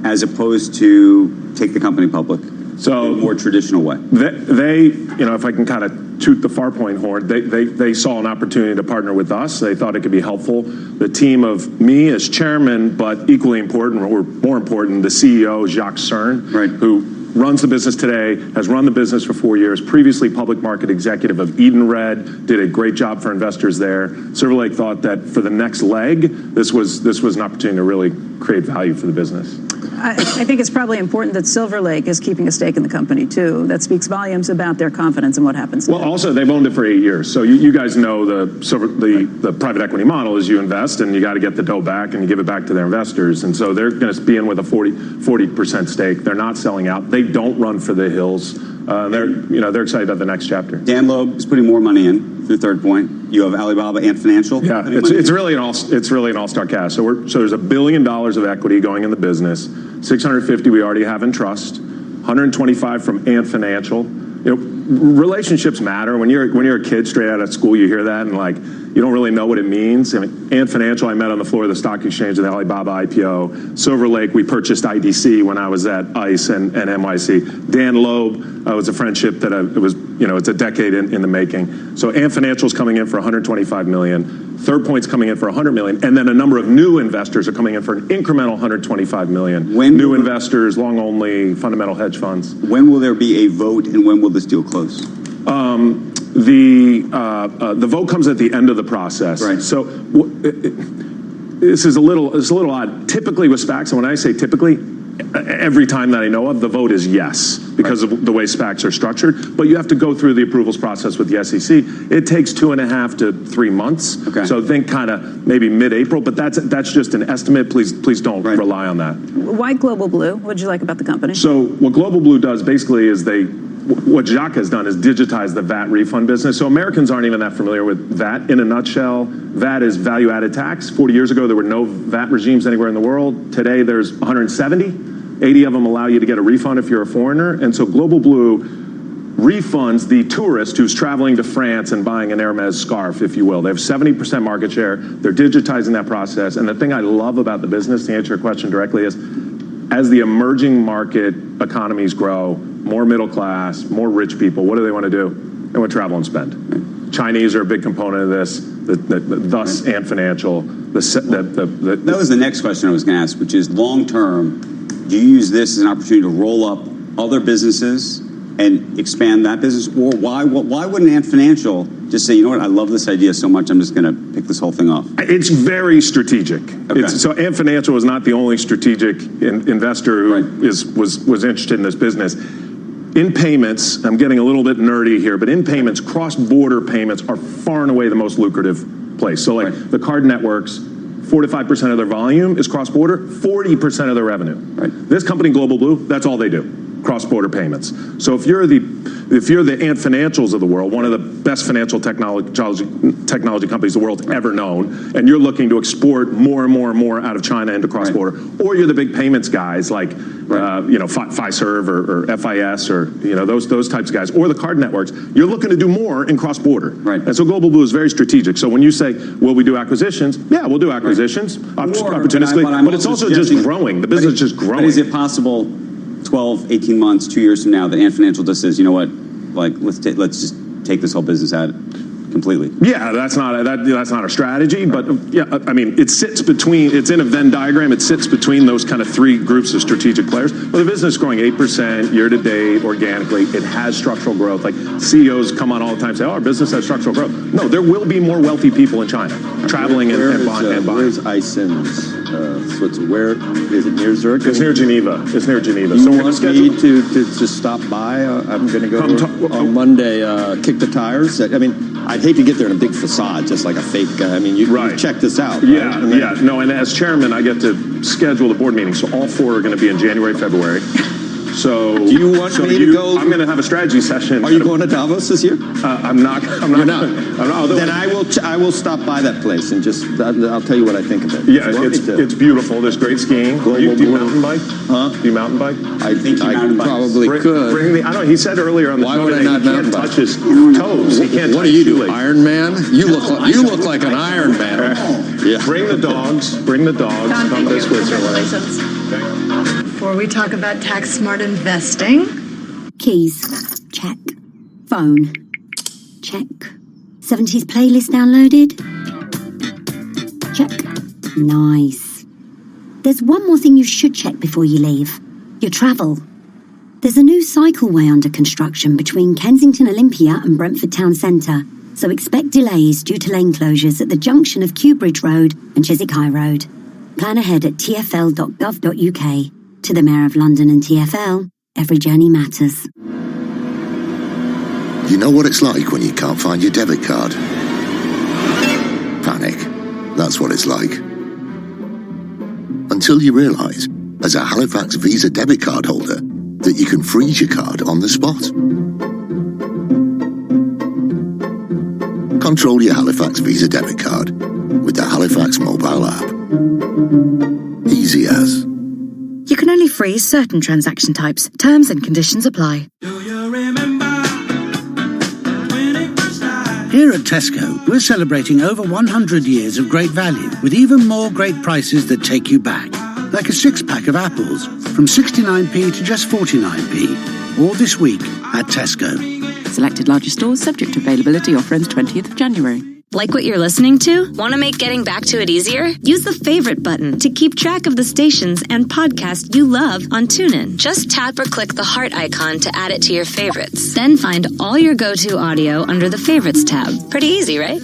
as opposed to take the company public? So in a more traditional way. They, you know, if I can kind of toot the Farpoint horn, they saw an opportunity to partner with us. They thought it could be helpful. The team of me as chairman, but equally important, or more important, the CEO, Jacques Cern, who runs the business today, has run the business for 4 years, previously public market executive of Edenred, did a great job for investors there. Silver Lake thought that for the next leg, this was an opportunity to really create value for the business. I think it's probably important that Silver Lake is keeping a stake in the company, too. That speaks volumes about their confidence in what happens next. Well, also, they've owned it for 8 years. So you guys know the private equity model is you invest and you got to get the dough back and you give it back to their investors. And so they're going to be in with a 40% stake. They're not selling out. They don't run for the hills. They're excited about the next chapter. Dan Loeb is putting more money in through Third Point. You have Alibaba and Financial. Yeah, it's really an all-star cast. So there's $1 billion of equity going in the business. 650 we already have in trust. 125 from Ant Financial. Relationships matter. When you're a kid straight out of school, you hear that and you don't really know what it means. I mean, Ant Financial, I met on the floor of the stock exchange with the Alibaba IPO. Silver Lake, we purchased IDC when I was at ICE and NYC. Dan Loeb was a friendship that it's a decade in the making. So Ant Financial's coming in for $125 million. Third Point's coming in for $100 million, and then a number of new investors are coming in for an incremental $125 million. New investors, long only, fundamental hedge funds. When will there be a vote, and when will this deal close? The vote comes at the end of the process. Right. So this is a little odd. Typically with SPACs, and when I say typically, every time that I know of, the vote is yes because of the way SPACs are structured. But you have to go through the approvals process with the SEC. It takes 2.5 to 3 months. Okay. So think kind of maybe mid-April, but that's just an estimate. Please don't rely on that. Why Global Blue? What did you like about the company? So what Global Blue does basically is what Jacques has done is digitize the VAT refund business. So Americans aren't even that familiar with VAT. In a nutshell, VAT is value-added tax. 40 years ago, there were no VAT regimes anywhere in the world. Today, there's 170. 80 of them allow you to get a refund if you're a foreigner. And so Global Blue refunds the tourist who's traveling to France and buying an Hermes scarf, if you will. They have 70% market share. They're digitizing that process. And the thing I love about the business, to answer your question directly, is as the emerging market economies grow, more middle class, more rich people, what do they want to do? They want to travel and spend. Right. Chinese are a big component of this, thus Ant Financial. That was the next question I was going to ask, which is long-term, do you use this as an opportunity to roll up other businesses and expand that business? Or why wouldn't Ant Financial just say, you know what, I love this idea so much, I'm just going to pick this whole thing off? It's very strategic. Okay. So Ant Financial was not the only strategic investor who was interested in this business. In payments, I'm getting a little bit nerdy here, but in payments, cross-border payments are far and away the most lucrative place. So the card networks, 4 to 5% of their volume is cross-border, 40% of their revenue. Right. This company, Global Blue, that's all they do, cross-border payments. So if you're the Ant Financials of the world, one of the best financial technology companies the world's ever known, and you're looking to export more and more and more out of China into cross-border, or you're the big payments guys like Fiserv or FIS or those types of guys, or the card networks, you're looking to do more in cross-border. Right. And so Global Blue is very strategic. So when you say, will we do acquisitions? Yeah, we'll do acquisitions opportunistically, but it's also just growing. The business is just growing. But is it possible 12, 18 months, 2 years from now that Ant Financial just says, you know what, let's just take this whole business out completely? Yeah, that's not a strategy, but yeah, I mean, it's in a Venn diagram, it sits between those kind of three groups of strategic players. But the business is growing 8% year to date organically. It has structural growth. Like CEOs come on all the time and say, oh, our business has structural growth. No, there will be more wealthy people in China traveling and buying. Where's ISIN's? Where is it, near Zurich? It's near Geneva. So we're going to me to stop by. I'm going to go on Monday, kick the tires. I mean, I'd hate to get there in a big facade, just like a fake. I mean, you check this out. Yeah, right? No, and as chairman, I get to schedule the board meeting. So all 4 are going to be in January, February. So do you want me to go? I'm going to have a strategy session. Are you going to Davos this year? I'm not. You're not. Then I will stop by that place and just I'll tell you what I think of it. Yeah, it's beautiful. There's great skiing. Do you mountain bike? Huh? Do you mountain bike? I think I probably could. I don't know. He said earlier on the show today he can't touch his toes. He can't. What do you do, Iron Man? You look like an Iron Man. Yeah. Bring the dogs. Come to Switzerland. Before we talk about tax-smart investing. Keys. Check. Phone. Check. 70s playlist downloaded. Check. Nice. There's one more thing you should check before you leave. Your travel. There's a new cycleway under construction between Kensington Olympia and Brentford Town Centre, so expect delays due to lane closures at the junction of Kew Bridge Road and Chiswick High Road. Plan ahead at tfl.gov.uk. To the Mayor of London and TfL, every journey matters. You know what it's like when you can't find your debit card? Panic. That's what it's like. Until you realise, as a Halifax Visa debit card holder, that you can freeze your card on the spot. Control your Halifax Visa debit card with the Halifax mobile app. Easy as. You can only freeze certain transaction types. Terms and conditions apply. Here at Tesco, we're celebrating over 100 years of great value, with even more great prices that take you back. Like a 6-pack of apples, from 69p to just 49p. All this week at Tesco. Selected larger stores, subject to availability, offer ends 20th of January. Like what you're listening to? Want to make getting back to it easier? Use the favorite button to keep track of the stations and podcasts you love on TuneIn. Just tap or click the heart icon to add it to your favorites. Then find all your go-to audio under the Favorites tab. Pretty easy, right?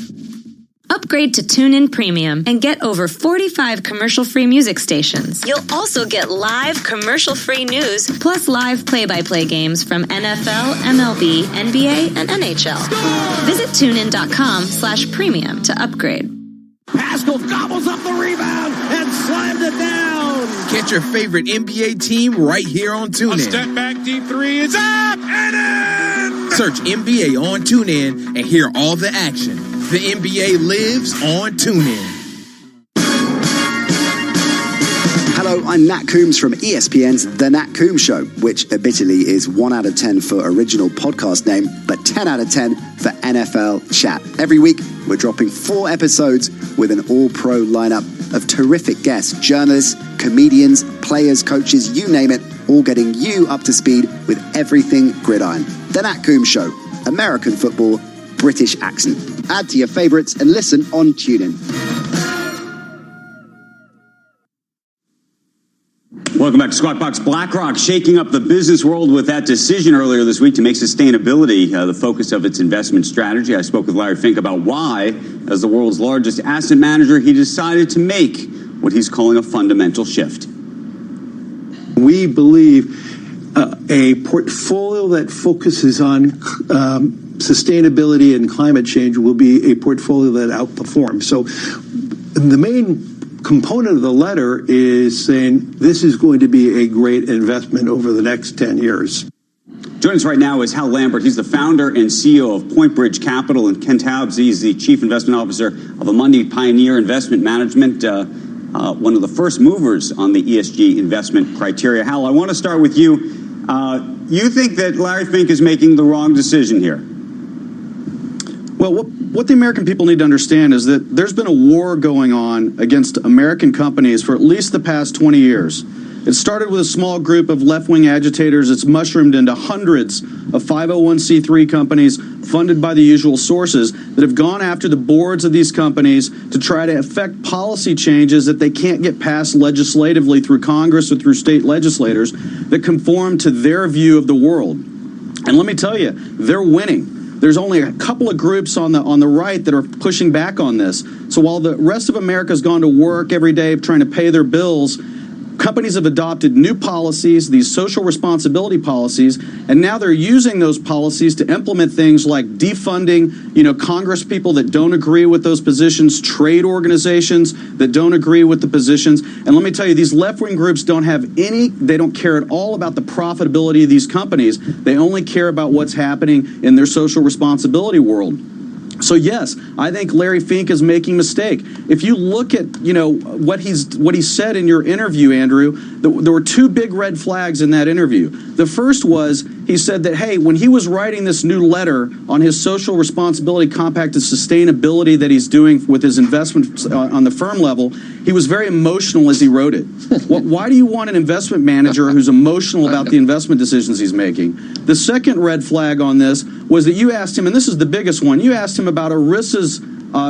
Upgrade to TuneIn Premium and get over 45 commercial-free music stations. You'll also get live commercial-free news, plus live play-by-play games from NFL, MLB, NBA, and NHL. Visit TuneIn.com/premium to upgrade. Pascal gobbles up the rebound and slams it down. Get your favorite NBA team right here on TuneIn. A step back deep three is up and in. Search NBA on TuneIn and hear all the action. The NBA lives on TuneIn. Hello, I'm Nat Coombs from ESPN's The Nat Coombs Show, which admittedly is 1 out of 10 for original podcast name, but 10 out of 10 for NFL chat. Every week, we're dropping 4 episodes with an all-pro lineup of terrific guests, journalists, comedians, players, coaches, you name it, all getting you up to speed with everything gridiron. The Nat Coombs Show, American football, British accent. Add to your favourites and listen on TuneIn. Welcome back to Squawk Box. BlackRock shaking up the business world with that decision earlier this week to make sustainability the focus of its investment strategy. I spoke with Larry Fink about why, as the world's largest asset manager, he decided to make what he's calling a fundamental shift. We believe a portfolio that focuses on sustainability and climate change will be a portfolio that outperforms. So the main component of the letter is saying this is going to be a great investment over the next 10 years. Joining us right now is Hal Lambert. He's the founder and CEO of Point Bridge Capital, and Ken Taubes, he's the chief investment officer of Amundi Pioneer Investment Management, one of the first movers on the ESG investment criteria. Hal, I want to start with you. You think that Larry Fink is making the wrong decision here? Well, what the American people need to understand is that there's been a war going on against American companies for at least the past 20 years. It started with a small group of left-wing agitators. It's mushroomed into hundreds of 501c3 companies funded by the usual sources that have gone after the boards of these companies to try to effect policy changes that they can't get passed legislatively through Congress or through state legislators that conform to their view of the world. And let me tell you, they're winning. There's only a couple of groups on the right that are pushing back on this. So while the rest of America's gone to work every day trying to pay their bills, companies have adopted new policies, these social responsibility policies, and now they're using those policies to implement things like defunding, Congress people that don't agree with those positions, trade organizations that don't agree with the positions. And let me tell you, these left-wing groups they don't care at all about the profitability of these companies. They only care about what's happening in their social responsibility world. So yes, I think Larry Fink is making a mistake. If you look at what he said in your interview, Andrew, there were 2 big red flags in that interview. The first was he said that, hey, when he was writing this new letter on his social responsibility compact and sustainability that he's doing with his investments on the firm level, he was very emotional as he wrote it. Why do you want an investment manager who's emotional about the investment decisions he's making? The second red flag on this was that you asked him, and this is the biggest one, you asked him about ERISA's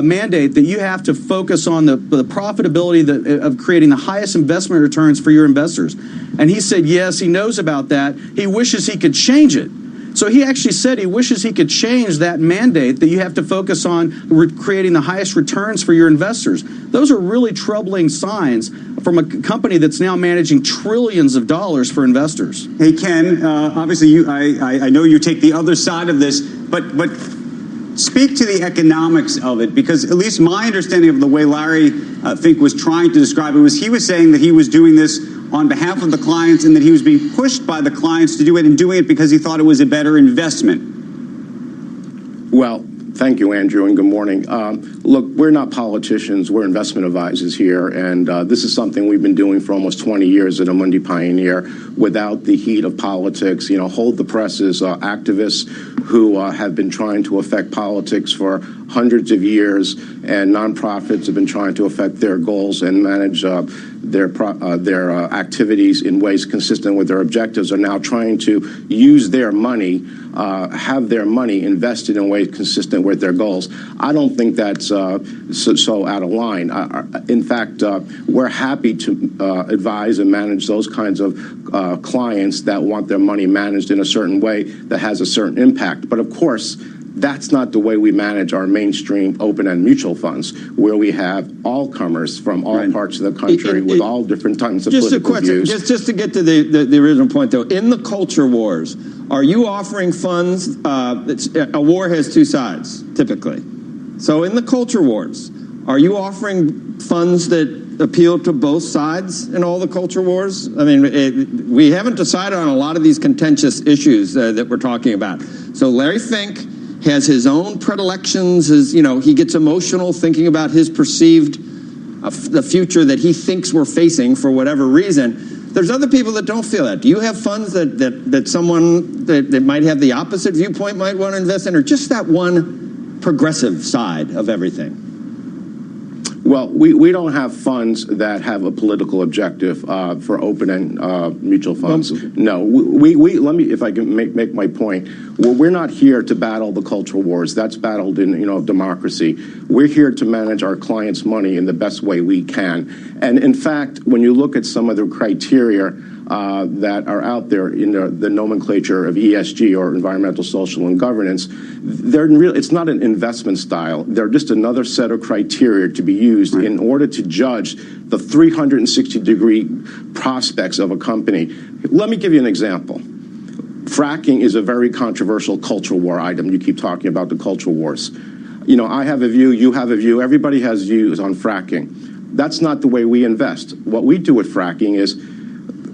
mandate that you have to focus on the profitability of creating the highest investment returns for your investors. And he said, yes, he knows about that. He wishes he could change it. So he actually said he wishes he could change that mandate that you have to focus on creating the highest returns for your investors. Those are really troubling signs from a company that's now managing trillions of dollars for investors. Hey, Ken, obviously I know you take the other side of this, but speak to the economics of it, because at least my understanding of the way Larry Fink was trying to describe it was he was saying that he was doing this on behalf of the clients and that he was being pushed by the clients to do it and doing it because he thought it was a better investment. Well, thank you, Andrew, and good morning. Look, we're not politicians. We're investment advisors here, and this is something we've been doing for almost 20 years at Amundi Pioneer without the heat of politics. You know, Hold the Press is activists who have been trying to affect politics for hundreds of years, and nonprofits have been trying to affect their goals and manage their activities in ways consistent with their objectives, are now trying to use their money, have their money invested in ways consistent with their goals. I don't think that's so out of line. In fact, we're happy to advise and manage those kinds of clients that want their money managed in a certain way that has a certain impact. But of course, that's not the way we manage our mainstream open-end mutual funds, where we have all comers from all parts of the country with all different types of political views. Just to get to the original point, though, in the culture wars, are you offering funds? A war has two sides, typically. So in the culture wars, are you offering funds that appeal to both sides in all the culture wars? I mean, we haven't decided on a lot of these contentious issues that we're talking about. So Larry Fink has his own predilections. He gets emotional thinking about his perceived the future that he thinks we're facing for whatever reason. There's other people that don't feel that. Do you have funds that someone that might have the opposite viewpoint might want to invest in, or just that one progressive side of everything? Well, we don't have funds that have a political objective for open-end mutual funds. No, let me, if I can make my point. Well, we're not here to battle the cultural wars. That's battled in democracy. We're here to manage our clients' money in the best way we can. And in fact, when you look at some of the criteria that are out there in the nomenclature of ESG, or environmental, social, and governance, it's not an investment style. They're just another set of criteria to be used in order to judge the 360-degree prospects of a company. Let me give you an example. Fracking is a very controversial cultural war item. You keep talking about the cultural wars. I have a view, you have a view, everybody has views on fracking. That's not the way we invest. What we do with fracking is,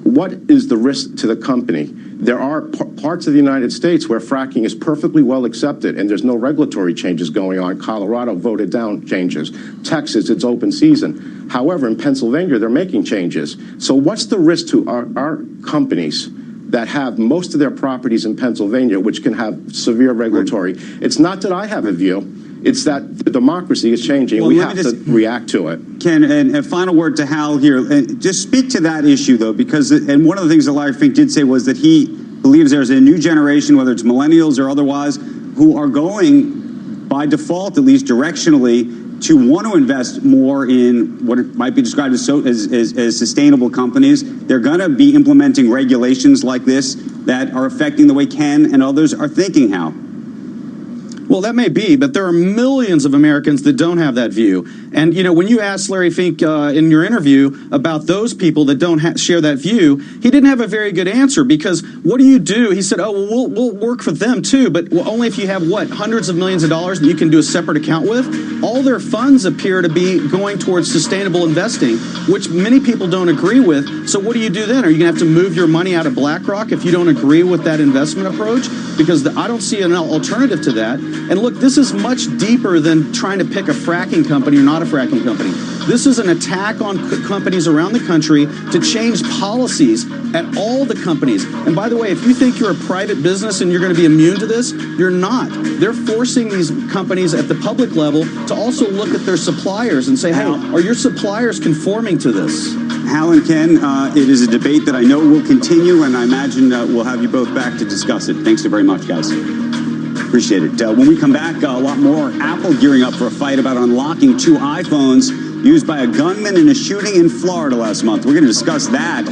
what is the risk to the company? There are parts of the United States where fracking is perfectly well accepted and there's no regulatory changes going on. Colorado voted down changes. Texas, it's open season. However, in Pennsylvania, they're making changes. So what's the risk to our companies that have most of their properties in Pennsylvania, which can have severe regulatory? It's not that I have a view. It's that the democracy is changing. Well, we have to react to it. Ken, and a final word to Hal here. And just speak to that issue, though, because and one of the things that Larry Fink did say was that he believes there's a new generation, whether it's millennials or otherwise, who are going, by default, at least directionally, to want to invest more in what might be described as sustainable companies. They're going to be implementing regulations like this that are affecting the way Ken and others are thinking, Hal. Well, that may be, but there are millions of Americans that don't have that view. And, when you asked Larry Fink in your interview about those people that don't share that view, he didn't have a very good answer, because what do you do? He said, we'll work for them too, but only if you have, hundreds of millions of dollars that you can do a separate account with? All their funds appear to be going towards sustainable investing, which many people don't agree with. So what do you do then? Are you going to have to move your money out of BlackRock if you don't agree with that investment approach? Because I don't see an alternative to that. And look, this is much deeper than trying to pick a fracking company or not a fracking company. This is an attack on companies around the country to change policies at all the companies. And by the way, if you think you're a private business and you're going to be immune to this, you're not. They're forcing these companies at the public level to also look at their suppliers and say, hey, are your suppliers conforming to this? Hal and Ken, it is a debate that I know will continue, and I imagine we'll have you both back to discuss it. Thanks so very much, guys. Appreciate it. When we come back, a lot more. Apple gearing up for a fight about unlocking 2 iPhones used by a gunman in a shooting in Florida last month. We're going to discuss that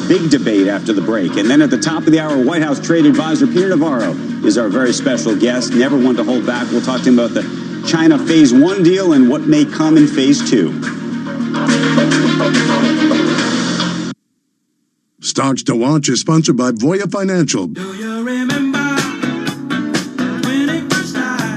big debate after the break. And then at the top of the hour, White House trade advisor Peter Navarro is our very special guest. Never one to hold back. We'll talk to him about the China Phase 1 deal and what may come in Phase 2. Stocks to Watch is sponsored by Voya Financial.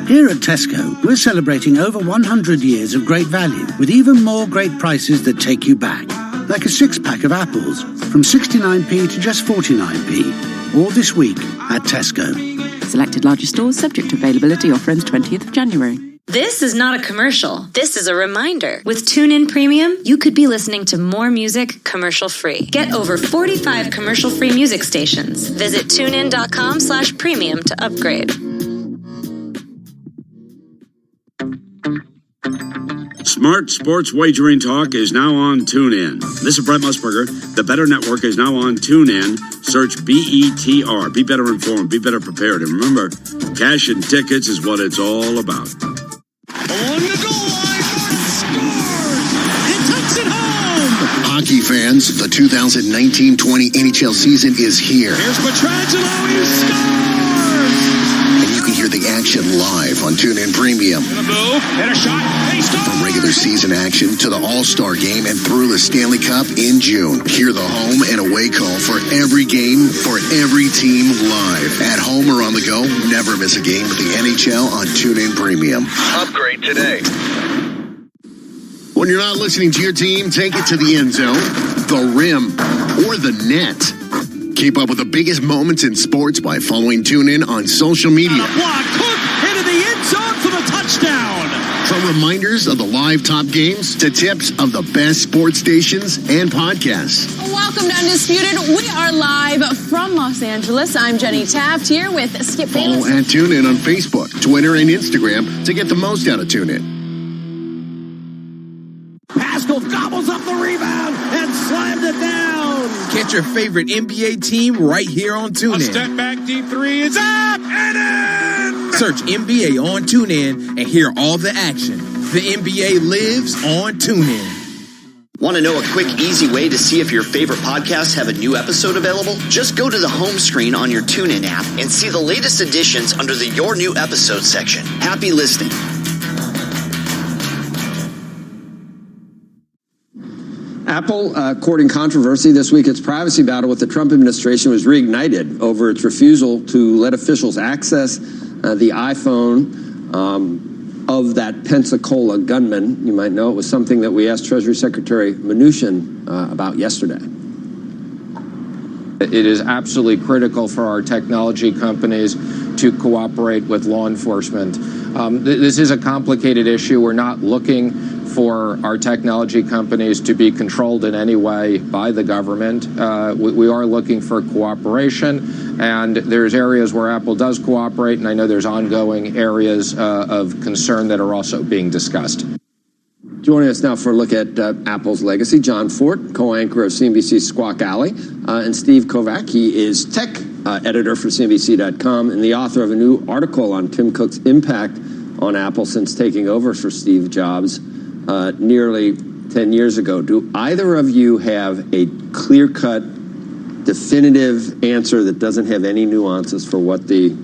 Here at Tesco, we're celebrating over 100 years of great value with even more great prices that take you back. Like a 6-pack of apples from 69p to just 49p. All this week at Tesco. Selected larger stores subject to availability. Offer ends 20th of January. This is not a commercial. This is a reminder. With TuneIn Premium, you could be listening to more music commercial-free. Get over 45 commercial-free music stations. Visit tunein.com/premium to upgrade. Smart Sports Wagering Talk is now on TuneIn. This is Brett Musburger. The Better Network is now on TuneIn. Search BETR. Be better informed. Be better prepared. And remember, cash and tickets is what it's all about. On the goal line, scores! It takes it home! Hockey fans, the 2019-20 NHL season is here. Here's Pietrangelo, he scores! And you can hear the action live on TuneIn Premium. And a move, and a shot, and he scores! From regular season action to the All-Star Game and through the Stanley Cup in June. Hear the home and away call for every game, for every team live. At home or on the go, never miss a game with the NHL on TuneIn Premium. Upgrade today. When you're not listening to your team, take it to the end zone, the rim, or the net. Keep up with the biggest moments in sports by following TuneIn on social media. Block, Cook into the end zone for the touchdown. From reminders of the live top games to tips of the best sports stations and podcasts. Welcome to Undisputed. We are live from Los Angeles. I'm Jenny Taft here with Skip Bayless. Follow at TuneIn on Facebook, Twitter, and Instagram to get the most out of TuneIn. Pascal gobbles up the rebound and slams it down. Catch your favorite NBA team right here on TuneIn. A step back, deep three is up and in. Search NBA on TuneIn and hear all the action. The NBA lives on TuneIn. Want to know a quick, easy way to see if your favorite podcasts have a new episode available? Just go to the home screen on your TuneIn app and see the latest editions under the Your New Episode section. Happy listening. Apple courting controversy this week. Its privacy battle with the Trump administration was reignited over its refusal to let officials access the iPhone of that Pensacola gunman. You might know it was something that we asked Treasury Secretary Mnuchin about yesterday. It is absolutely critical for our technology companies to cooperate with law enforcement. This is a complicated issue. We're not looking for our technology companies to be controlled in any way by the government. We are looking for cooperation, and there's areas where Apple does cooperate, and I know there's ongoing areas of concern that are also being discussed. Joining us now for a look at Apple's legacy, John Fort, co-anchor of CNBC's Squawk Alley, and Steve Kovac. He is tech editor for CNBC.com and the author of a new article on Tim Cook's impact on Apple since taking over for Steve Jobs nearly 10 years ago. Do either of you have a clear-cut, definitive answer that doesn't have any nuances for what the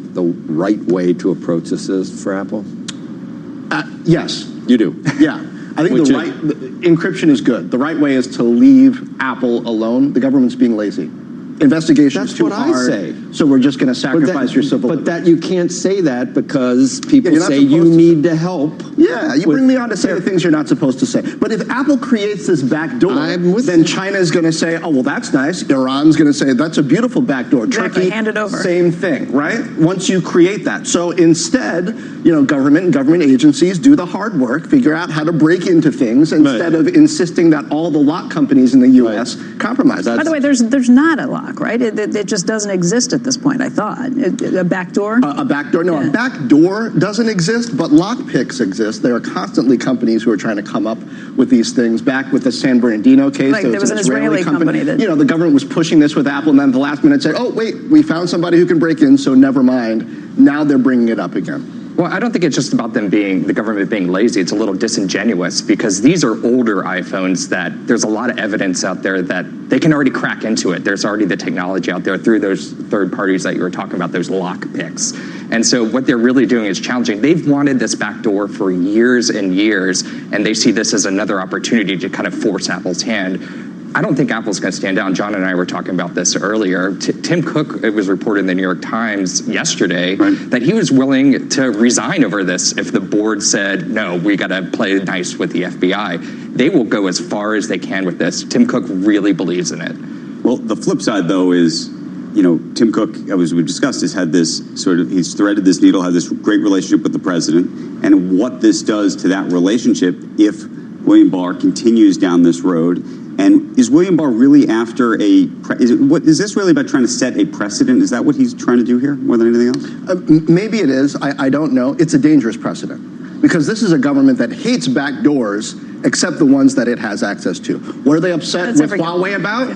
right way to approach this is for Apple? Yes. You do? Yeah. I think encryption is good. The right way is to leave Apple alone. The government's being lazy. Investigation is too hard. That's what I say. So we're just going to sacrifice your civil liberties. But that you can't say that because people say you need to help. Yeah, you bring me on to say the things you're not supposed to say. But if Apple creates this back door, then China's going to say, oh, well, that's nice. Iran's going to say, that's a beautiful back door. Turkey, hand it over. Same thing, right? Once you create that. So instead, government and government agencies do the hard work, figure out how to break into things instead of insisting that all the lock companies in the U.S. compromise. By the way, there's not a lock. Right? It just doesn't exist at this point, I thought. A back door? A back door? No, a back door doesn't exist, but lockpicks exist. There are constantly companies who are trying to come up with these things. Back with the San Bernardino case, there was an Israeli company that... the government was pushing this with Apple, and then at the last minute said, oh, wait, we found somebody who can break in, so never mind. Now they're bringing it up again. Well, I don't think it's just about the government being lazy. It's a little disingenuous because these are older iPhones that there's a lot of evidence out there that they can already crack into it. There's already the technology out there through those third parties that you were talking about, those lock picks. And so what they're really doing is challenging. They've wanted this backdoor for years and years, and they see this as another opportunity to kind of force Apple's hand. I don't think Apple's going to stand down. John and I were talking about this earlier. Tim Cook, it was reported in the New York Times yesterday that he was willing to resign over this if the board said, no, we got to play nice with the FBI. They will go as far as they can with this. Tim Cook really believes in it. Well, the flip side, though, is, Tim Cook, as we've discussed, has had this he's threaded this needle, had this great relationship with the president, and what this does to that relationship if William Barr continues down this road. And is William Barr really after is this really about trying to set a precedent? Is that what he's trying to do here more than anything else? Maybe it is. I don't know. It's a dangerous precedent because this is a government that hates back doors except the ones that it has access to. What are they upset with Huawei about?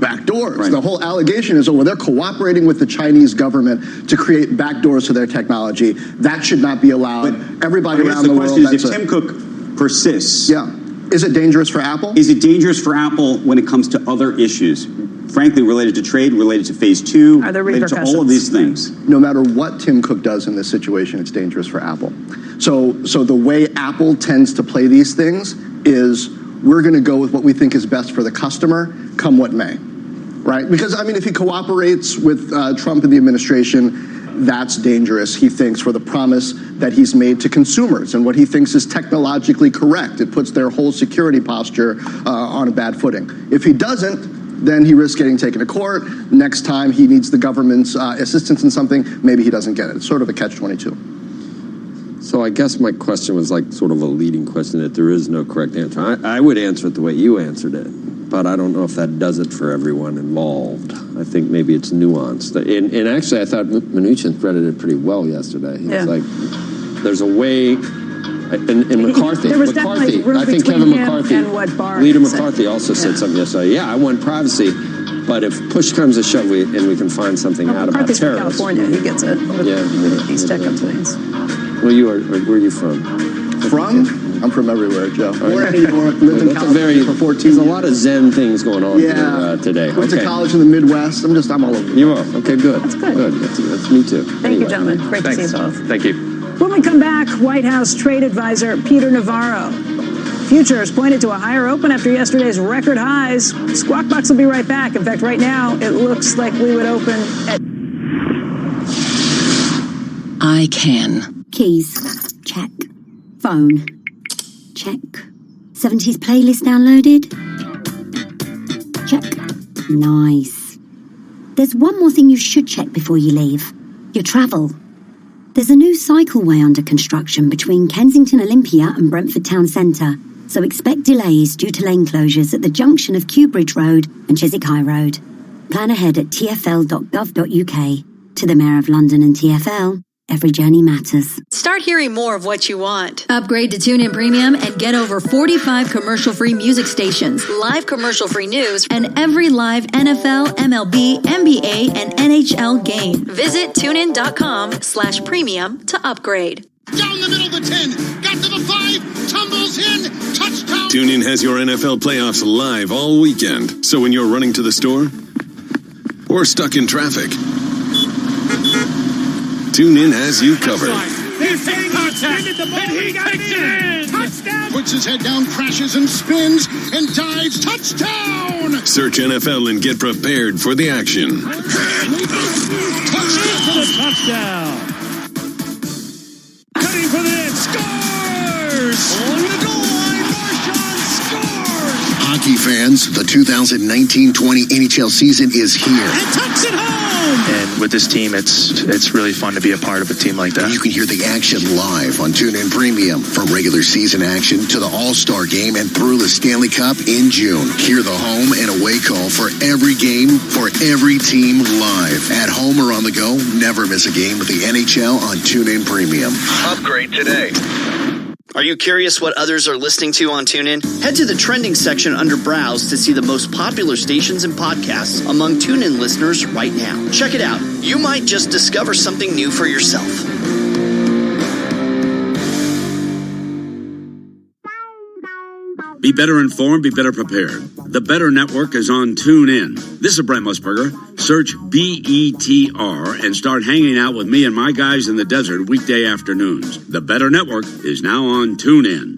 Back doors. Right. The whole allegation is, they're cooperating with the Chinese government to create back doors to their technology. That should not be allowed. But everybody around the world. The question is, if Tim Cook persists. Yeah. Is it dangerous for Apple? Is it dangerous for Apple when it comes to other issues? Frankly, related to trade, related to phase 2, are there related to all of these things. No matter what Tim Cook does in this situation, it's dangerous for Apple. So the way Apple tends to play these things is we're going to go with what we think is best for the customer, come what may. Right? Because, if he cooperates with Trump and the administration, that's dangerous, he thinks, for the promise that he's made to consumers and what he thinks is technologically correct. It puts their whole security posture on a bad footing. If he doesn't, then he risks getting taken to court. Next time he needs the government's assistance in something, maybe he doesn't get it. It's sort of a catch-22. So I guess my question was sort of a leading question that there is no correct answer. I would answer it the way you answered it. But I don't know if that does it for everyone involved. I think maybe it's nuanced. And actually, I thought Mnuchin threaded it pretty well yesterday. He was like, there's a way, and McCarthy, there was definitely room I think between Kevin him McCarthy, and what Barr Leader said. McCarthy also said something yesterday. Yeah, I want privacy, but if push comes to shove, we can find something out about McCarthy's terrorists. from California, he gets it with these tech companies. Well, where are you from? I'm from everywhere, Joe. Born in New York, lived in California for 14 years. There's a lot of Zen things going on here today. Went to college in the Midwest. I'm all over. You are? Okay, good. That's good. That's me too. Thank you, gentlemen. Great to see you both. Thank you. When we come back, White House trade advisor Peter Navarro. Futures pointed to a higher open after yesterday's record highs. Squawk Box will be right back. In fact, right now, it looks like we would open at... I can. Keys. Check. Phone. Check. 70s playlist downloaded? Check. Nice. There's one more thing you should check before you leave. Your travel. There's a new cycleway under construction between Kensington Olympia and Brentford Town Centre, so expect delays due to lane closures at the junction of Kew Bridge Road and Chiswick High Road. Plan ahead at tfl.gov.uk. To the Mayor of London and TfL, every journey matters. Start hearing more of what you want. Upgrade to TuneIn Premium and get over 45 commercial-free music stations, live commercial-free news, and every live NFL, MLB, NBA, and NHL game. Visit TuneIn.com/premium to upgrade. Down the middle of the 10, got to the 5, tumbles in, touchdown. TuneIn has your NFL playoffs live all weekend. So when you're running to the store or stuck in traffic, TuneIn has you covered. He's taking contact, and he takes it in. Touchdown! Puts his head down, crashes and spins, and dives. Touchdown! Search NFL and get prepared for the action. Touchdown! Cutting for the net, scores! On the goal line, Marshawn scores! Hockey fans, the 2019-20 NHL season is here. And tucks it home! And with this team, it's really fun to be a part of a team like that. And you can hear the action live on TuneIn Premium. From regular season action to the All-Star Game and through the Stanley Cup in June. Hear the home and away call for every game, for every team live. At home or on the go, never miss a game with the NHL on TuneIn Premium. Upgrade today. Are you curious what others are listening to on TuneIn? Head to the trending section under Browse to see the most popular stations and podcasts among TuneIn listeners right now. Check it out. You might just discover something new for yourself. Be better informed, be better prepared. The Better Network is on TuneIn. This is Brent Musburger. Search BETR and start hanging out with me and my guys in the desert weekday afternoons. The Better Network is now on TuneIn.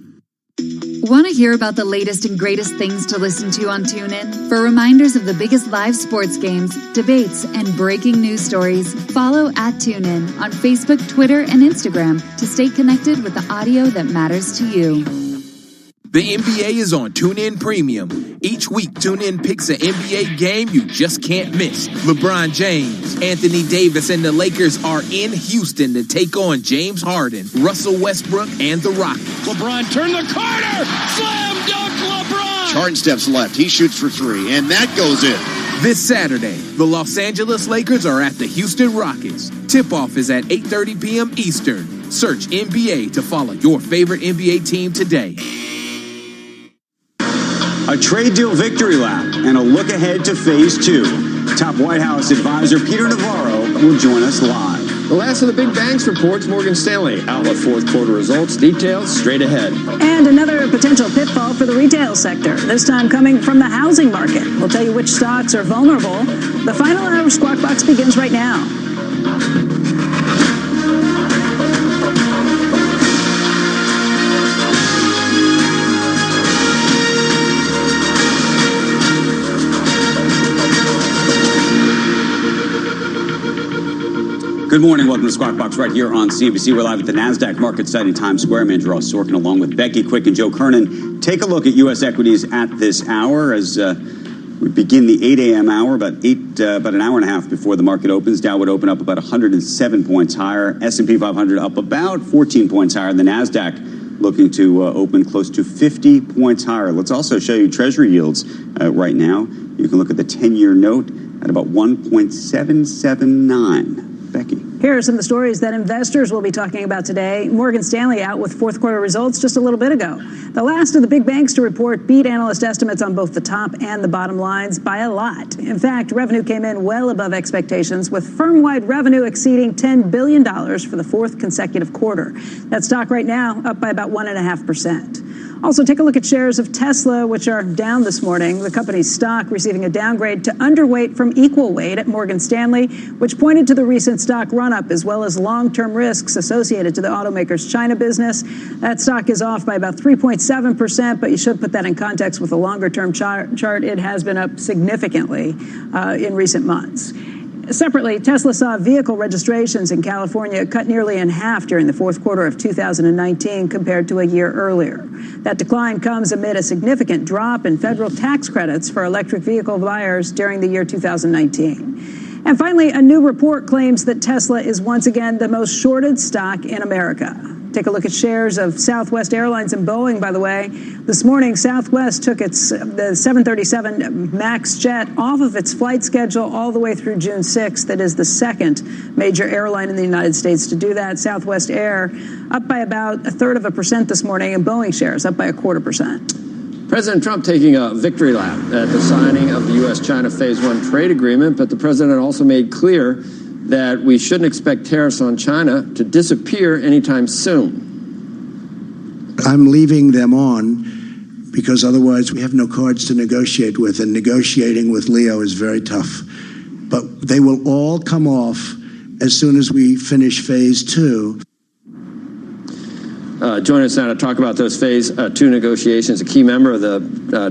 Want to hear about the latest and greatest things to listen to on TuneIn? For reminders of the biggest live sports games, debates, and breaking news stories, follow @TuneIn on Facebook, Twitter, and Instagram to stay connected with the audio that matters to you. The NBA is on TuneIn Premium. Each week, TuneIn picks an NBA game you just can't miss. LeBron James, Anthony Davis, and the Lakers are in Houston to take on James Harden, Russell Westbrook, and the Rockets. LeBron turned the corner! Slam dunk LeBron! Harden steps left. He shoots for three, and that goes in. This Saturday, the Los Angeles Lakers are at the Houston Rockets. Tip-off is at 8:30 p.m. Eastern. Search NBA to follow your favorite NBA team today. A trade deal victory lap and a look ahead to phase 2. Top White House advisor Peter Navarro will join us live. The last of the big banks reports Morgan Stanley outlet fourth quarter results. Details straight ahead. And another potential pitfall for the retail sector, this time coming from the housing market. We'll tell you which stocks are vulnerable. The final hour of Squawk Box begins right now. Good morning. Welcome to Squawk Box right here on CNBC. We're live at the NASDAQ market site in Times Square. I'm Andrew Ross Sorkin along with Becky Quick and Joe Kernan. Take a look at U.S. equities at this hour as we begin the 8 a.m. hour, about an hour and a half before the market opens. Dow would open up about 107 points higher. S&P 500 up about 14 points higher. The NASDAQ looking to open close to 50 points higher. Let's also show you Treasury yields right now. You can look at the 10-year note at about 1.779. Becky. Here are some of the stories that investors will be talking about today. Morgan Stanley out with fourth quarter results just a little bit ago. The last of the big banks to report beat analyst estimates on both the top and the bottom lines by a lot. In fact, revenue came in well above expectations, with firm-wide revenue exceeding $10 billion for the fourth consecutive quarter. That stock right now up by about 1.5%. Also, take a look at shares of Tesla, which are down this morning. The company's stock receiving a downgrade to underweight from equal weight at Morgan Stanley, which pointed to the recent stock run-up as well as long-term risks associated to the automaker's China business. That stock is off by about 3.7%, but you should put that in context with a longer-term chart. It has been up significantly in recent months. Separately, Tesla saw vehicle registrations in California cut nearly in half during the fourth quarter of 2019 compared to a year earlier. That decline comes amid a significant drop in federal tax credits for electric vehicle buyers during the year 2019. And finally, a new report claims that Tesla is once again the most shorted stock in America. Take a look at shares of Southwest Airlines and Boeing, by the way. This morning, Southwest took the 737 MAX jet off of its flight schedule all the way through June 6th. That is the second major airline in the United States to do that. Southwest Air up by about 1/3% this morning, and Boeing shares up by 1/4%. President Trump taking a victory lap at the signing of the U.S.-China Phase 1 trade agreement, but the president also made clear that we shouldn't expect tariffs on China to disappear anytime soon. I'm leaving them on because otherwise we have no cards to negotiate with, and negotiating with Leo is very tough. But they will all come off as soon as we finish Phase 2. Joining us now to talk about those Phase 2 negotiations, a key member of the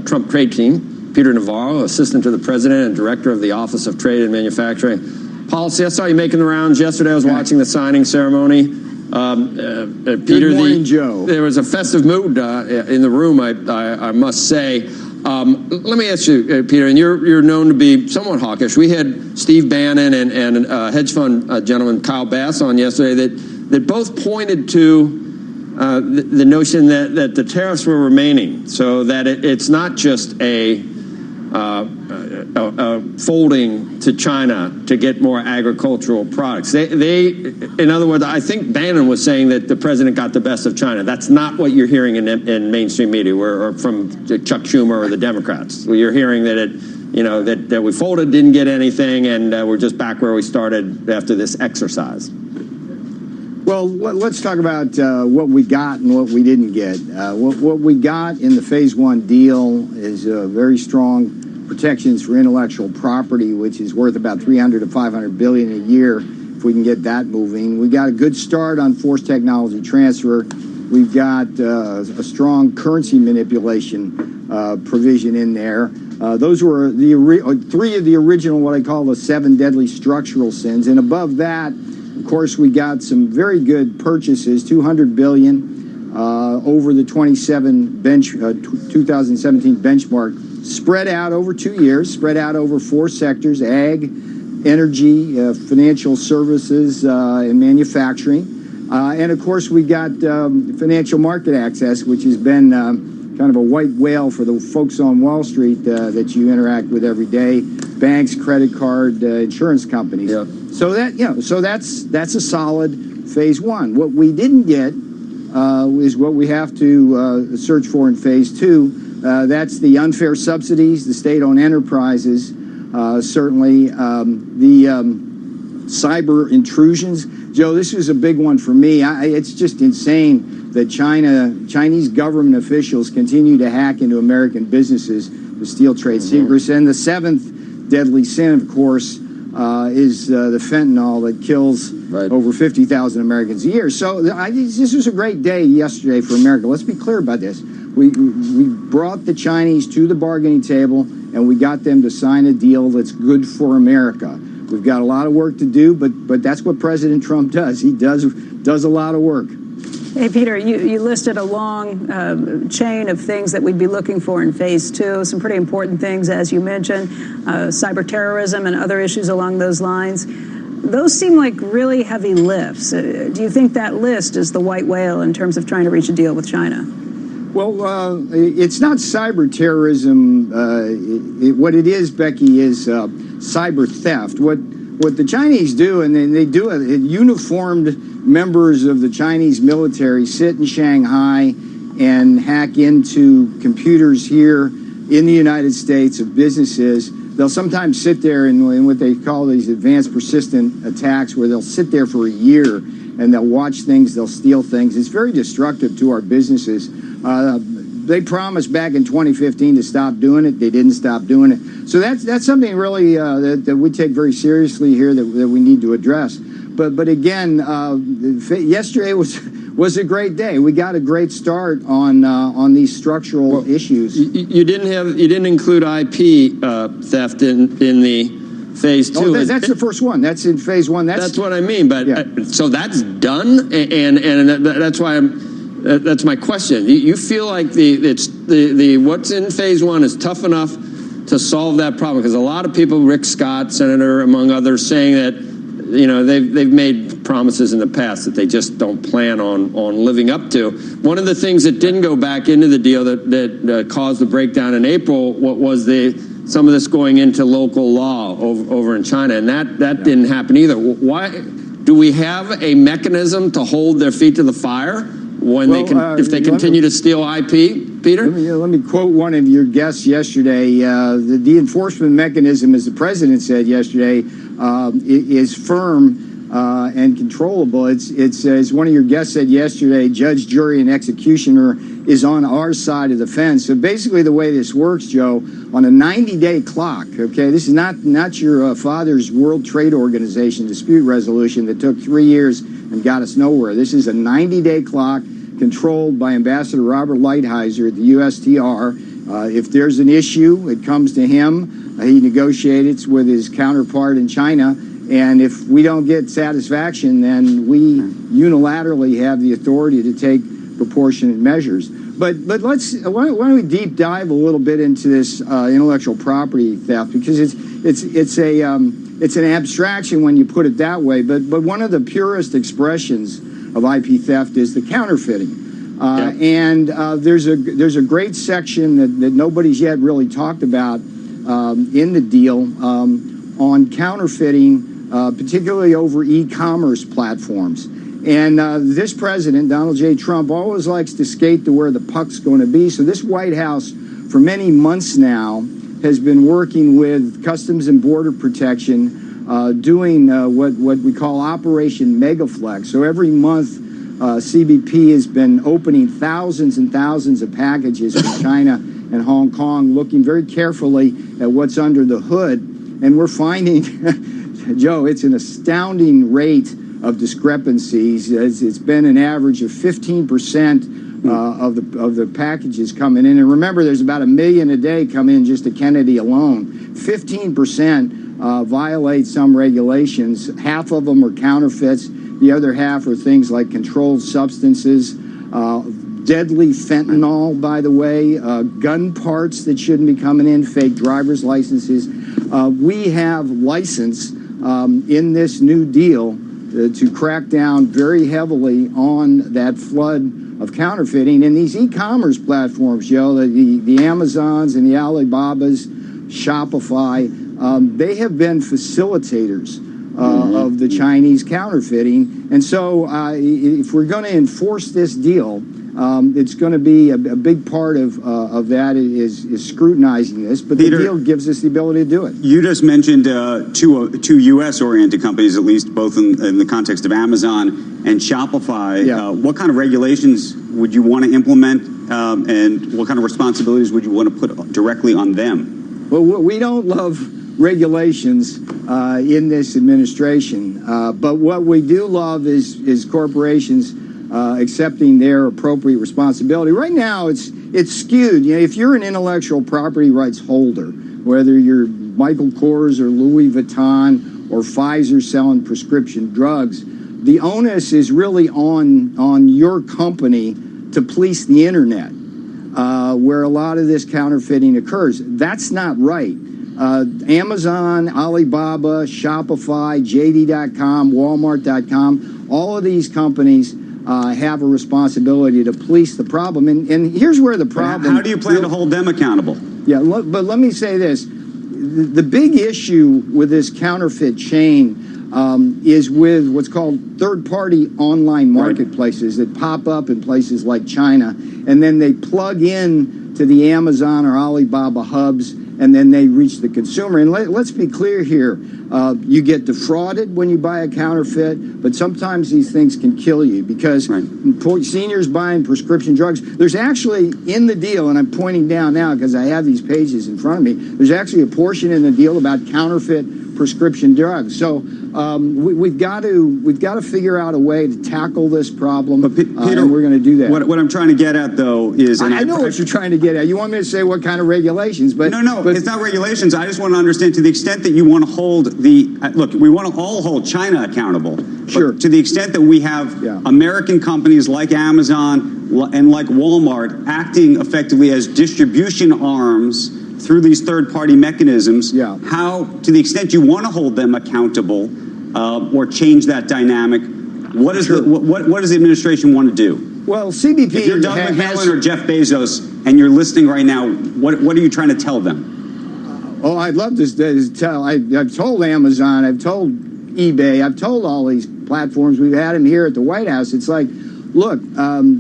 Trump trade team, Peter Navarro, Assistant to the President and Director of the Office of Trade and Manufacturing Policy. I saw you making the rounds yesterday. I was watching the signing ceremony. Peter, good morning, Joe. There was a festive mood in the room, I must say. Let me ask you, Peter, and you're known to be somewhat hawkish. We had Steve Bannon and hedge fund gentleman Kyle Bass on yesterday that both pointed to the notion that the tariffs were remaining, so that it's not just a folding to China to get more agricultural products. They, in other words, I think Bannon was saying that the president got the best of China. That's not what you're hearing in mainstream media, or from Chuck Schumer or the Democrats. You're hearing that that we folded, didn't get anything, and we're just back where we started after this exercise. Well, let's talk about what we got and what we didn't get. What we got in the Phase 1 deal is very strong protections for intellectual property, which is worth about $300 to $500 billion a year if we can get that moving. We got a good start on forced technology transfer, We've got a strong currency manipulation provision in there. Those were three of the original, what I call the 7 deadly structural sins. And above that, of course, we got some very good purchases, $200 billion over the 2017 benchmark, spread out over 2 years, spread out over 4 sectors: ag, energy, financial services, and manufacturing. And of course, we got financial market access, which has been kind of a white whale for the folks on Wall Street that you interact with every day: banks, credit card, insurance companies. Yeah. So that's a solid phase one. What we didn't get is what we have to search for in phase two. That's the unfair subsidies, the state-owned enterprises, certainly the cyber intrusions. Joe, this was a big one for me. It's just insane that Chinese government officials continue to hack into American businesses to steal trade secrets. And the 7th deadly sin, of course, is the fentanyl that kills over 50,000 Americans a year. So this was a great day yesterday for America. Let's be clear about this. We brought the Chinese to the bargaining table, and we got them to sign a deal that's good for America. We've got a lot of work to do, but that's what President Trump does. He does a lot of work. Hey, Peter, you listed a long chain of things that we'd be looking for in phase two, some pretty important things, as you mentioned, cyber terrorism and other issues along those lines. Those seem like really heavy lifts. Do you think that list is the white whale in terms of trying to reach a deal with China? Well, it's not cyber terrorism. What it is, Becky, is cyber theft. What the Chinese do, and they do it, uniformed members of the Chinese military sit in Shanghai and hack into computers here in the United States of businesses. They'll sometimes sit there in what they call these advanced persistent attacks, where they'll sit there for a year and they'll watch things, they'll steal things. It's very destructive to our businesses. They promised back in 2015 to stop doing it. They didn't stop doing it. So that's something really that we take very seriously here that we need to address. But again, yesterday was a great day. We got a great start on these structural issues. You didn't include IP theft in the phase two. Oh, that's the first one. That's in phase one. That's what I mean. But so that's done, and that's why that's my question. You feel like the what's in phase one is tough enough to solve that problem? Because a lot of people, Rick Scott, Senator, among others, saying that they've made promises in the past that they just don't plan on living up to. One of the things that didn't go back into the deal that caused the breakdown in April was some of this going into local law over in China, and that didn't happen either. Why do we have a mechanism to hold their feet to the fire when if they continue to steal IP? Peter? Let me quote one of your guests yesterday. The enforcement mechanism, as the president said yesterday, is firm and controllable. It's as one of your guests said yesterday, judge, jury, and executioner is on our side of the fence. So basically the way this works, Joe, on a 90-day clock, okay, this is not your father's World Trade Organization dispute resolution that took 3 years and got us nowhere. This is a 90-day clock controlled by Ambassador Robert Lighthizer at the USTR. If there's an issue, it comes to him. He negotiates with his counterpart in China. And if we don't get satisfaction, then we unilaterally have the authority to take proportionate measures. But why don't we deep dive a little bit into this intellectual property theft, because it's an abstraction when you put it that way. But one of the purest expressions of IP theft is the counterfeiting. And there's a great section that nobody's yet really talked about in the deal on counterfeiting, particularly over e-commerce platforms. And this president, Donald J. Trump, always likes to skate to where the puck's going to be. So this White House, for many months now, has been working with Customs and Border Protection, doing what we call Operation Megaflex. So every month, CBP has been opening thousands and thousands of packages from China and Hong Kong, looking very carefully at what's under the hood. And we're finding, Joe, it's an astounding rate of discrepancies. It's been an average of 15% of the packages coming in. And remember, there's about 1 million a day come in just to Kennedy alone. 15% violate some regulations. Half of them are counterfeits. The other half are things like controlled substances, deadly fentanyl, by the way, gun parts that shouldn't be coming in, fake driver's licenses. We have license in this new deal to crack down very heavily on that flood of counterfeiting. And these e-commerce platforms, Joe, the Amazons and the Alibabas, Shopify, they have been facilitators of the Chinese counterfeiting. And so if we're going to enforce this deal, it's going to be a big part of that is scrutinizing this. But Peter, the deal gives us the ability to do it. You just mentioned two U.S.-oriented companies, at least, both in the context of Amazon and Shopify. Yeah. What kind of regulations would you want to implement, and what kind of responsibilities would you want to put directly on them? Well, we don't love regulations in this administration, but what we do love is corporations accepting their appropriate responsibility. Right now, it's skewed. If you're an intellectual property rights holder, whether you're Michael Kors or Louis Vuitton or Pfizer selling prescription drugs, the onus is really on your company to police the internet, where a lot of this counterfeiting occurs. That's not right. Amazon, Alibaba, Shopify, JD.com, Walmart.com, all of these companies have a responsibility to police the problem. And here's where the problem... How do you plan to hold them accountable? Yeah, but let me say this. The big issue with this counterfeit chain is with what's called third-party online marketplaces that pop up in places like China, and then they plug in to the Amazon or Alibaba hubs, and then they reach the consumer. And let's be clear here. You get defrauded when you buy a counterfeit, but sometimes these things can kill you because seniors buying prescription drugs, there's actually in the deal, and I'm pointing down now because I have these pages in front of me, there's actually a portion in the deal about counterfeit prescription drugs. So we've got to figure out a way to tackle this problem, but Peter, and we're going to do that. What I'm trying to get at, though, is... I know what you're trying to get at. You want me to say what kind of regulations, but... No, it's not regulations. I just want to understand, to the extent that you want to hold look, we want to all hold China accountable. Sure. To the extent that we have American companies like Amazon and like Walmart acting effectively as distribution arms through these third-party mechanisms, how, to the extent you want to hold them accountable or change that dynamic, what does the administration want to do? Well, CBP... If you're Doug McMillan or Jeff Bezos and you're listening right now, what are you trying to tell them? Oh, I'd love to tell. I've told Amazon, I've told eBay, I've told all these platforms. We've had them here at the White House. It's like, look,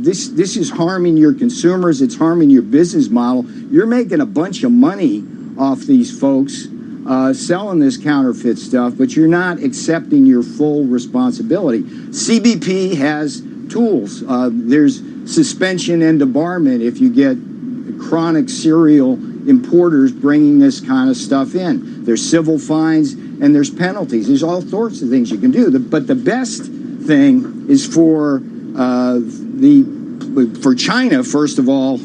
this is harming your consumers. It's harming your business model. You're making a bunch of money off these folks selling this counterfeit stuff, but you're not accepting your full responsibility. CBP has tools. There's suspension and debarment if you get chronic serial importers bringing this kind of stuff in. There's civil fines and there's penalties. There's all sorts of things you can do. But the best thing is for China, first of all,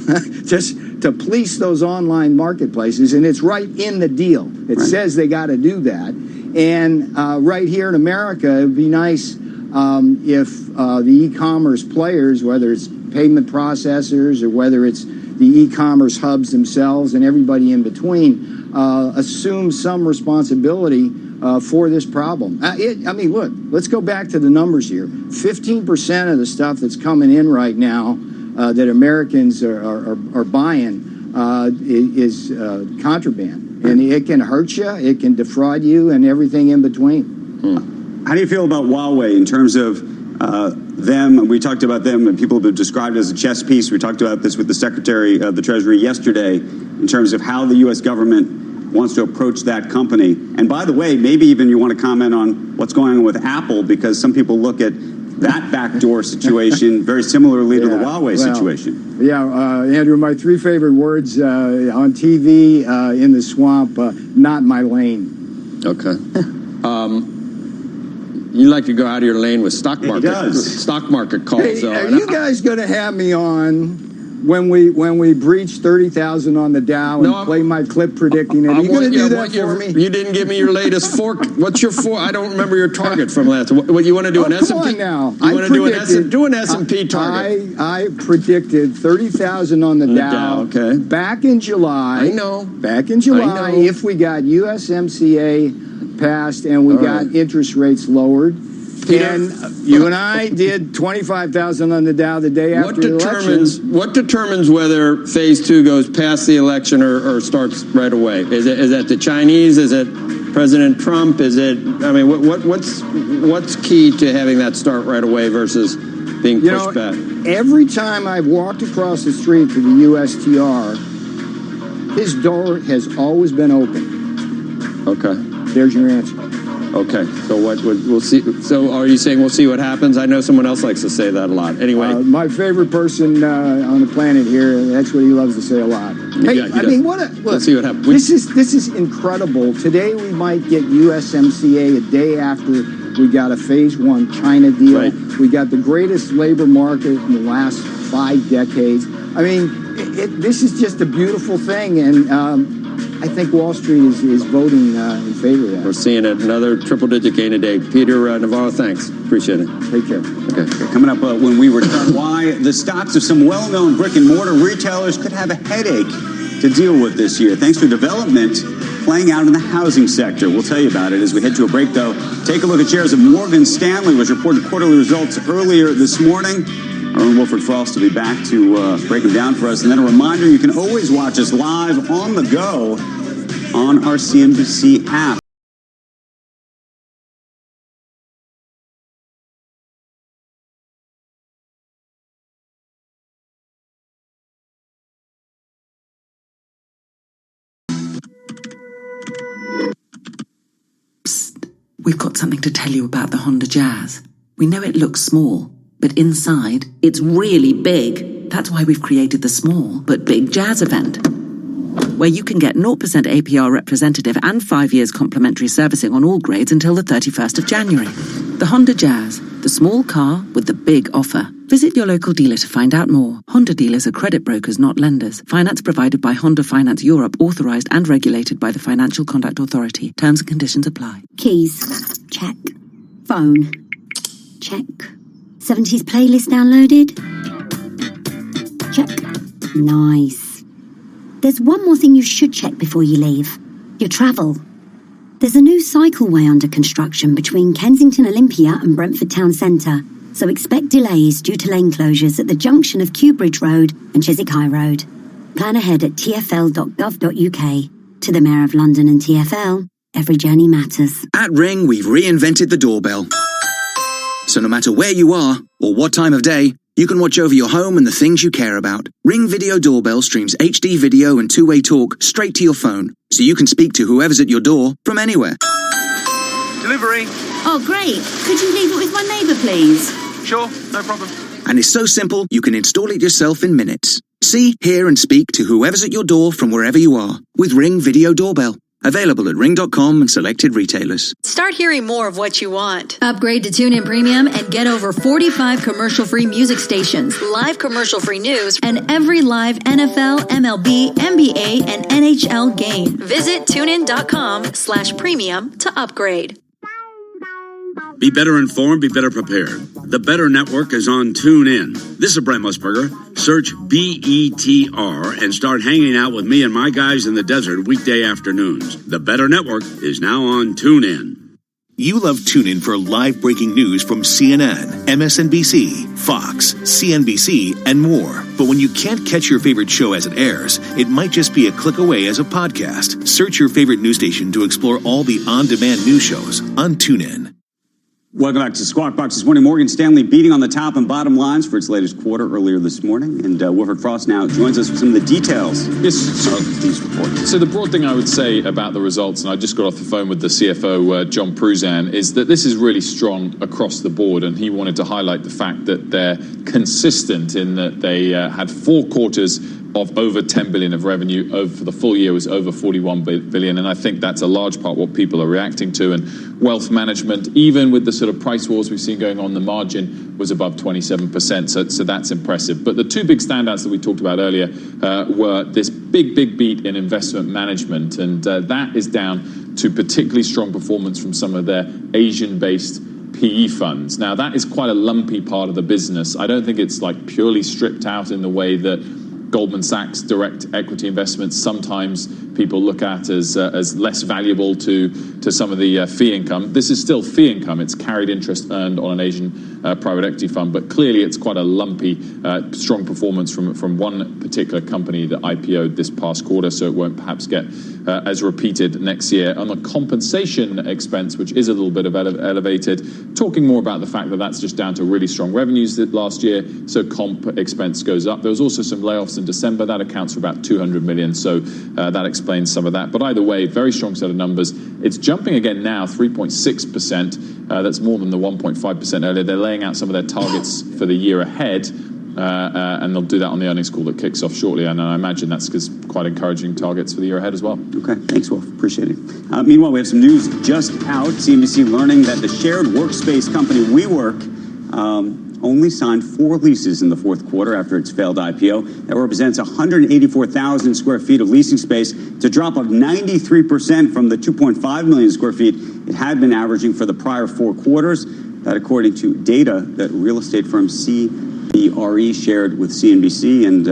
just to police those online marketplaces, and it's right in the deal. It says they got to do that. And right here in America, it would be nice if the e-commerce players, whether it's payment processors or whether it's the e-commerce hubs themselves and everybody in between, assume some responsibility for this problem. Look, let's go back to the numbers here. 15% of the stuff that's coming in right now that Americans are buying is contraband. And it can hurt you, it can defraud you, and everything in between. How do you feel about Huawei in terms of them? We talked about them, and people have been described as a chess piece. We talked about this with the Secretary of the Treasury yesterday in terms of how the U.S. government wants to approach that company. And by the way, maybe even you want to comment on what's going on with Apple, because some people look at that backdoor situation very similarly to the Huawei situation. Yeah, Andrew, my three favorite words on TV in the swamp, not my lane. Okay. You like to go out of your lane with stock market calls. Hey, are you guys going to have me on when we breach 30,000 on the Dow and play my clip predicting it? Are you going to do that for me? You didn't give me your latest What's your I don't remember your target from last. What you want to do? An S&P? Come on now. You want to do an S&P target? I predicted 30,000 on the Dow. Okay. Back in July. I know. Back in July, if we got USMCA passed and we got interest rates lowered. Peter, and you and I did 25,000 on the Dow the day after the election. What determines whether phase 2 goes past the election or starts right away? Is that the Chinese? Is it President Trump? Is it? I mean, what's key to having that start right away versus being pushed back? Every time I've walked across the street to the USTR, his door has always been open. Okay. There's your answer. Okay, so we'll see. So are you saying we'll see what happens? I know someone else likes to say that a lot. Anyway, my favorite person on the planet here. That's what he loves to say a lot. Let's see what happens. This is incredible. Today we might get USMCA a day after we got a phase 1 China deal. Right. We got the greatest labor market in the last 5 decades. I mean, this is just a beautiful thing, and I think Wall Street is voting in favor of that. We're seeing another triple-digit gain a day. Peter Navarro, thanks. Appreciate it. Take care. Okay. Coming up when we return, why the stocks of some well-known brick-and-mortar retailers could have a headache to deal with this year, thanks to development playing out in the housing sector. We'll tell you about it as we head to a break, though. Take a look at shares of Morgan Stanley, which reported quarterly results earlier this morning. Our own Wilfred Frost will be back to break them down for us. And then a reminder, you can always watch us live on the go on our CNBC app. We've got something to tell you about the Honda Jazz. We know it looks small, but inside, it's really big. That's why we've created the small but big Jazz event, where you can get 0% APR representative and 5 years complimentary servicing on all grades until the 31st of January. The Honda Jazz, the small car with the big offer. Visit your local dealer to find out more. Honda dealers are credit brokers, not lenders. Finance provided by Honda Finance Europe, authorized and regulated by the Financial Conduct Authority. Terms and conditions apply. Keys. Check. Phone. Check. 70s playlist downloaded? Check. Nice. There's one more thing you should check before you leave. Your travel. There's a new cycleway under construction between Kensington Olympia and Brentford Town Centre, so expect delays due to lane closures at the junction of Kew Bridge Road and Chiswick High Road. Plan ahead at tfl.gov.uk. To the Mayor of London and TfL, every journey matters. At Ring, we've reinvented the doorbell. So no matter where you are or what time of day, you can watch over your home and the things you care about. Ring Video Doorbell streams HD video and two-way talk straight to your phone, so you can speak to whoever's at your door from anywhere. Delivery. Oh, great. Could you leave it with my neighbour, please? Sure, no problem. And it's so simple, you can install it yourself in minutes. See, hear and speak to whoever's at your door from wherever you are with Ring Video Doorbell. Available at ring.com and selected retailers. Start hearing more of what you want. Upgrade to TuneIn Premium and get over 45 commercial-free music stations, Live commercial-free news, and every live NFL, MLB, NBA, and NHL game. Visit tunein.com/premium to upgrade. Be better informed, be better prepared. The Better Network is on TuneIn. This is Brent Musburger. Search BETR and start hanging out with me and my guys in the desert weekday afternoons. The Better Network is now on TuneIn. You love TuneIn for live breaking news from CNN, MSNBC, Fox, CNBC, and more. But when you can't catch your favorite show as it airs, it might just be a click away as a podcast. Search your favorite news station to explore all the on-demand news shows on TuneIn. Welcome back to Squawk Box this morning. Morgan Stanley beating on the top and bottom lines for its latest quarter earlier this morning. And Wilfred Frost now joins us with some of the details of these reports. So the broad thing I would say about the results, and I just got off the phone with the CFO, John Pruzan, is that this is really strong across the board. And he wanted to highlight the fact that they're consistent in that they had 4 quarters of over 10 billion of revenue. For the full year was over 41 billion, and I think that's a large part what people are reacting to. And wealth management, even with the sort of price wars we've seen going on, the margin was above 27%, so that's impressive. But the two big standouts that we talked about earlier were this big beat in investment management, and that is down to particularly strong performance from some of their Asian-based PE funds. Now, that is quite a lumpy part of the business. I don't think it's like purely stripped out in the way that Goldman Sachs direct equity investments sometimes people look at as less valuable to some of the fee income. This is still fee income. It's carried interest earned on an Asian private equity fund, but clearly it's quite a lumpy, strong performance from one particular company that IPO'd this past quarter, so it won't perhaps get as repeated next year. On the compensation expense, which is a little bit elevated, talking more about the fact that that's just down to really strong revenues last year, so comp expense goes up. There was also some layoffs in December. That accounts for about 200 million, so that explains some of that. But either way, very strong set of numbers. It's jumping again now, 3.6%. That's more than the 1.5% earlier. They're laying out some of their targets for the year ahead, and they'll do that on the earnings call that kicks off shortly. And I imagine that's because quite encouraging targets for the year ahead as well. Okay, thanks, Wolf. Appreciate it. Meanwhile, we have some news just out. CNBC learning that the shared workspace company WeWork only signed 4 leases in the fourth quarter after its failed IPO. That represents 184,000 square feet of leasing space. It's a drop of 93% from the 2.5 million square feet it had been averaging for the prior 4 quarters. That according to data that real estate firm CBRE shared with CNBC, and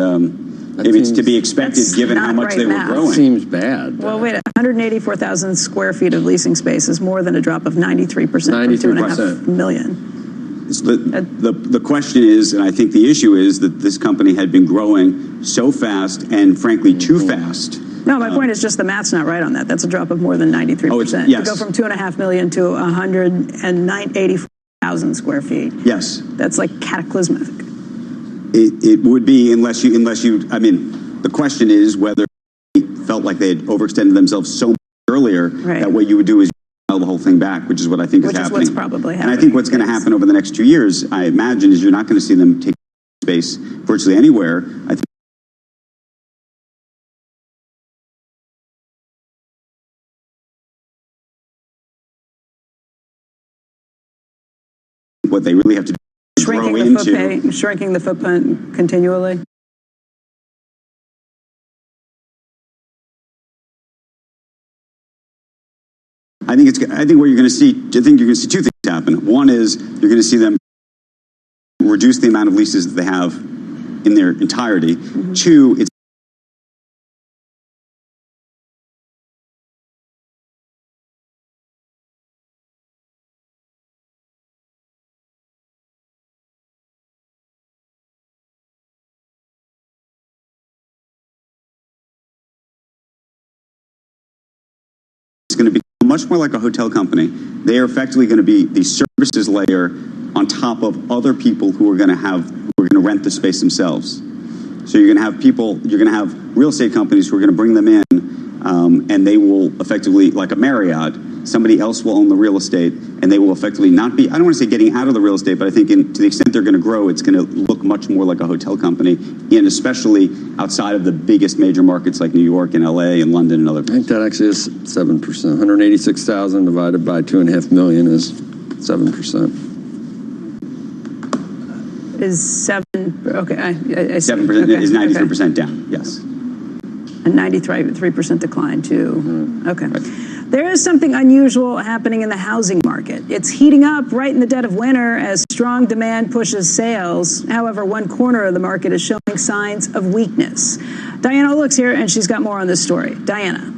maybe it's to be expected given how much they were growing. Seems bad. Well, wait, 184,000 square feet of leasing space is more than a drop of 93% from 2.5 million. The question is, and I think the issue is, that this company had been growing so fast and frankly too fast. No, my point is just the math's not right on that. That's a drop of more than 93%. Yes. To go from 2.5 million to 184,000 square feet. Yes. That's like cataclysmic. It would be unless you, I mean, the question is whether they felt like they had overextended themselves so much earlier that what you would do is the whole thing back, which is what I think is happening. Which is what's probably happening. And I think what's going to happen over the next 2 years, I imagine, is you're not going to see them take space virtually anywhere. I think what they really have to do is grow into. Shrinking the footprint continually. I think what you're going to see. I think you're going to see 2 things happen. One is you're going to see them reduce the amount of leases that they have in their entirety. 2, it's going to be much more like a hotel company. They are effectively going to be the services layer on top of other people who are going to rent the space themselves. So you're going to have real estate companies who are going to bring them in, and they will effectively, like a Marriott, somebody else will own the real estate, and they will effectively not be, I don't want to say getting out of the real estate, but I think to the extent they're going to grow, it's going to look much more like a hotel company, and especially outside of the biggest major markets like New York and LA and London and other places. I think that actually is 7%. 186,000 divided by 2.5 million is 7%. Is 7, okay. 7% is 93% down, yes. A 93% decline, too. Okay. There is something unusual happening in the housing market. It's heating up right in the dead of winter as strong demand pushes sales. However, one corner of the market is showing signs of weakness. Diana Looks here, and she's got more on this story. Diana.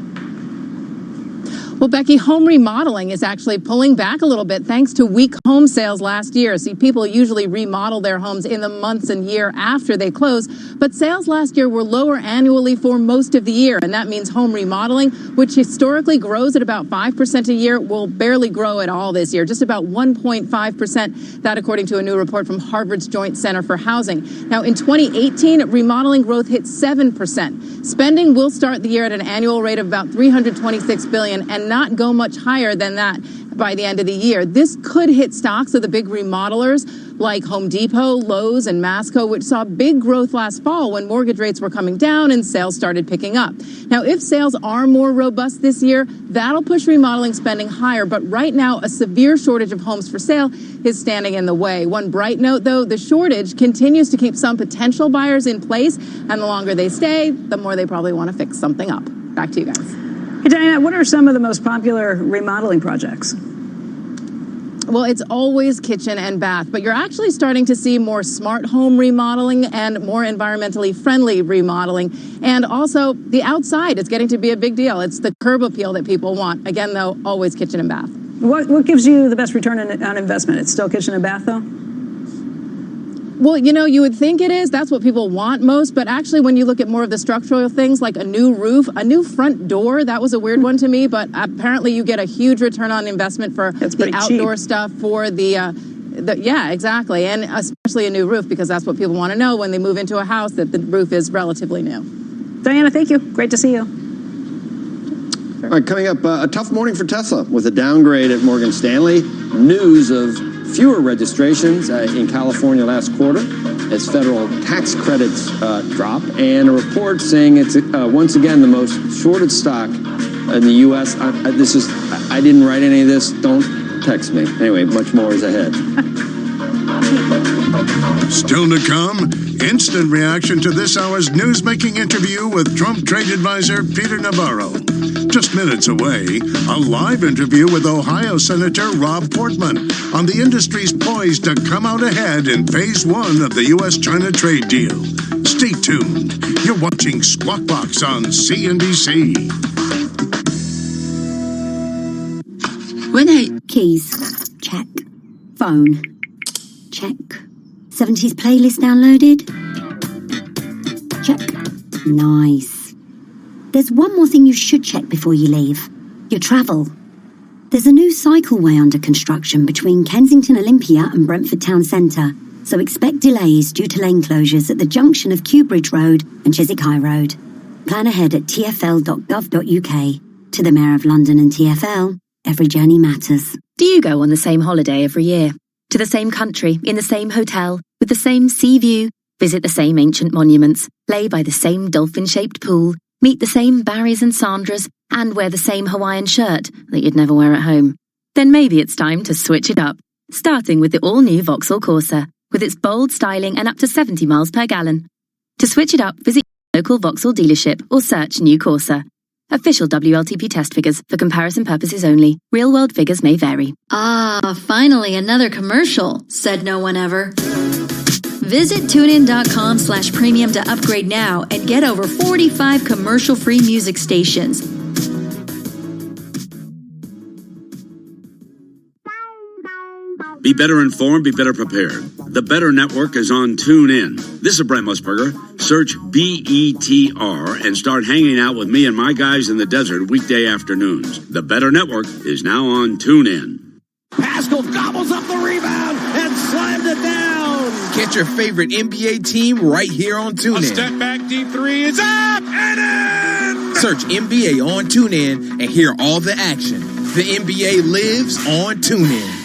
Well, Becky, home remodeling is actually pulling back a little bit thanks to weak home sales last year. See, people usually remodel their homes in the months and year after they close, but sales last year were lower annually for most of the year, and that means home remodeling, which historically grows at about 5% a year, will barely grow at all this year, just about 1.5%, that according to a new report from Harvard's Joint Center for Housing. Now, in 2018, remodeling growth hit 7%. Spending will start the year at an annual rate of about $326 billion, and not go much higher than that by the end of the year. This could hit stocks of the big remodelers, like Home Depot, Lowe's, and Masco, which saw big growth last fall when mortgage rates were coming down and sales started picking up. Now, if sales are more robust this year, that'll push remodeling spending higher. But right now, a severe shortage of homes for sale is standing in the way. One bright note, though, the shortage continues to keep some potential buyers in place. And the longer they stay, the more they probably want to fix something up. Back to you guys. Hey, Diana, what are some of the most popular remodeling projects? Well, it's always kitchen and bath, but you're actually starting to see more smart home remodeling and more environmentally friendly remodeling. And also the outside is getting to be a big deal. It's the curb appeal that people want. Again, though, always kitchen and bath. What gives you the best return on investment? It's still kitchen and bath, though? Well, you would think it is. That's what people want most. But actually, when you look at more of the structural things like a new roof, a new front door, that was a weird one to me. But apparently you get a huge return on investment for the outdoor stuff, for yeah, exactly. And especially a new roof, because that's what people want to know when they move into a house, that the roof is relatively new. Diana, thank you. Great to see you. All right, coming up, a tough morning for Tesla with a downgrade at Morgan Stanley. News of fewer registrations in California last quarter as federal tax credits drop, and a report saying it's once again the most shorted stock in the U.S. I didn't write any of this. Don't text me. Anyway, much more is ahead. Still to come, instant reaction to this hour's news-making interview with Trump trade advisor Peter Navarro. Just minutes away, a live interview with Ohio Senator Rob Portman on the industries poised to come out ahead in phase one of the U.S.-China trade deal. Stay tuned. You're watching Squawk Box on CNBC. Keys. Check. Phone. Check. 70s playlist downloaded? Check. Nice. There's one more thing you should check before you leave. Your travel. There's a new cycleway under construction between Kensington Olympia and Brentford Town Centre, so expect delays due to lane closures at the junction of Kew Bridge Road and Chiswick High Road. Plan ahead at tfl.gov.uk. To the Mayor of London and TfL, every journey matters. Do you go on the same holiday every year? To the same country, in the same hotel, with the same sea view, visit the same ancient monuments, lay by the same dolphin-shaped pool, meet the same Barrys and Sandras, and wear the same Hawaiian shirt that you'd never wear at home? Then maybe it's time to switch it up, starting with the all-new Vauxhall Corsa, with its bold styling and up to 70 miles per gallon. To switch it up, visit your local Vauxhall dealership or search New Corsa. Official WLTP test figures for comparison purposes only. Real-world figures may vary. Ah, finally another commercial, said no one ever. Visit tunein.com/premium to upgrade now and get over 45 commercial-free music stations. Be better informed, be better prepared. The Better Network is on TuneIn. This is Brent Musburger. Search BETR and start hanging out with me and my guys in the desert weekday afternoons. The Better Network is now on TuneIn. Pascal gobbles up the rebound and slams it down. Catch your favorite NBA team right here on TuneIn. A step back, deep three is up and in. Search NBA on TuneIn and hear all the action. The NBA lives on TuneIn.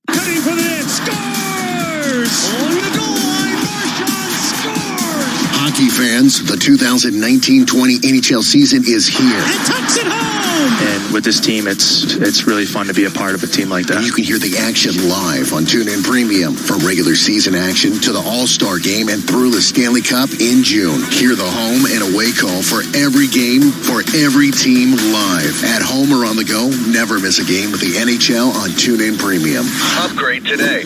Cutting for the net, scores! On the goal line, Marchand scores! Hockey fans, the 2019-20 NHL season is here. And tucks it home! And with this team, it's really fun to be a part of a team like that. And you can hear the action live on TuneIn Premium. From regular season action to the All-Star Game and through the Stanley Cup in June. Hear the home and away call for every game, for every team live. At home or on the go, never miss a game with the NHL on TuneIn Premium. Upgrade today.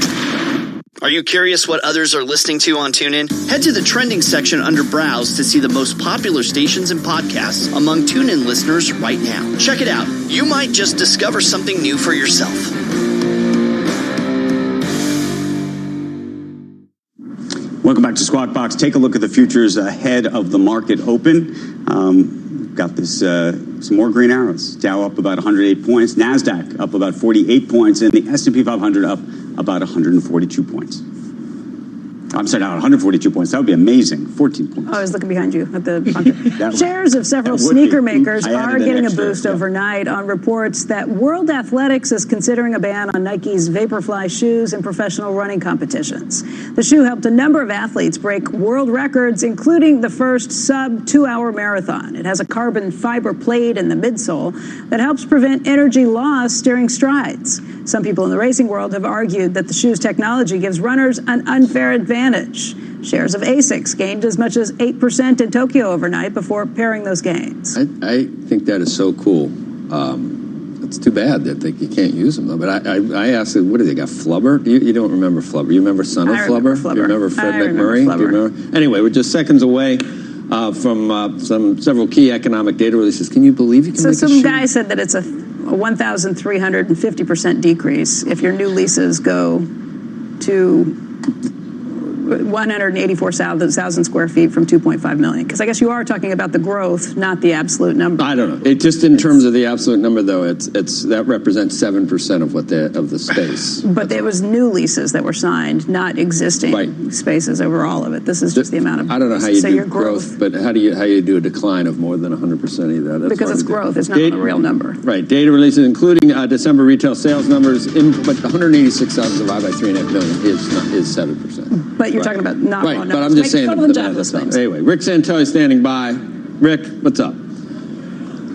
Are you curious what others are listening to on TuneIn? Head to the trending section under Browse to see the most popular stations and podcasts among TuneIn listeners right now. Check it out. You might just discover something new for yourself. Welcome back to Squawk Box. Take a look at the futures ahead of the market open. Got this some more green arrows. Dow up about 108 points. NASDAQ up about 48 points. And the S&P 500 up about 142 points. I'm sorry, not 142 points. That would be amazing. 14 points. Oh, I was looking behind you at the Shares of several sneaker makers are getting a boost overnight on reports that World Athletics is considering a ban on Nike's Vaporfly shoes in professional running competitions. The shoe helped a number of athletes break world records, including the first sub-2-hour marathon. It has a carbon fiber plate in the midsole that helps prevent energy loss during strides. Some people in the racing world have argued that the shoe's technology gives runners an unfair advantage. Shares of ASICs gained as much as 8% in Tokyo overnight before pairing those gains. I think that is so cool. It's too bad that you can't use them, though. But I asked, what do they got, Flubber? You don't remember Flubber. You remember Son of Flubber? You remember Fred McMurray? Do you remember? Anyway, we're just seconds away from several key economic data releases. Can you believe you can make a shoe? So some guy said that it's a 1,350% decrease if your new leases go to 184,000 square feet from 2.5 million. Because I guess you are talking about the growth, not the absolute number. I don't know. It just in terms of the absolute number, though, it's that represents 7% of the space. But it was new leases that were signed, not existing spaces over all of it. This is just the amount of. I don't know how you do growth, but how do you do a decline of more than 100% either? That's because it's growth. It's not a real number. Right. Data releases, including December retail sales numbers, but 186,000 divided by 3.5 million is 7%. But you're talking about not raw numbers. But I'm just saying the jobless things. Anyway, Rick Santelli standing by. Rick, what's up?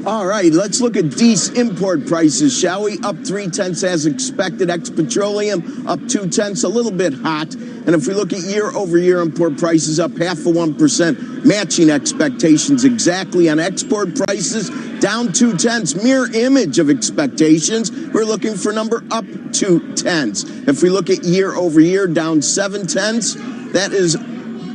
All right, let's look at D's import prices, shall we? Up 0.3 as expected. Ex-petroleum up 0.2, a little bit hot. And if we look at year-over-year import prices, up 0.5%, matching expectations exactly. On export prices, down 0.2, mirror image of expectations. We're looking for number up 0.2. If we look at year-over-year, down 0.7, that is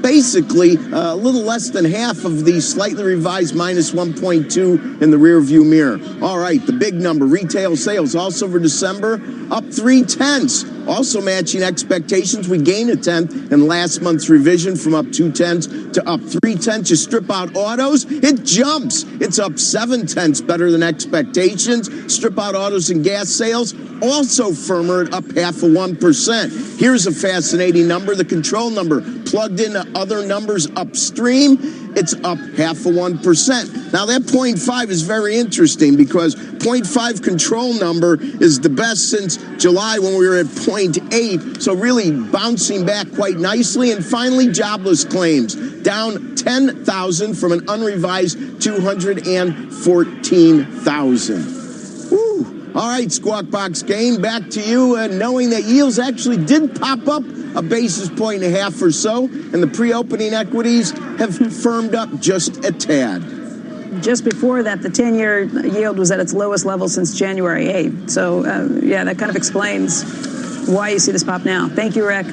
basically a little less than half of the slightly revised minus 1.2 in the rear view mirror. All right, the big number, retail sales, also for December, up 0.3, also matching expectations. We gained 1/10 in last month's revision from up 0.2 to up 0.3. You strip out autos, it jumps. It's up 0.7, better than expectations. Strip out autos and gas sales, also firmer at up 0.5%. Here's a fascinating number, the control number, plugged into other numbers upstream, it's up 0.5%. Now that 0.5 is very interesting because 0.5 control number is the best since July when we were at 0.8, so really bouncing back quite nicely. And finally, jobless claims, down 10,000 from an unrevised 214,000. Woo. All right, Squawk Box Game, back to you, knowing that yields actually did pop up a basis point and a half or so, and the pre-opening equities have firmed up just a tad. Just before that, the 10-year yield was at its lowest level since January 8th. So, yeah, that kind of explains why you see this pop now. Thank you, Rick.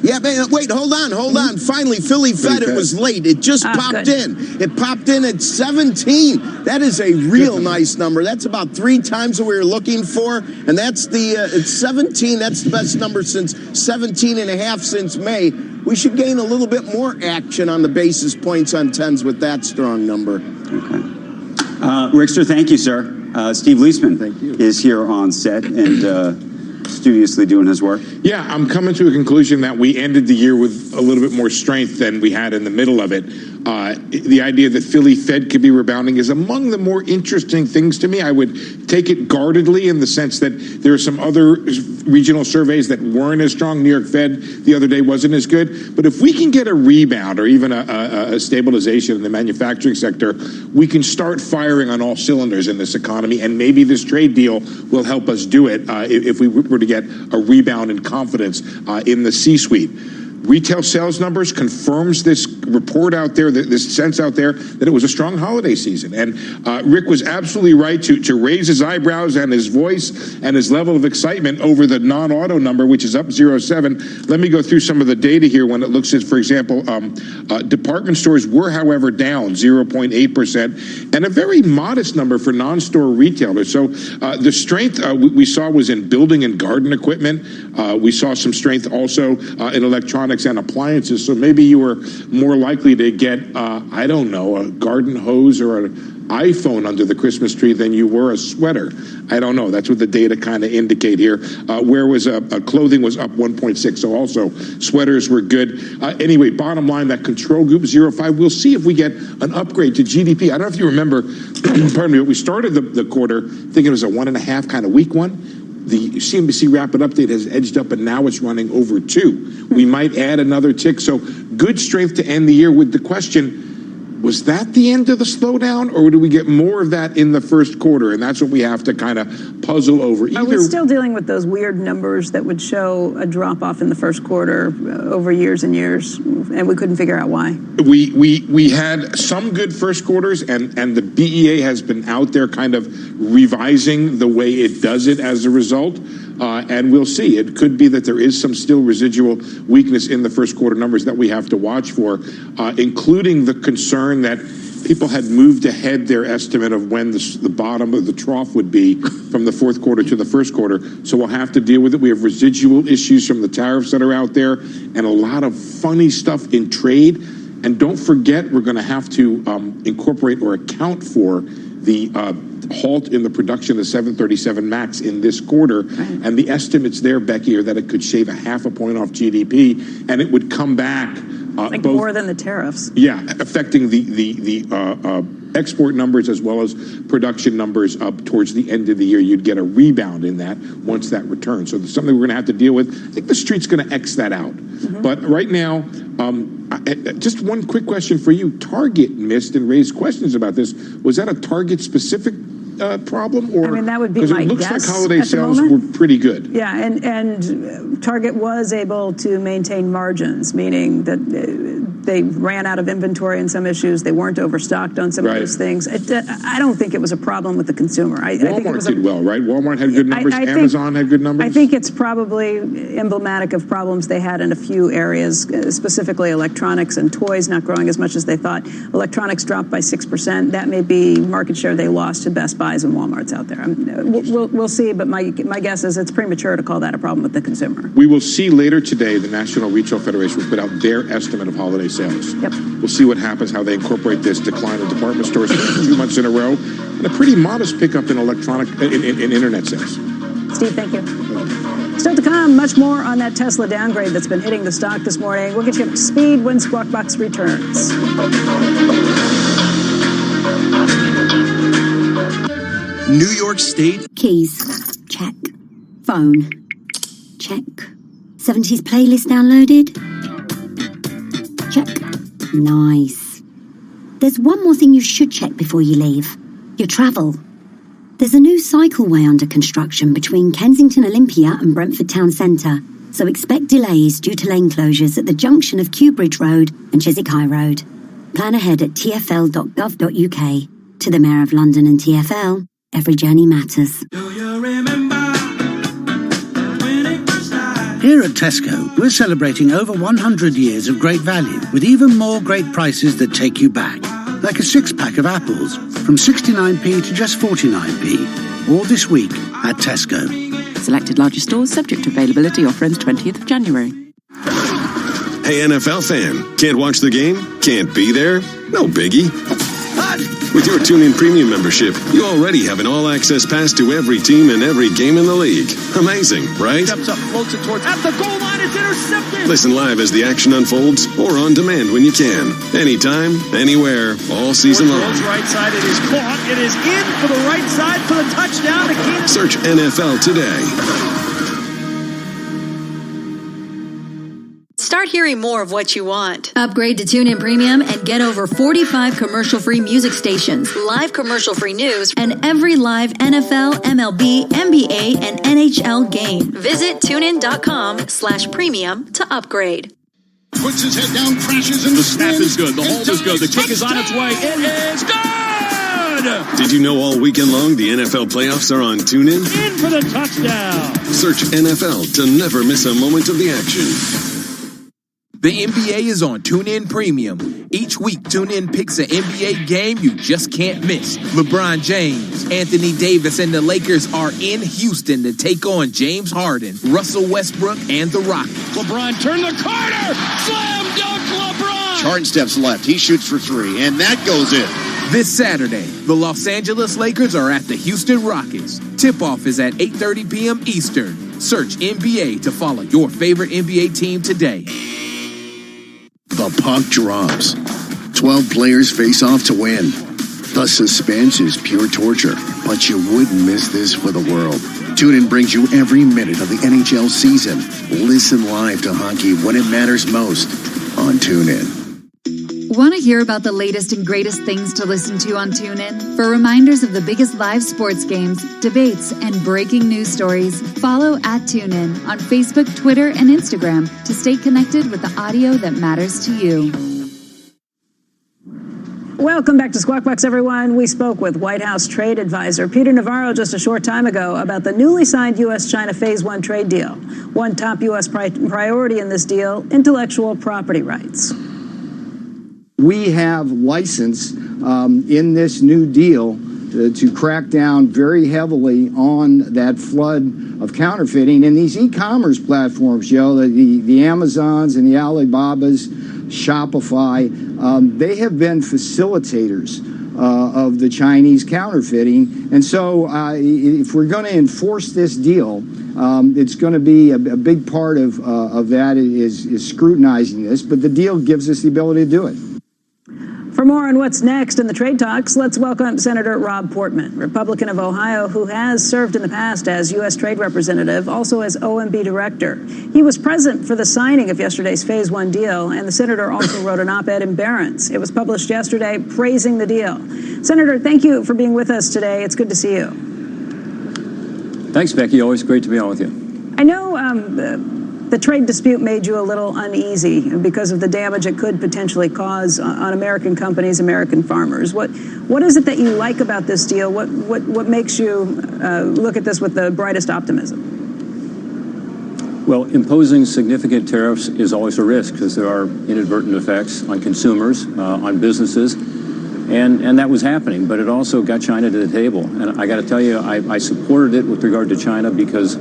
Yeah, wait, hold on. Finally, Philly Fed, it was late. It just popped in. It popped in at 17. That is a real nice number. That's about 3 times what we were looking for. And that's it's 17. That's the best number since 17.5 since May. We should gain a little bit more action on the basis points on 10s with that strong number. Okay. Rickster, thank you, sir. Steve Leisman is here on set and studiously doing his work. Yeah, I'm coming to a conclusion that we ended the year with a little bit more strength than we had in the middle of it. The idea that Philly Fed could be rebounding is among the more interesting things to me. I would take it guardedly in the sense that there are some other regional surveys that weren't as strong. New York Fed the other day wasn't as good. But if we can get a rebound or even a stabilization in the manufacturing sector, we can start firing on all cylinders in this economy. And maybe this trade deal will help us do it if we were to get a rebound in confidence in the C-suite. Retail sales numbers confirms this report out there, this sense out there that it was a strong holiday season. And Rick was absolutely right to raise his eyebrows and his voice and his level of excitement over the non-auto number, which is up 0.7. Let me go through some of the data here when it looks at, for example, department stores were, however, down 0.8%, and a very modest number for non-store retailers. So the strength we saw was in building and garden equipment. We saw some strength also in electronics and appliances, so maybe you were more likely to get, I don't know, a garden hose or iPhone under the Christmas tree than you were a sweater. I don't know. That's what the data kind of indicate here. Clothing was up 1.6, so also sweaters were good. Anyway, bottom line, that control group 0.5, we'll see if we get an upgrade to GDP. I don't know if you remember, pardon me, we started the quarter thinking it was a 1.5 kind of weak one. The CNBC Rapid Update has edged up, and now it's running over 2. We might add another tick. So good strength to end the year with the question, was that the end of the slowdown, or do we get more of that in the first quarter? And that's what we have to kind of puzzle over. Are we still dealing with those weird numbers that would show a drop-off in the first quarter over years and years, and we couldn't figure out why? We had some good first quarters, and the BEA has been out there kind of revising the way it does it as a result. And we'll see. It could be that there is some still residual weakness in the first quarter numbers that we have to watch for, including the concern that people had moved ahead their estimate of when the bottom of the trough would be from the fourth quarter to the first quarter. So we'll have to deal with it. We have residual issues from the tariffs that are out there and a lot of funny stuff in trade. And don't forget, we're going to have to incorporate or account for the halt in the production of the 737 MAX in this quarter. Right. And the estimates there, Becky, are that it could shave 0.5 point off GDP, and it would come back more than the tariffs. Yeah, affecting the export numbers as well as production numbers up towards the end of the year. You'd get a rebound in that once that returns. So there's something we're going to have to deal with. I think the street's going to X that out. Mm-hmm. But right now, just one quick question for you. Target missed and raised questions about this. Was that a Target-specific problem, or that would be my guess. Because it looks like holiday sales were pretty good. Yeah, and Target was able to maintain margins, meaning that they ran out of inventory in some issues. They weren't overstocked on some of those things. I don't think it was a problem with the consumer. Walmart did well, right? Walmart had good numbers. Amazon had good numbers. I think it's probably emblematic of problems they had in a few areas, specifically electronics and toys not growing as much as they thought. Electronics dropped by 6%. That may be market share they lost to Best Buys and Walmart's out there. We'll see, but my guess is it's premature to call that a problem with the consumer. We will see later today. The National Retail Federation will put out their estimate of holiday sales. Yep. We'll see what happens, how they incorporate this decline in department stores for 2 months in a row, and a pretty modest pickup in in internet sales. Steve, thank you. Still to come, much more on that Tesla downgrade that's been hitting the stock this morning. We'll get you up to speed when Squawk Box returns. New York State. Keys. Check. Phone. Check. 70s playlist downloaded. Check. Nice. There's one more thing you should check before you leave. Your travel. There's a new cycleway under construction between Kensington Olympia and Brentford Town Centre, so expect delays due to lane closures at the junction of Kew Bridge Road and Chiswick High Road. Plan ahead at tfl.gov.uk. To the Mayor of London and TfL, every journey matters. Here at Tesco, we're celebrating over 100 years of great value with even more great prices that take you back. Like a 6-pack of apples from 69p to just 49p. All this week at Tesco. Selected larger stores subject to availability. Offer ends 20th of January. Hey, NFL fan, can't watch the game? Can't be there? No biggie. With your TuneIn Premium membership, you already have an all-access pass to every team and every game in the league. Amazing, right? Steps up, floats it towards, at the goal line, it's intercepted! Listen live as the action unfolds, or on demand when you can. Anytime, anywhere, all season long. Right side, it is caught, it is in for the right side for the touchdown. Search NFL today. Start hearing more of what you want. Upgrade to TuneIn Premium and get over 45 commercial-free music stations, live commercial-free news, and every live NFL, MLB, NBA, and NHL game. Visit TuneIn.com/premium to upgrade. Puts his head down, crashes in the snap is good. The hold is good. The kick is on its way. It is good! Did you know all weekend long the NFL playoffs are on TuneIn? In for the touchdown. Search NFL to never miss a moment of the action. The NBA is on TuneIn Premium. Each week, TuneIn picks an NBA game you just can't miss. LeBron James, Anthony Davis, and the Lakers are in Houston to take on James Harden, Russell Westbrook, and the Rockets. LeBron turned the corner! Slam dunk LeBron! Harden steps left. He shoots for 3, and that goes in. This Saturday, the Los Angeles Lakers are at the Houston Rockets. Tip-off is at 8:30 p.m. Eastern. Search NBA to follow your favorite NBA team today. The puck drops. 12 players face off to win. The suspense is pure torture, but you wouldn't miss this for the world. TuneIn brings you every minute of the NHL season. Listen live to hockey when it matters most on TuneIn. Want to hear about the latest and greatest things to listen to on TuneIn? For reminders of the biggest live sports games, debates, and breaking news stories, follow @TuneIn on Facebook, Twitter, and Instagram to stay connected with the audio that matters to you. Welcome back to Squawk Box, everyone. We spoke with White House trade advisor Peter Navarro just a short time ago about the newly signed U.S.-China Phase 1 trade deal. One top U.S. priority in this deal, intellectual property rights. We have license in this new deal to crack down very heavily on that flood of counterfeiting. And these e-commerce platforms, Joe, the Amazons and the Alibabas, Shopify, they have been facilitators of the Chinese counterfeiting. And so if we're going to enforce this deal, it's going to be a big part of that is scrutinizing this. But the deal gives us the ability to do it. For more on what's next in the trade talks, let's welcome Senator Rob Portman, Republican of Ohio, who has served in the past as U.S. Trade Representative, also as OMB Director. He was present for the signing of yesterday's Phase 1 deal, and the senator also wrote an op-ed in Barron's. It was published yesterday praising the deal. Senator, thank you for being with us today. It's good to see you. Thanks, Becky. Always great to be on with you. I know the trade dispute made you a little uneasy because of the damage it could potentially cause on American companies, American farmers. What is it that you like about this deal? What makes you look at this with the brightest optimism? Well, imposing significant tariffs is always a risk because there are inadvertent effects on consumers, on businesses, and that was happening. But it also got China to the table. And I got to tell you, I supported it with regard to China because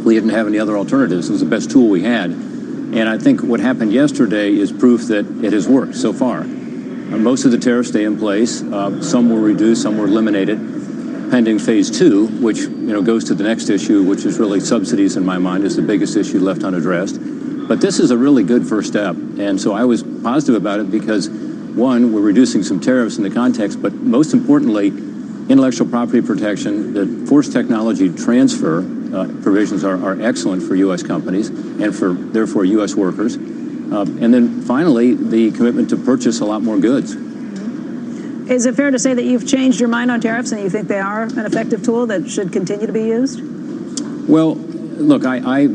we didn't have any other alternatives. It was the best tool we had. And I think what happened yesterday is proof that it has worked so far. Most of the tariffs stay in place. Some were reduced, some were eliminated, pending Phase 2, which goes to the next issue, which is really subsidies in my mind, is the biggest issue left unaddressed. But this is a really good first step. And so I was positive about it because, one, we're reducing some tariffs in the context, but most importantly, intellectual property protection, the forced technology transfer provisions are excellent for U.S. companies and for, therefore, U.S. workers. And then finally, the commitment to purchase a lot more goods. Is it fair to say that you've changed your mind on tariffs and you think they are an effective tool that should continue to be used? Well, look, I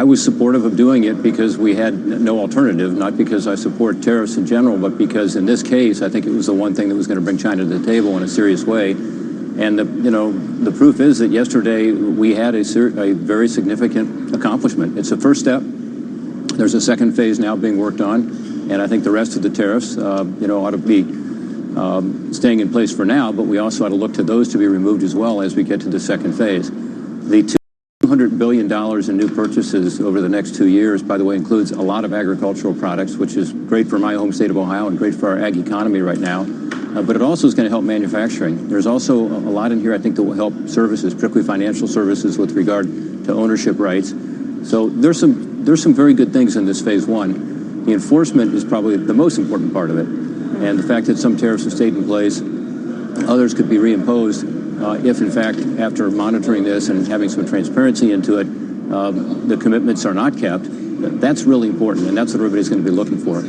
was supportive of doing it because we had no alternative, not because I support tariffs in general, but because in this case, I think it was the one thing that was going to bring China to the table in a serious way. And the proof is that yesterday we had a very significant accomplishment. It's a first step. There's a second phase now being worked on, and I think the rest of the tariffs, ought to be staying in place for now. But we also ought to look to those to be removed as well as we get to the second phase. The $200 billion in new purchases over the next 2 years, by the way, includes a lot of agricultural products, which is great for my home state of Ohio and great for our ag economy right now. But it also is going to help manufacturing. There's also a lot in here, I think, that will help services, particularly financial services with regard to ownership rights. So there's some very good things in this Phase 1. The enforcement is probably the most important part of it. And the fact that some tariffs have stayed in place, others could be reimposed if, in fact, after monitoring this and having some transparency into it, the commitments are not kept. That's really important, and that's what everybody's going to be looking for.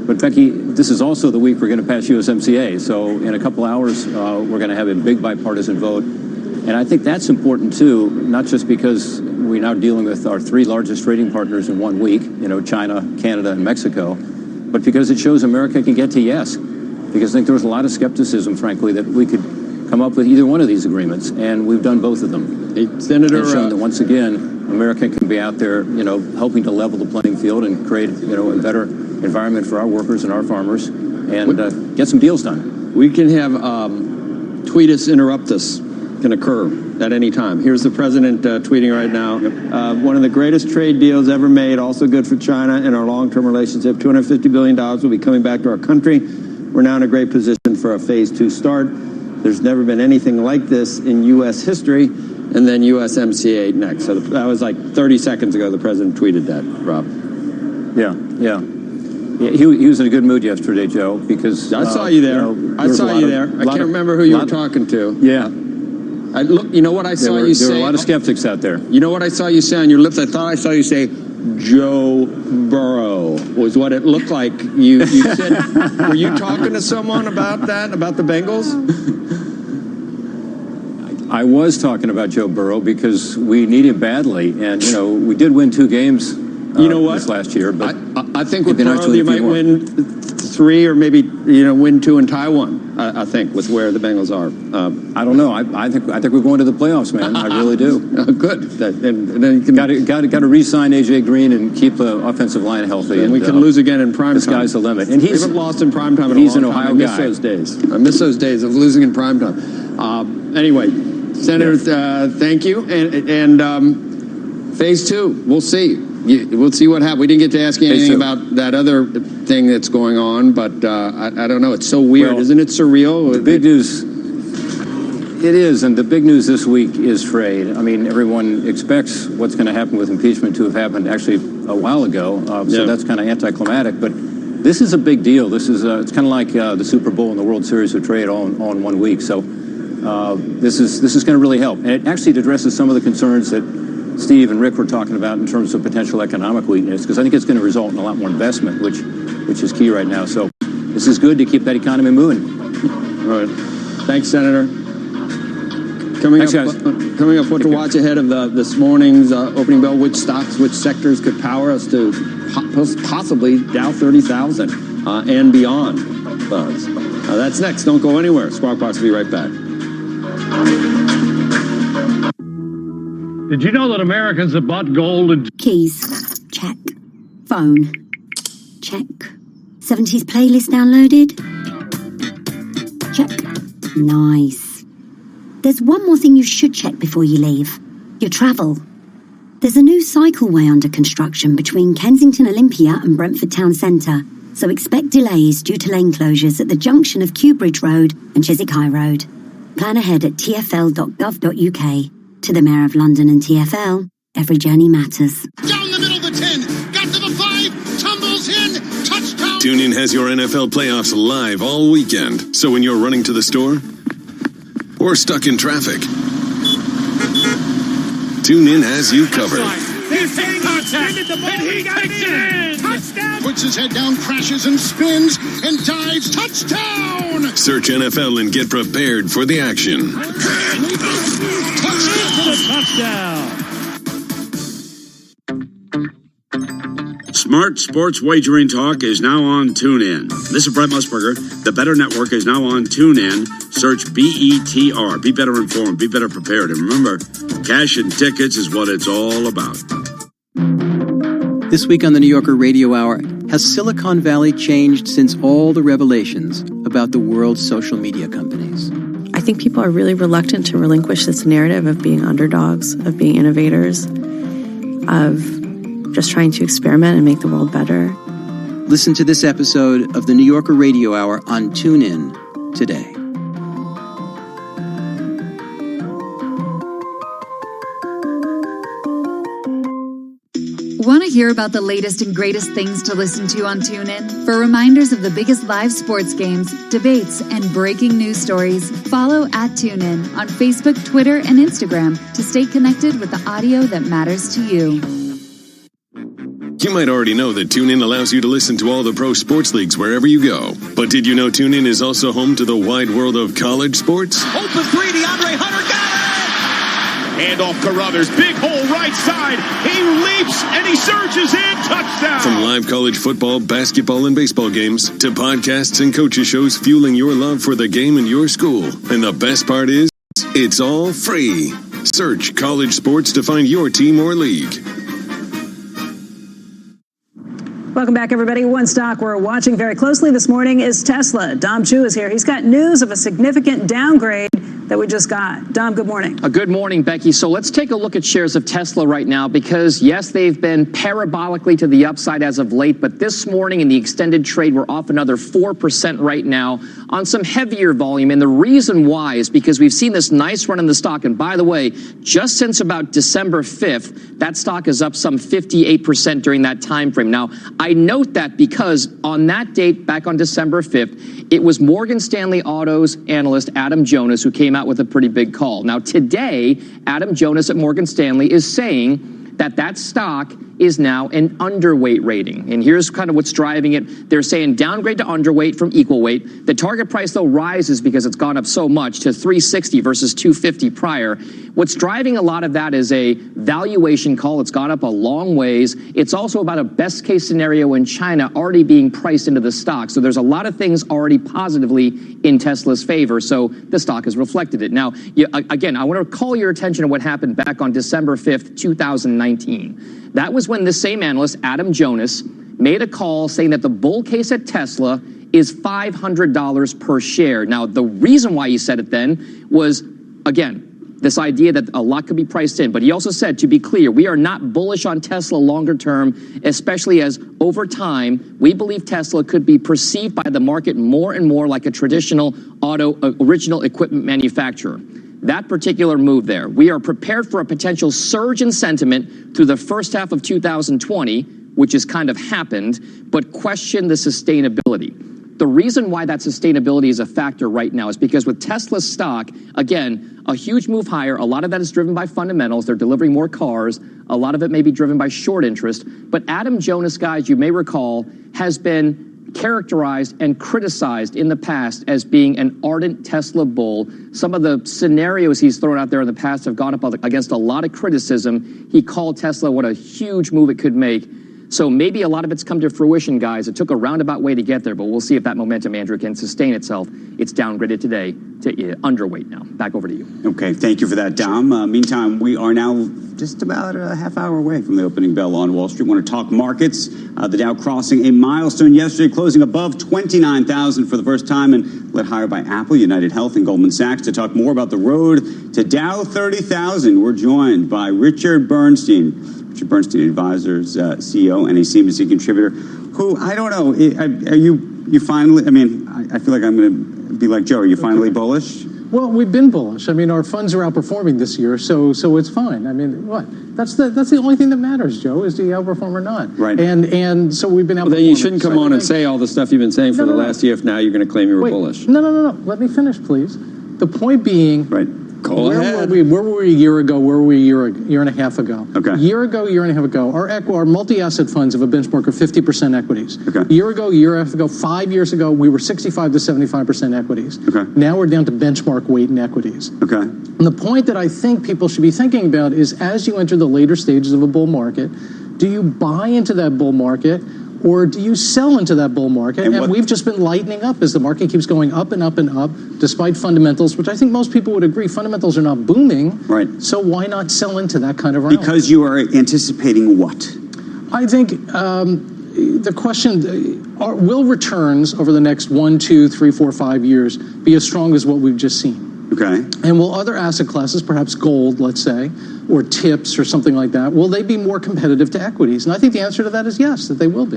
But, Becky, this is also the week we're going to pass USMCA. So in a couple hours, we're going to have a big bipartisan vote. And I think that's important, too, not just because we're now dealing with our three largest trading partners in 1 week, China, Canada, and Mexico, but because it shows America can get to yes. Because I think there was a lot of skepticism, frankly, that we could come up with either one of these agreements, and we've done both of them. Hey, Senator, and shown that once again, America can be out there, helping to level the playing field and create, a better environment for our workers and our farmers, and get some deals done. We can have tweet us, interrupt us, can occur at any time. Here's the president tweeting right now. One of the greatest trade deals ever made, also good for China and our long-term relationship. $250 billion will be coming back to our country. We're now in a great position. for a phase 2 start. There's never been anything like this in U.S. history. And then USMCA next. So that was like 30 seconds ago the president tweeted that, Rob. Yeah. He was in a good mood yesterday, Joe, because... I saw you there. I saw you there. I can't remember who you were talking to. Yeah. Look, you know what I saw you say? There were a lot of skeptics out there. You know what I saw you say on your lips? I thought I saw you say, Joe Burrow, was what it looked like. You said, were you talking to someone about that, about the Bengals? I was talking about Joe Burrow because we need him badly. And, we did win 2 games this last year. But I think with Burrow, you might win 3 or maybe, win 2 and tie 1, I think, with where the Bengals are. I don't know. I think we're going to the playoffs, man. I really do. Good. And then you can... Got to re-sign A.J. Green and keep the offensive line healthy. And we can lose again in prime time. The sky's the limit. And we haven't lost in prime time in a long time. He's an Ohio guy. I miss those days. I miss those days of losing in prime time. Anyway... Senator, thank you. And phase 2, we'll see. We'll see what happens. We didn't get to ask you anything about that other thing that's going on, but I don't know. It's so weird. Isn't it surreal? The big news, it is, and the big news this week is trade. I mean, everyone expects what's going to happen with impeachment to have happened actually a while ago, so that's kind of anticlimactic, but this is a big deal. This is it's kind of like the Super Bowl and the World Series of trade all in 1 week, so this is going to really help. And it actually addresses some of the concerns that Steve and Rick were talking about in terms of potential economic weakness, because I think it's going to result in a lot more investment, which is key right now. So this is good to keep that economy moving. All right. Thanks, Senator. Coming up, what to watch ahead of this morning's opening bell, which stocks, which sectors could power us to possibly Dow 30,000 and beyond. That's next. Don't go anywhere. Squawk Box will be right back. Did you know that Americans have bought gold and... Keys. Check. Phone. Check. 70s playlist downloaded? Check. Nice. There's one more thing you should check before you leave. Your travel. There's a new cycleway under construction between Kensington Olympia and Brentford Town Centre, so expect delays due to lane closures at the junction of Kew Bridge Road and Chiswick High Road. Plan ahead at tfl.gov.uk. To the Mayor of London and TfL, every journey matters. Down the middle of the 10, got to the 5, tumbles in, touchdown! TuneIn has your NFL playoffs live all weekend. So when you're running to the store or stuck in traffic, TuneIn has you covered. Puts his head down, crashes and spins and dives. Touchdown! Search NFL and get prepared for the action. Smart Sports Wagering Talk is now on TuneIn. This is Brett Musburger. The Better Network is now on TuneIn. Search BETR. Be better informed. Be better prepared. And remember, cash and tickets is what it's all about. This week on the New Yorker Radio Hour, has Silicon Valley changed since all the revelations about the world's social media companies? I think people are really reluctant to relinquish this narrative of being underdogs, of being innovators, of just trying to experiment and make the world better. Listen to this episode of the New Yorker Radio Hour on TuneIn today. Want to hear about the latest and greatest things to listen to on TuneIn? For reminders of the biggest live sports games, debates, and breaking news stories, follow @TuneIn on Facebook, Twitter, and Instagram to stay connected with the audio that matters to you. You might already know that TuneIn allows you to listen to all the pro sports leagues wherever you go. But did you know TuneIn is also home to the wide world of college sports? Open three, DeAndre Hunter got it! Handoff Carruthers, big hole right side. He leaps and he surges in, touchdown! From live college football, basketball, and baseball games to podcasts and coaches shows fueling your love for the game in your school. And the best part is, it's all free. Search college sports to find your team or league. Welcome back, everybody. One stock we're watching very closely this morning is Tesla. Dom Chu is here. He's got news of a significant downgrade that we just got. Dom, good morning. Good morning, Becky. So let's take a look at shares of Tesla right now because, yes, they've been parabolically to the upside as of late, but this morning in the extended trade, we're off another 4% right now on some heavier volume. And the reason why is because we've seen this nice run in the stock. And by the way, just since about December 5th, that stock is up some 58% during that time frame. Now, I note that because on that date, back on December 5th, it was Morgan Stanley Auto's analyst Adam Jonas who came out with a pretty big call. Now, today, Adam Jonas at Morgan Stanley is saying that stock is now an underweight rating. And here's kind of what's driving it. They're saying downgrade to underweight from equal weight. The target price, though, rises because it's gone up so much to $360 versus $250 prior. What's driving a lot of that is a valuation call. It's gone up a long ways. It's also about a best case scenario in China already being priced into the stock. So there's a lot of things already positively in Tesla's favor. So the stock has reflected it. Now, again, I want to call your attention to what happened back on December 5th, 2019. That was when this same analyst, Adam Jonas, made a call saying that the bull case at Tesla is $500 per share. Now, the reason why he said it then was, again, this idea that a lot could be priced in. But he also said, to be clear, we are not bullish on Tesla longer term, especially as over time, we believe Tesla could be perceived by the market more and more like a traditional original equipment manufacturer. That particular move there, we are prepared for a potential surge in sentiment through the first half of 2020, which has kind of happened, but question the sustainability. The reason why that sustainability is a factor right now is because with Tesla's stock, again, a huge move higher. A lot of that is driven by fundamentals. They're delivering more cars. A lot of it may be driven by short interest. But Adam Jonas, guys, you may recall, has been characterized and criticized in the past as being an ardent Tesla bull. Some of the scenarios he's thrown out there in the past have gone up against a lot of criticism. He called Tesla what a huge move it could make. So maybe a lot of it's come to fruition, guys. It took a roundabout way to get there, but we'll see if that momentum, Andrew, can sustain itself. It's downgraded today to underweight now. Back over to you. Okay, thank you for that, Dom. Meantime, we are now just about a half hour away from the opening bell on Wall Street. Want to talk markets. The Dow crossing a milestone yesterday, closing above 29,000 for the first time and led higher by Apple, United Health, and Goldman Sachs. To talk more about the road to Dow 30,000, we're joined by Richard Bernstein. Richard Bernstein Advisors, CEO, and a CNBC contributor, who, I don't know, are you finally, I mean, I feel like I'm going to be like Joe, are you finally bullish? Well, we've been bullish. I mean, our funds are outperforming this year, so it's fine. I mean, what? That's the only thing that matters, Joe, is do you outperform or not? Right. And so we've been outperforming. Well, then you shouldn't come on and say all the stuff you've been saying for the last year if now you're going to claim you were bullish. No. Let me finish, please. The point being... Right. Where were we a year ago? Where were we a year and a half ago? Okay. Year and a half ago, our multi-asset funds have a benchmark of 50% equities. Okay. Year and a half ago, 5 years ago, we were 65 to 75% equities. Okay. Now we're down to benchmark weight in equities. Okay. And the point that I think people should be thinking about is as you enter the later stages of a bull market, do you buy into that bull market or do you sell into that bull market? And we've just been lightening up as the market keeps going up and up and up, despite fundamentals, which I think most people would agree fundamentals are not booming. Right. So why not sell into that kind of rally? Because you are anticipating what? I think the question, will returns over the next 1, 2, 3, 4, 5 years be as strong as what we've just seen? Okay. And will other asset classes, perhaps gold, let's say, or tips or something like that, will they be more competitive to equities? And I think the answer to that is yes, that they will be.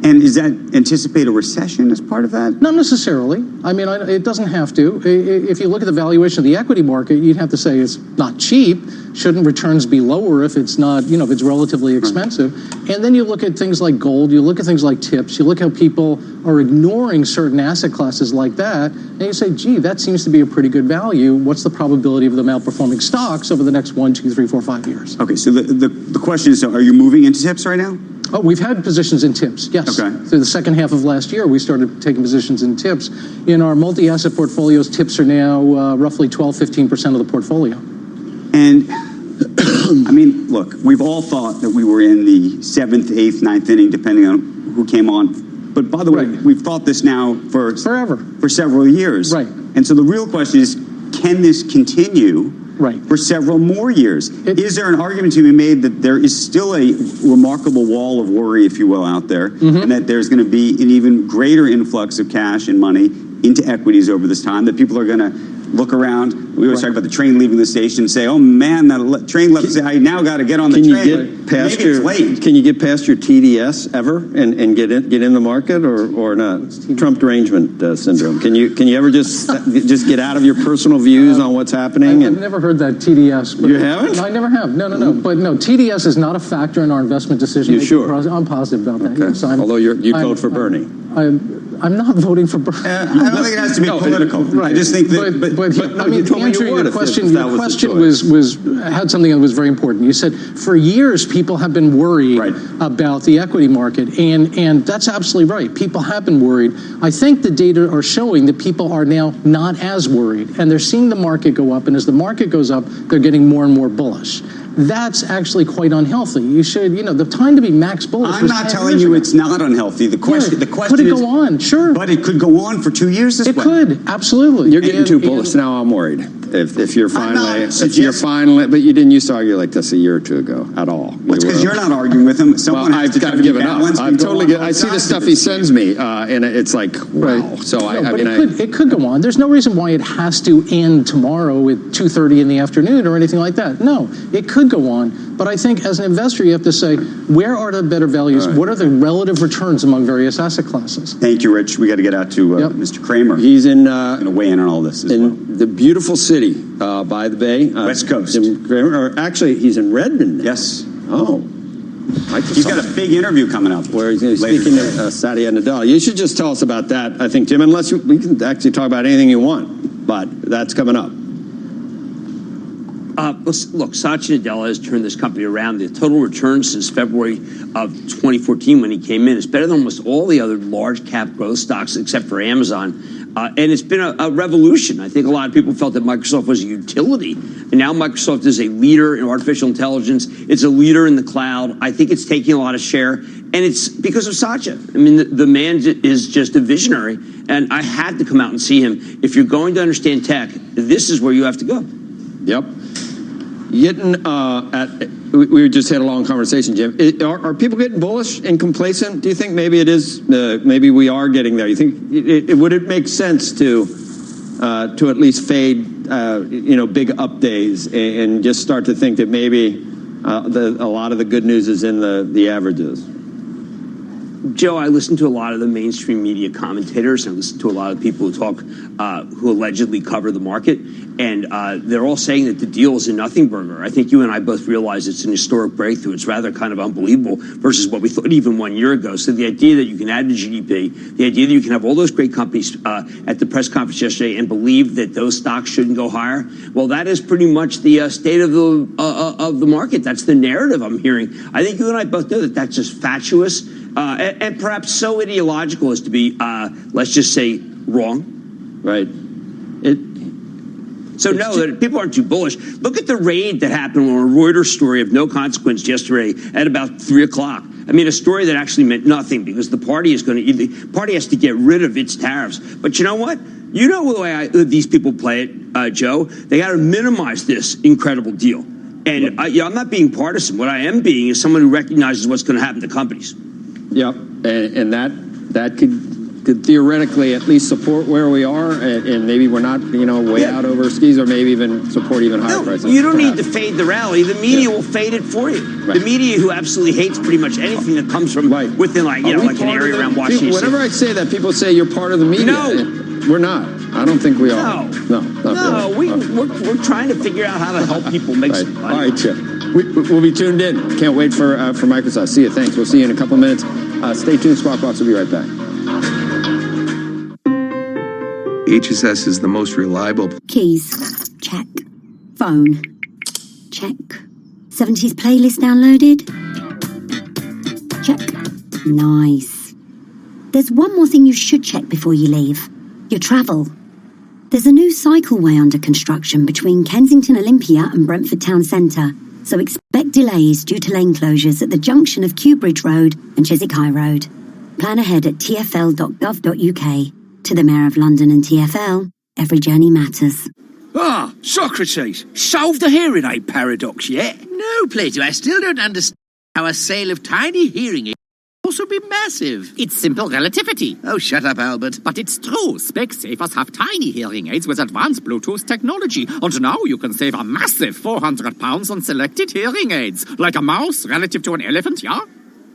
And does that anticipate a recession as part of that? Not necessarily. I mean, it doesn't have to. If you look at the valuation of the equity market, you'd have to say it's not cheap. Shouldn't returns be lower if it's not, if it's relatively expensive? Right. And then you look at things like gold, you look at things like tips, you look how people are ignoring certain asset classes like that, and you say, gee, that seems to be a pretty good value. What's the probability of them outperforming stocks over the next 1, 2, 3, 4, 5 years? Okay, so the question is, so are you moving into tips right now? Oh, we've had positions in tips, yes. Okay. Through the second half of last year, we started taking positions in tips. In our multi-asset portfolios, tips are now roughly 12-15% of the portfolio. And, I mean, look, we've all thought that we were in the 7th, 8th, 9th inning, depending on who came on. But by the way, we've thought this now for forever, for several years. Right. And so the real question is, can this continue? for several more years. Is there an argument to be made that there is still a remarkable wall of worry, if you will, out there, and that there's going to be an even greater influx of cash and money into equities over this time, that people are going to look around? We always talk about the train leaving the station and say, oh man, that train left, I now got to get on the train. Can you get past your TDS ever and get in the market or not? Trump derangement syndrome. Can you ever just get out of your personal views on what's happening? I've never heard that TDS. You haven't? No, I never have. No. But no, TDS is not a factor in our investment decision. You sure? I'm positive about that. Okay. Yes, although you vote for Bernie. I'm not voting for Bernie. I don't think it has to be political. Right. I just think that. But I mean, to answer your question, your question was had something that was very important. You said for years people have been worried about the equity market, and that's absolutely right. People have been worried. I think the data are showing that people are now not as worried, and they're seeing the market go up. And as the market goes up, they're getting more and more bullish. That's actually quite unhealthy. You should, the time to be max bullish. I'm not telling you it's not unhealthy. The question could it go on? Sure. But it could go on for 2 years this way. It could, absolutely. You're getting too bullish now. I'm worried. If you're finally, but you didn't used to argue like this a year or two ago at all. Well, it's because you're not arguing with him. I've given up. I see the stuff he sends me, and it's like, wow. So it could go on. There's no reason why it has to end tomorrow at 2:30 in the afternoon or anything like that. No, it could go on. But I think as an investor, you have to say, where are the better values? What are the relative returns among various asset classes? Thank you, Rich. We got to get out to Mr. Kramer. He's in going to weigh in on all this the beautiful city by the bay, West Coast. Actually, he's in Redmond. Yes. Oh. He's got a big interview coming up. Where he's going to be speaking to Satya Nadella. You should just tell us about that, I think, Jim, unless we can actually talk about anything you want. But that's coming up. Look, Satya Nadella has turned this company around. The total return since February of 2014 when he came in is better than almost all the other large cap growth stocks except for Amazon. And it's been a revolution. I think a lot of people felt that Microsoft was a utility. And now Microsoft is a leader in artificial intelligence. It's a leader in the cloud. I think it's taking a lot of share. And it's because of Satya. I mean, the man is just a visionary. And I had to come out and see him. If you're going to understand tech, this is where you have to go. Yep. We just had a long conversation, Jim. Are people getting bullish and complacent? Do you think maybe it is? Maybe we are getting there. You think would it make sense to at least fade, big up days and just start to think that maybe a lot of the good news is in the averages? Joe, I listen to a lot of the mainstream media commentators, and I listen to a lot of people who talk, who allegedly cover the market, and they're all saying that the deal is a nothing burger. I think you and I both realize it's an historic breakthrough. It's rather kind of unbelievable versus what we thought even 1 year ago. So the idea that you can add to GDP, the idea that you can have all those great companies at the press conference yesterday and believe that those stocks shouldn't go higher, well, that is pretty much the state of the market. That's the narrative I'm hearing. I think you and I both know that that's just fatuous. And perhaps so ideological as to be, let's just say, wrong. Right. That people aren't too bullish. Look at the raid that happened on a Reuters story of no consequence yesterday at about 3 o'clock. I mean, a story that actually meant nothing because the party has to get rid of its tariffs. But you know what? You know the way these people play it, Joe. They got to minimize this incredible deal. And I'm not being partisan. What I am being is someone who recognizes what's going to happen to companies. Yep, and that could theoretically at least support where we are, and maybe we're not, way out over skis, or maybe even support even higher prices. You don't need to fade the rally. The media will fade it for you. Right. The media, who absolutely hates pretty much anything that comes from within, like an area around Washington. Whenever I say that, people say you're part of the media. No, we're not. I don't think we are. No, we're trying to figure out how to help people make some money. All right, Chip. We'll be tuned in. Can't wait for Microsoft. See you. Thanks. We'll see you in a couple minutes. Stay tuned. Squawk Box will be right back. HSS is the most reliable. Keys. Check. Phone. Check. 70s playlist downloaded. Check. Nice. There's one more thing you should check before you leave. Your travel. There's a new cycleway under construction between Kensington Olympia and Brentford Town Centre, so expect delays due to lane closures at the junction of Kew Bridge Road and Chiswick High Road. Plan ahead at tfl.gov.uk. To the Mayor of London and TfL, every journey matters. Ah, Socrates, solved the hearing aid paradox yet? No, Plato, I still don't understand how a sale of tiny hearing aids can also be massive. It's simple relativity. Oh, shut up, Albert. But it's true. Specsavers have tiny hearing aids with advanced Bluetooth technology. And now you can save a massive £400 on selected hearing aids. Like a mouse relative to an elephant, yeah?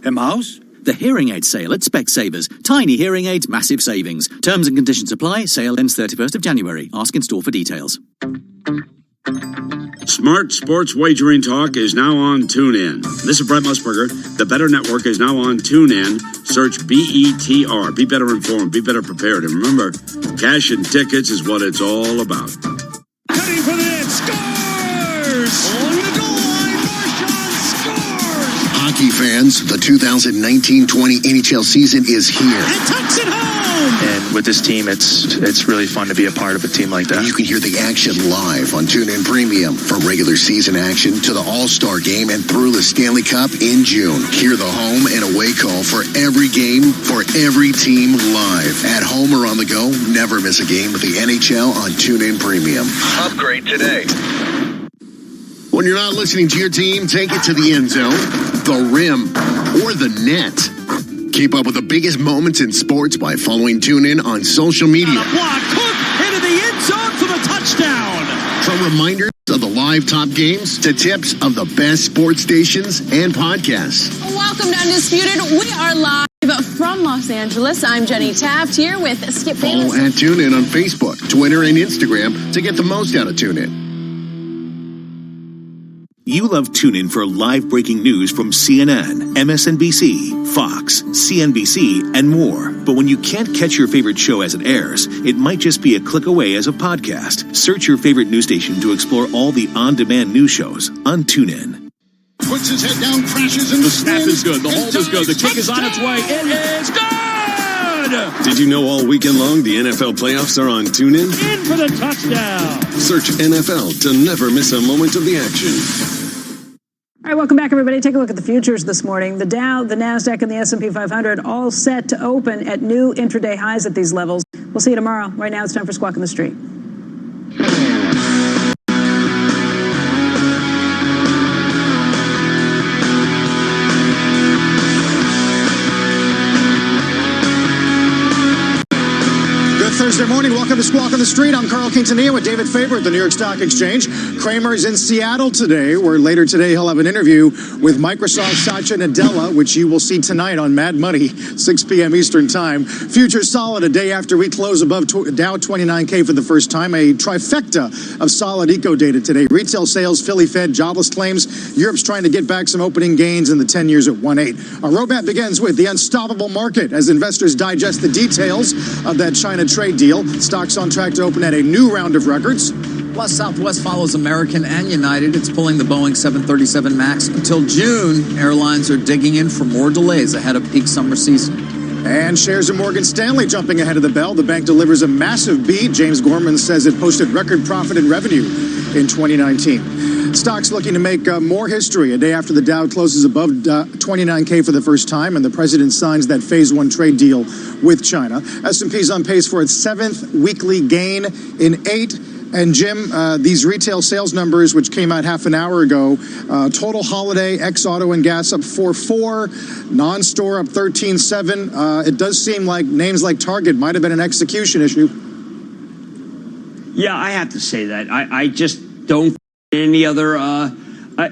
A mouse? The hearing aid sale at Specsavers. Tiny hearing aids, massive savings. Terms and conditions apply. Sale ends 31st of January. Ask in store for details. Smart Sports Wagering Talk is now on TuneIn. This is Brett Musburger. The Better Network is now on TuneIn. Search BETR. Be better informed. Be better prepared. And remember, cash and tickets is what it's all about. Cutting for the net. Scores! On the goal line, Marchand scores! Hockey fans, the 2019-20 NHL season is here. And tucks it home! And with this team, it's really fun to be a part of a team like that. You can hear the action live on TuneIn Premium. From regular season action to the All-Star Game and through the Stanley Cup in June. Hear the home and away call for every game, for every team live. At home or on the go, never miss a game with the NHL on TuneIn Premium. Upgrade today. When you're not listening to your team, take it to the end zone, the rim, or the net. Keep up with the biggest moments in sports by following TuneIn on social media. Block, Cook into the end zone for the touchdown. From reminders of the live top games to tips of the best sports stations and podcasts. Welcome to Undisputed. We are live from Los Angeles. I'm Jenny Taft here with Skip Bayless. Follow and TuneIn on Facebook, Twitter, and Instagram to get the most out of TuneIn. You love TuneIn for live breaking news from CNN, MSNBC, Fox, CNBC, and more. But when you can't catch your favorite show as it airs, it might just be a click away as a podcast. Search your favorite news station to explore all the on-demand news shows on TuneIn. Puts his head down, crashes, and the snap is good. The hold is good. The kick is on its way. It is good! Did you know all weekend long the NFL playoffs are on TuneIn? In for the touchdown. Search NFL to never miss a moment of the action. All right, welcome back, everybody. Take a look at the futures this morning. The Dow, the NASDAQ, and the S&P 500 all set to open at new intraday highs at these levels. We'll see you tomorrow. Right now, it's time for Squawk on the Street. Thursday morning. Welcome to Squawk on the Street. I'm Carl Quintanilla with David Faber at the New York Stock Exchange. Kramer's in Seattle today, where later today he'll have an interview with Microsoft's Satya Nadella, which you will see tonight on Mad Money, 6 p.m. Eastern Time. Futures solid a day after we close above Dow 29K for the first time. A trifecta of solid eco data today. Retail sales, Philly Fed, jobless claims. Europe's trying to get back some opening gains in the 10 years at 1.8. Our roadmap begins with the unstoppable market as investors digest the details of that China trade deal. Stocks on track to open at a new round of records. Plus, Southwest follows American and United. It's pulling the Boeing 737 MAX until June. Airlines are digging in for more delays ahead of peak summer season. And shares of Morgan Stanley jumping ahead of the bell. The bank delivers a massive beat. James Gorman says it posted record profit and revenue in 2019. Stocks looking to make more history a day after the Dow closes above 29K for the first time and the president signs that phase one trade deal with China. S&P's on pace for its 7th weekly gain in 8. And Jim, these retail sales numbers, which came out half an hour ago, total holiday, ex-auto and gas up 4.4, non-store up 13.7. It does seem like names like Target might have been an execution issue. Yeah, I have to say that. I just don't any other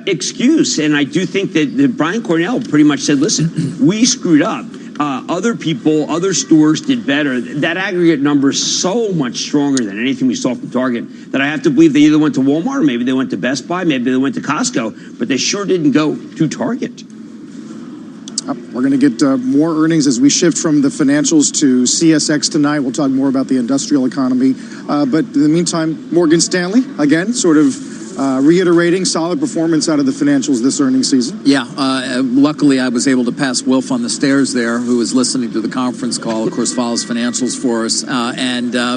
excuse. And I do think that Brian Cornell pretty much said, listen, we screwed up. Other people, other stores did better. That aggregate number is so much stronger than anything we saw from Target that I have to believe they either went to Walmart or maybe they went to Best Buy, maybe they went to Costco, but they sure didn't go to Target. We're going to get more earnings as we shift from the financials to CSX tonight. We'll talk more about the industrial economy. But in the meantime, Morgan Stanley, again, sort of reiterating solid performance out of the financials this earnings season. Yeah, luckily I was able to pass Wilf on the stairs there, who was listening to the conference call, of course, follows financials for us.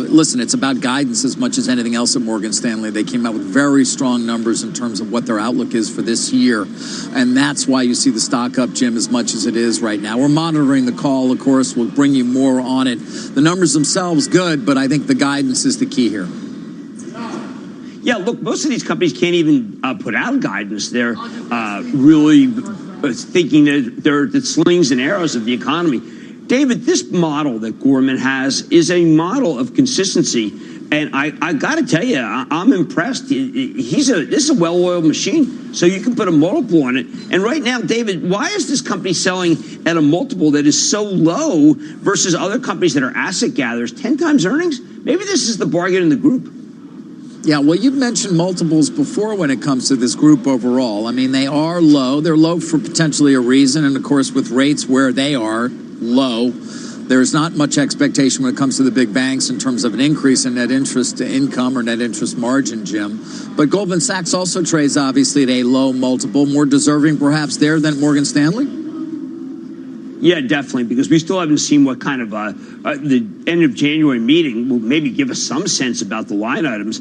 Listen, it's about guidance as much as anything else at Morgan Stanley. They came out with very strong numbers in terms of what their outlook is for this year. And that's why you see the stock up, Jim, as much as it is right now. We're monitoring the call, of course. We'll bring you more on it. The numbers themselves, good, but I think the guidance is the key here. Yeah, look, most of these companies can't even put out guidance. They're really thinking that they're the slings and arrows of the economy. David, this model that Gorman has is a model of consistency. And I got to tell you, I'm impressed. This is a well-oiled machine, so you can put a multiple on it. And right now, David, why is this company selling at a multiple that is so low versus other companies that are asset gatherers, 10 times earnings? Maybe this is the bargain in the group. Yeah, well, you've mentioned multiples before when it comes to this group overall. I mean, they are low. They're low for potentially a reason. And, of course, with rates where they are low, there's not much expectation when it comes to the big banks in terms of an increase in net interest income or net interest margin, Jim. But Goldman Sachs also trades, obviously, at a low multiple, more deserving perhaps there than Morgan Stanley? Yeah, definitely, because we still haven't seen what kind of the end of January meeting will maybe give us some sense about the line items.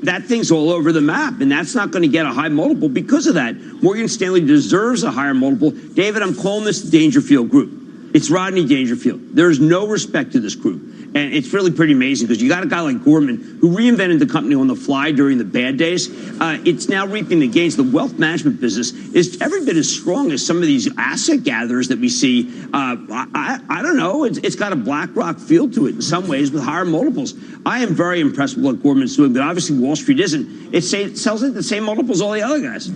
That thing's all over the map, and that's not going to get a high multiple because of that. Morgan Stanley deserves a higher multiple. David, I'm calling this the Dangerfield group. It's Rodney Dangerfield. There's no respect to this group. And it's really pretty amazing because you got a guy like Gorman who reinvented the company on the fly during the bad days. It's now reaping the gains. The wealth management business is every bit as strong as some of these asset gatherers that we see. I don't know. It's got a BlackRock feel to it in some ways with higher multiples. I am very impressed with what Gorman's doing, but obviously Wall Street isn't. It sells at the same multiples all the other guys.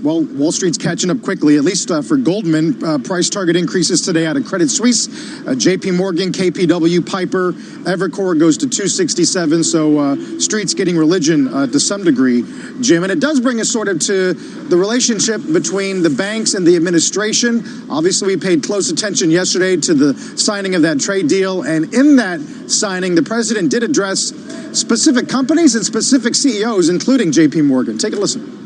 Well, Wall Street's catching up quickly, at least for Goldman. Price target increases today out of Credit Suisse, JP Morgan, KPW, Piper, Evercore goes to 267. So Street's getting religion to some degree, Jim. And it does bring us sort of to the relationship between the banks and the administration. Obviously, we paid close attention yesterday to the signing of that trade deal. And in that signing, the president did address specific companies and specific CEOs, including JP Morgan. Take a listen.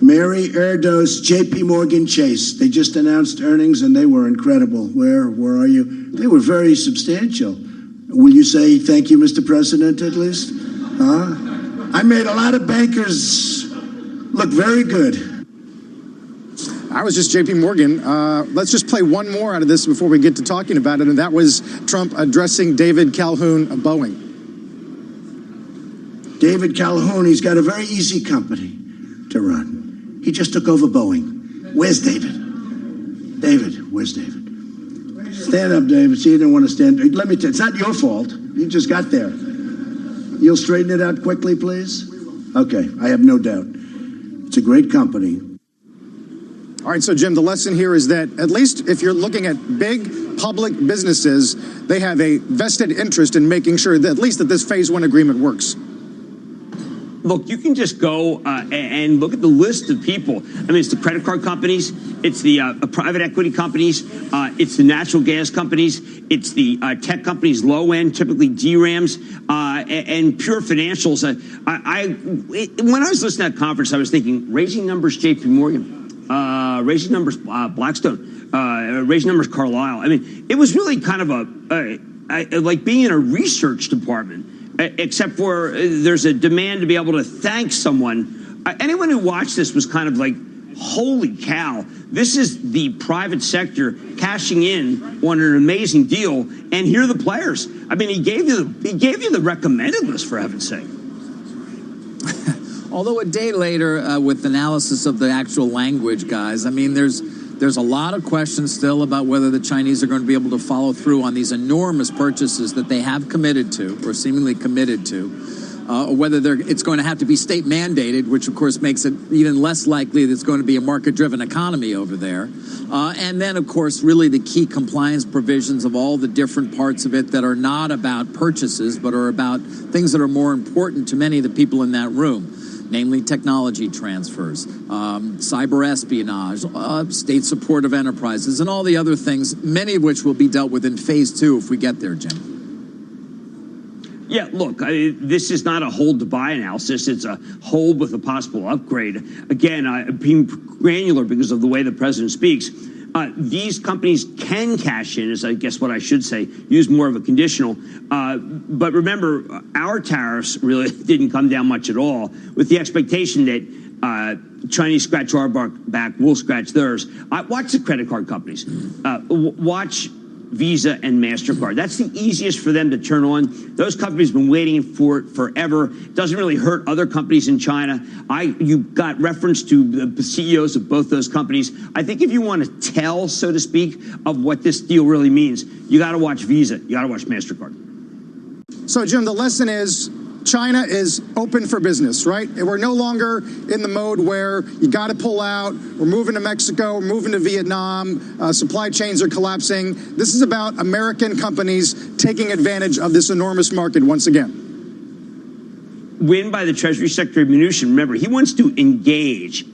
Mary Erdos, J.P. Morgan Chase. They just announced earnings, and they were incredible. Where are you? They were very substantial. Will you say thank you, Mr. President, at least? I made a lot of bankers look very good. I was just J.P. Morgan. Let's just play one more out of this before we get to talking about it, and that was Trump addressing David Calhoun of Boeing. David Calhoun, he's got a very easy company to run. He just took over Boeing. Where's David? David, where's David? Stand up, David. See, you didn't want to stand. Let me tell you, it's not your fault. You just got there. You'll straighten it out quickly, please? Okay, I have no doubt. It's a great company. All right, so Jim, the lesson here is that at least if you're looking at big public businesses, they have a vested interest in making sure that at least that this phase one agreement works. Look, you can just go and look at the list of people. I mean, it's the credit card companies, it's the private equity companies, it's the natural gas companies, it's the tech companies, low end, typically DRAMs, and pure financials. When I was listening to that conference, I was thinking, raising numbers, JP Morgan, raising numbers, Blackstone, raising numbers, Carlyle. I mean, it was really kind of like being in a research department. Except for there's a demand to be able to thank someone. Anyone who watched this was kind of like, holy cow, this is the private sector cashing in on an amazing deal. And here are the players. I mean, he gave you the recommended list, for heaven's sake. Although a day later, with analysis of the actual language, guys, I mean, there's a lot of questions still about whether the Chinese are going to be able to follow through on these enormous purchases that they have committed to, or seemingly committed to, or whether it's going to have to be state mandated, which of course makes it even less likely that it's going to be a market-driven economy over there. And then, of course, really the key compliance provisions of all the different parts of it that are not about purchases, but are about things that are more important to many of the people in that room. Namely technology transfers, cyber espionage, state support of enterprises, and all the other things, many of which will be dealt with in phase two if we get there, Jim. Yeah, look, this is not a hold to buy analysis. It's a hold with a possible upgrade. Again, being granular because of the way the president speaks, these companies can cash in, is I guess what I should say, use more of a conditional. But remember, our tariffs really didn't come down much at all, with the expectation that Chinese scratch our back, we'll scratch theirs. Watch the credit card companies. Watch Visa, and MasterCard. That's the easiest for them to turn on. Those companies have been waiting for it forever. It doesn't really hurt other companies in China. You got reference to the CEOs of both those companies. I think if you want to tell, so to speak, of what this deal really means, you got to watch Visa. You got to watch MasterCard. So, Jim, the lesson is China is open for business, right? And we're no longer in the mode where you got to pull out. We're moving to Mexico. We're moving to Vietnam. Supply chains are collapsing. This is about American companies taking advantage of this enormous market once again. Win by the Treasury Secretary Mnuchin. Remember, he wants to engage.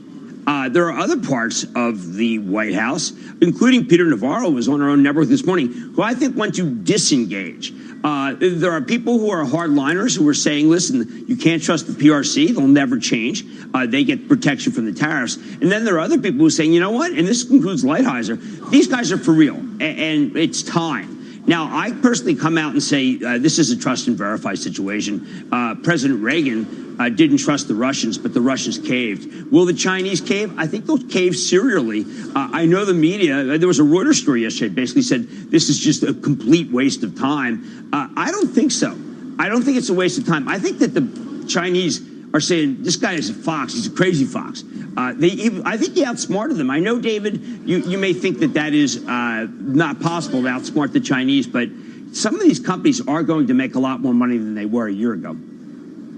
There are other parts of the White House, including Peter Navarro, who was on our own network this morning, who I think want to disengage. There are people who are hardliners who are saying, listen, you can't trust the PRC. They'll never change. They get protection from the tariffs. And then there are other people who are saying, you know what? And this includes Lighthizer. These guys are for real, and it's time. Now, I personally come out and say this is a trust and verify situation. President Reagan didn't trust the Russians, but the Russians caved. Will the Chinese cave? I think they'll cave serially. I know the media, there was a Reuters story yesterday, basically said this is just a complete waste of time. I don't think so. I don't think it's a waste of time. I think that the Chinese are saying this guy is a fox. He's a crazy fox. I think he outsmarted them. I know, David, you may think that is not possible to outsmart the Chinese, but some of these companies are going to make a lot more money than they were a year ago.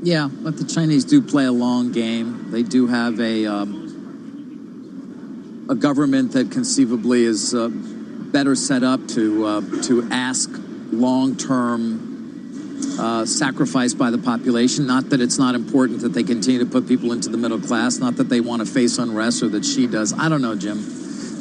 Yeah, but the Chinese do play a long game. They do have a government that conceivably is better set up to ask long-term sacrifice by the population. Not that it's not important that they continue to put people into the middle class. Not that they want to face unrest or that she does. I don't know, Jim.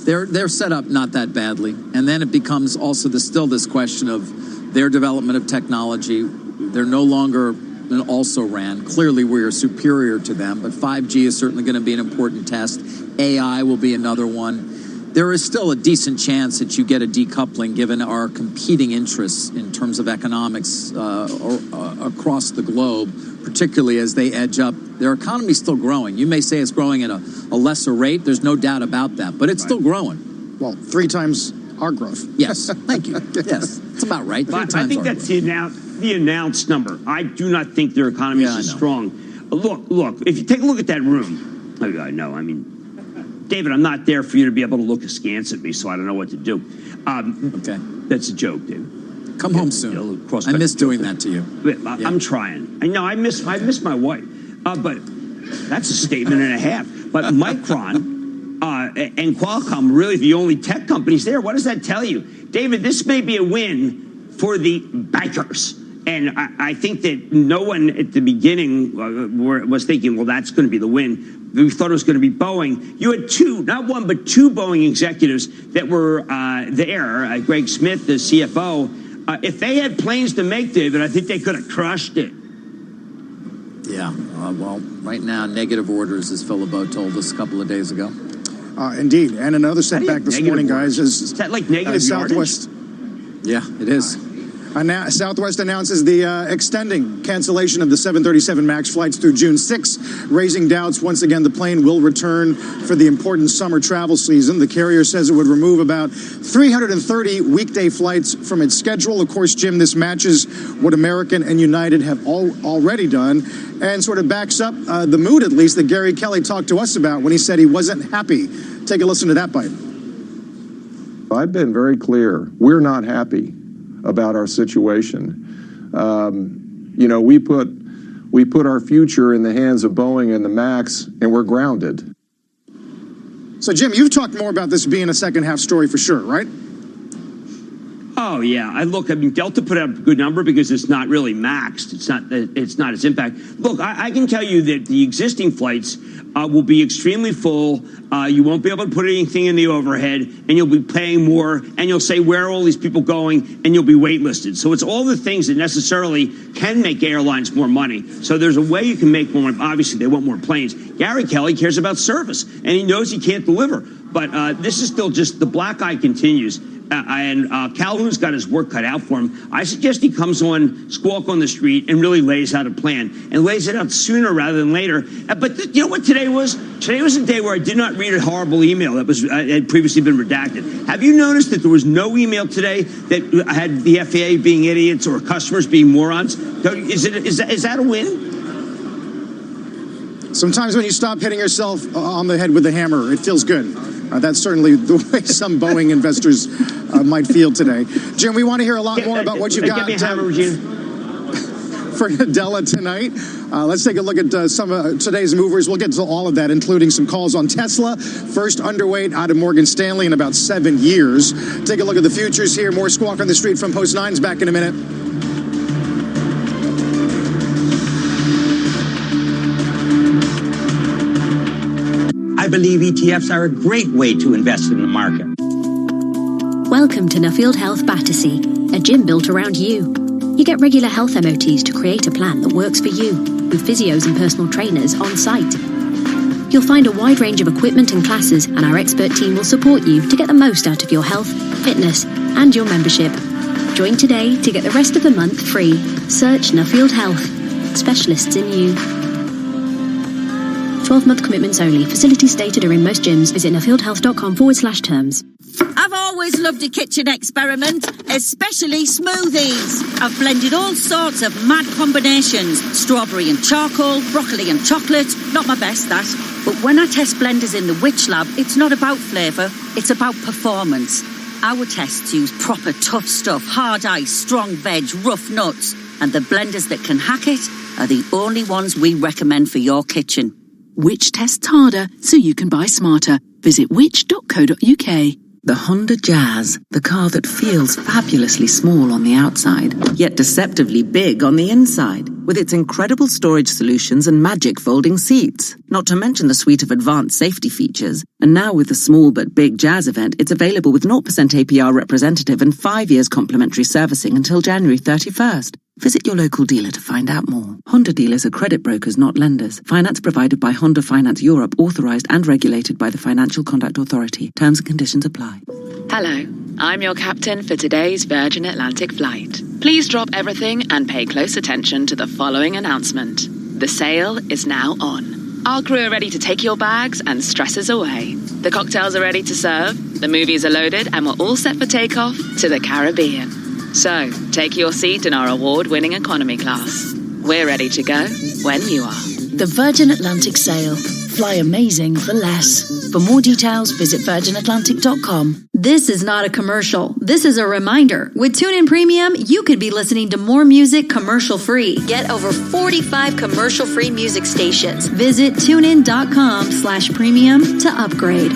They're set up not that badly. And then it becomes also still this question of their development of technology. They're no longer an also-ran. Clearly, we are superior to them, but 5G is certainly going to be an important test. AI will be another one. There is still a decent chance that you get a decoupling given our competing interests in terms of economics across the globe, particularly as they edge up. Their economy is still growing. You may say it's growing at a lesser rate. There's no doubt about that, but it's still growing. Well, 3 times our growth. Yes, thank you. Yes, it's about right. But I think that's the announced number. I do not think their economy is as strong. Look, if you take a look at that room, I know, David, I'm not there for you to be able to look askance at me, so I don't know what to do. Okay. That's a joke, David. Come home soon. I miss doing that to you. I'm trying. I know I miss my wife. But that's a statement and a half. But Micron and Qualcomm are really the only tech companies there. What does that tell you? David, this may be a win for the bankers. And I think that no one at the beginning was thinking, well, that's going to be the win. We thought it was going to be Boeing. You had not one, but 2 Boeing executives that were there. Greg Smith, the CFO. If they had planes to make, David, I think they could have crushed it. Yeah. Well, right now, negative orders, as Phil LeBeau told us a couple of days ago. Indeed. And another setback this morning, guys, is that like negative Southwest. Yeah, it is. Southwest announces the extending cancellation of the 737 MAX flights through June 6, raising doubts. Once again, the plane will return for the important summer travel season. The carrier says it would remove about 330 weekday flights from its schedule. Of course, Jim, this matches what American and United have already done and sort of backs up the mood, at least, that Gary Kelly talked to us about when he said he wasn't happy. Take a listen to that bite. I've been very clear. We're not happy about our situation. We put our future in the hands of Boeing and the MAX, and we're grounded. So, Jim, you've talked more about this being a second-half story for sure, right? Oh, yeah. Delta put out a good number because it's not really maxed. It's not its impact. Look, I can tell you that the existing flights will be extremely full. You won't be able to put anything in the overhead, and you'll be paying more, and you'll say, where are all these people going? And you'll be waitlisted. So it's all the things that necessarily can make airlines more money. So there's a way you can make more money. Obviously, they want more planes. Gary Kelly cares about service, and he knows he can't deliver. But this is still just the black eye continues. and Calhoun's got his work cut out for him. I suggest he comes on Squawk on the Street and really lays out a plan and lays it out sooner rather than later. But you know what today was? Today was a day where I did not read a horrible email that had previously been redacted. Have you noticed that there was no email today that had the FAA being idiots or customers being morons? Is that a win? Sometimes when you stop hitting yourself on the head with a hammer, it feels good. That's certainly the way some Boeing investors might feel today. Jim, we want to hear a lot more about what you've got for Nadella tonight. Let's take a look at some of today's movers. We'll get to all of that, including some calls on Tesla. First underweight out of Morgan Stanley in about 7 years. Take a look at the futures here. More Squawk on the Street from Post 9's back in a minute. I believe ETFs are a great way to invest in the market. Welcome to Nuffield Health Battersea, a gym built around you. You get regular health MOTs to create a plan that works for you, with physios and personal trainers on site. You'll find a wide range of equipment and classes, and our expert team will support you to get the most out of your health, fitness, and your membership. Join today to get the rest of the month free. Search Nuffield Health. Specialists in you. 12-month commitments only. Facilities stated are in most gyms. Visit nuffieldhealth.com/terms. I've always loved a kitchen experiment, especially smoothies. I've blended all sorts of mad combinations. Strawberry and charcoal, broccoli and chocolate. Not my best, that. But when I test blenders in the Witch Lab, it's not about flavour, it's about performance. Our tests use proper tough stuff, hard ice, strong veg, rough nuts. And the blenders that can hack it are the only ones we recommend for your kitchen. Which tests harder so you can buy smarter. Visit which.co.uk. The Honda Jazz, the car that feels fabulously small on the outside, yet deceptively big on the inside, with its incredible storage solutions and magic folding seats. Not to mention the suite of advanced safety features. And now with the small but big Jazz event, it's available with 0% APR representative and 5 years complimentary servicing until January 31st. Visit your local dealer to find out more. Honda dealers are credit brokers, not lenders. Finance provided by Honda Finance Europe, authorized and regulated by the Financial Conduct Authority. Terms and conditions apply. Hello, I'm your captain for today's Virgin Atlantic flight. Please drop everything and pay close attention to the following announcement. The sail is now on. Our crew are ready to take your bags and stresses away. The cocktails are ready to serve, the movies are loaded, and we're all set for takeoff to the Caribbean. So, take your seat in our award-winning economy class. We're ready to go when you are. The Virgin Atlantic sail. Fly amazing for less. For more details, visit virginatlantic.com. This is not a commercial. This is a reminder. With TuneIn Premium, you could be listening to more music commercial-free. Get over 45 commercial-free music stations. Visit tunein.com/premium to upgrade.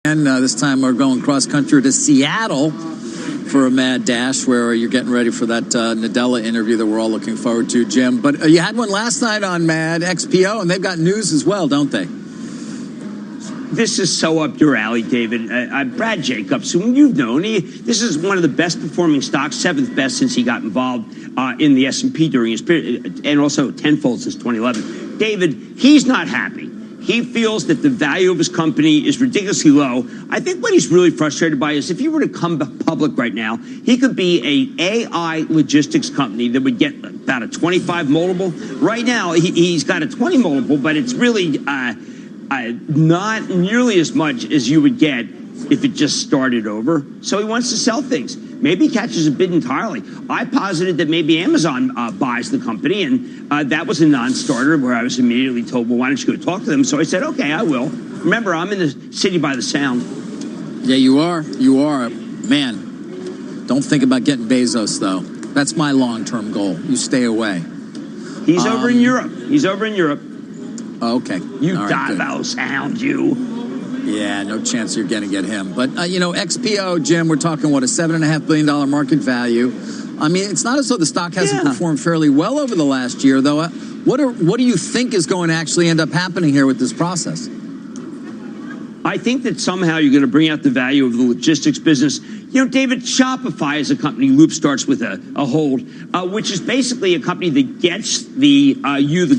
And this time we're going cross-country to Seattle for a mad dash where you're getting ready for that Nadella interview that we're all looking forward to, Jim. But you had one last night on Mad XPO, and they've got news as well, don't they? This is so up your alley, David. Brad Jacobs, whom you've known, this is one of the best performing stocks, 7th best since he got involved in the S&P during his period, and also tenfold since 2011. David, he's not happy. He feels that the value of his company is ridiculously low. I think what he's really frustrated by is if he were to come public right now, he could be an AI logistics company that would get about a 25 multiple. Right now, he's got a 20 multiple, but it's really not nearly as much as you would get if it just started over. So he wants to sell things. Maybe he catches a bid entirely. I posited that maybe Amazon buys the company, and that was a non-starter where I was immediately told, well, why don't you go talk to them? So I said, okay, I will. Remember, I'm in the city by the Sound. Yeah, you are. You are. Man, don't think about getting Bezos, though. That's my long-term goal. You stay away. He's over in Europe. He's over in Europe. Okay. You Davao Sound, you. Yeah, no chance you're going to get him. But, XPO, Jim, we're talking, what, a $7.5 billion market value. I mean, it's not as though the stock hasn't performed fairly well over the last year, though. What do you think is going to actually end up happening here with this process? I think that somehow you're going to bring out the value of the logistics business. You know, David, Shopify is a company. Loop starts with a hold, which is basically a company that gets the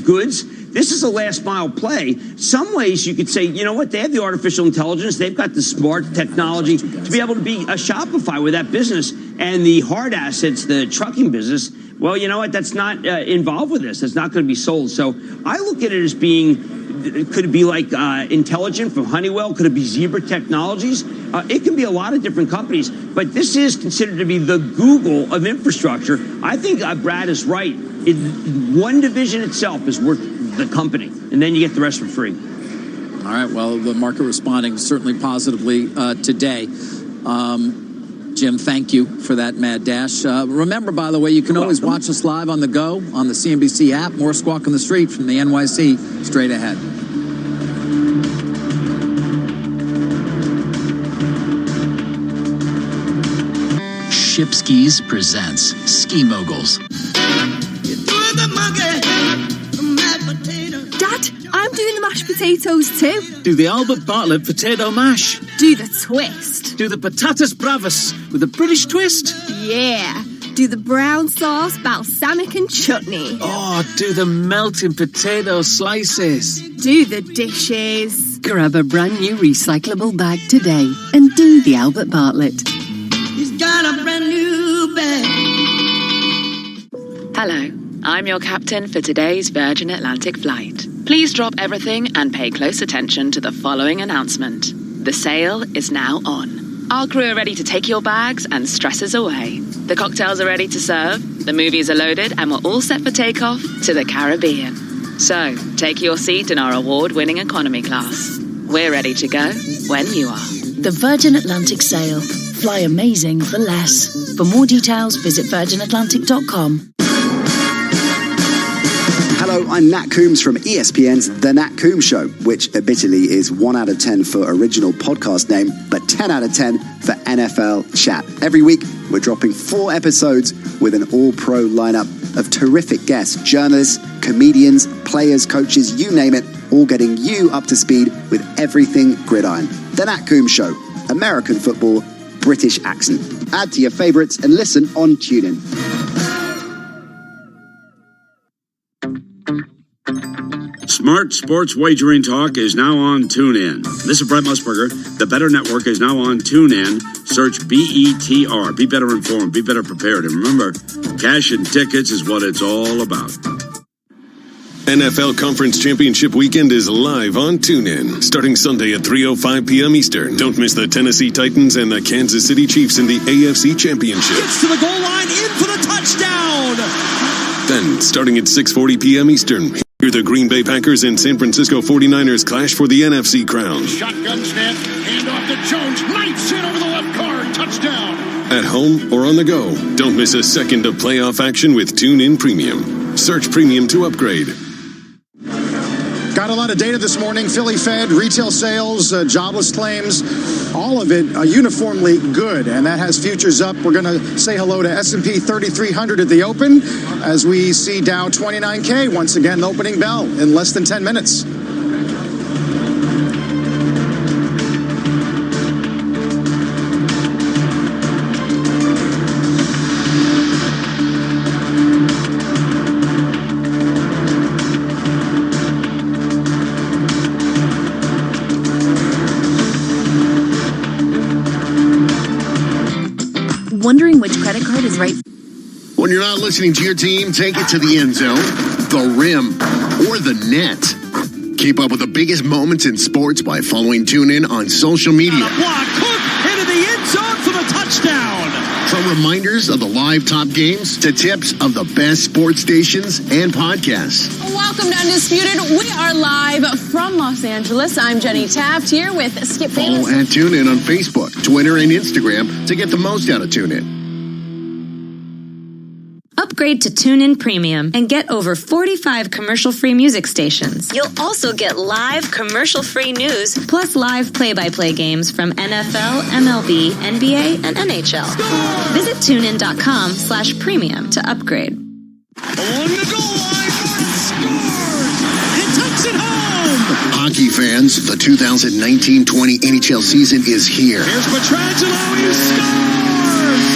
goods. This is a last mile play. Some ways you could say, you know what, they have the artificial intelligence, they've got the smart technology to be able to be a Shopify with that business, and the hard assets, the trucking business, well, you know what, that's not involved with this. That's not going to be sold. So I look at it as being, could it be like Intelligent from Honeywell? Could it be Zebra Technologies? It can be a lot of different companies, but this is considered to be the Google of infrastructure. I think Brad is right. One division itself is worth the company, and then you get the rest for free. All right, well, the market responding certainly positively today. Jim, thank you for that mad dash. Remember, by the way, you can always watch us live on the go on the CNBC app. More Squawk on the Street from the NYC straight ahead. Ship Skis presents Ski Moguls. Dad, I'm doing the mashed potatoes too. Do the Albert Bartlett potato mash. Do the twist. Do the patatas bravas with a British twist. Yeah. Do the brown sauce, balsamic and chutney. Oh, do the melting potato slices. Do the dishes. Grab a brand new recyclable bag today and do the Albert Bartlett. He's got a brand new bag. Hello, I'm your captain for today's Virgin Atlantic flight. Please drop everything and pay close attention to the following announcement. The sale is now on. Our crew are ready to take your bags and stresses away. The cocktails are ready to serve, the movies are loaded, and we're all set for takeoff to the Caribbean. So, take your seat in our award-winning economy class. We're ready to go when you are. The Virgin Atlantic sale. Fly amazing for less. For more details, visit virginatlantic.com. Hello, I'm Nat Coombs from ESPN's The Nat Coombs Show, which admittedly is 1 out of 10 for original podcast name, but 10 out of 10 for NFL chat. Every week, we're dropping 4 episodes with an all-pro lineup of terrific guests, journalists, comedians, players, coaches, you name it, all getting you up to speed with everything gridiron. The Nat Coombs Show, American football, British accent. Add to your favorites and listen on TuneIn. Smart Sports Wagering Talk is now on TuneIn. This is Brett Musburger. The Better Network is now on TuneIn. Search BETR. Be better informed. Be better prepared. And remember, cash and tickets is what it's all about. NFL Conference Championship Weekend is live on TuneIn, starting Sunday at 3:05 p.m. Eastern. Don't miss the Tennessee Titans and the Kansas City Chiefs in the AFC Championship. Gets to the goal line, in for the touchdown! Then, starting at 6:40 p.m. Eastern, hear the Green Bay Packers and San Francisco 49ers clash for the NFC crown. Shotgun snap, hand off to Jones, knifes in over the left guard, touchdown! At home or on the go, don't miss a second of playoff action with TuneIn Premium. Search Premium to upgrade. Got a lot of data this morning. Philly Fed, retail sales, jobless claims, all of it uniformly good. And that has futures up. We're going to say hello to S&P 3,300 at the open as we see Dow 29K once again, the opening bell in less than 10 minutes. Wondering which credit card is right? When you're not listening to your team, take it to the end zone, the rim, or the net. Keep up with the biggest moments in sports by following TuneIn on social media. Block, hook, into the end zone for the touchdown! From reminders of the live top games to tips of the best sports stations and podcasts. Welcome to Undisputed. We are live from Los Angeles. I'm Jenny Taft here with Skip Follow Bayless. at TuneIn on Facebook, Twitter, and Instagram to get the most out of TuneIn. Upgrade to TuneIn Premium and get over 45 commercial-free music stations. You'll also get live commercial-free news, plus live play-by-play games from NFL, MLB, NBA, and NHL. Visit TuneIn.com/premium to upgrade. On the goal line, scores! It takes it home! Hockey fans, the 2019-20 NHL season is here. Here's Pietrangelo, he scores!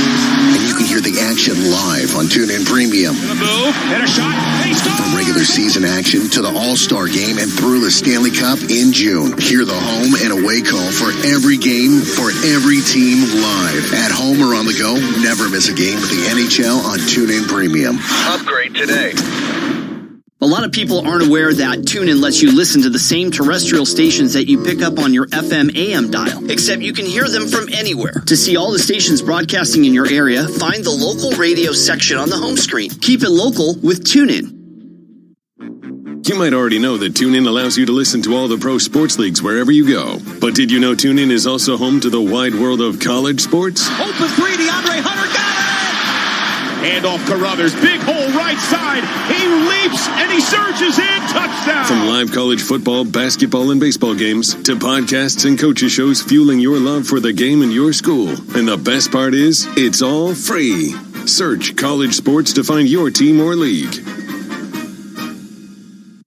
And you can hear the action live on TuneIn Premium. A move, and a shot, and he scores! From regular season action to the All-Star Game and through the Stanley Cup in June. Hear the home and away call for every game, for every team live. At home or on the go, never miss a game with the NHL on TuneIn Premium. Upgrade today. A lot of people aren't aware that TuneIn lets you listen to the same terrestrial stations that you pick up on your FM AM dial, except you can hear them from anywhere. To see all the stations broadcasting in your area, find the local radio section on the home screen. Keep it local with TuneIn. You might already know that TuneIn allows you to listen to all the pro sports leagues wherever you go. But did you know TuneIn is also home to the wide world of college sports? Open three, DeAndre Hunter got it! Handoff Carruthers, big hole right side. He leaps and he surges in, touchdown! From live college football, basketball, and baseball games to podcasts and coaches shows fueling your love for the game in your school. And the best part is, it's all free. Search college sports to find your team or league.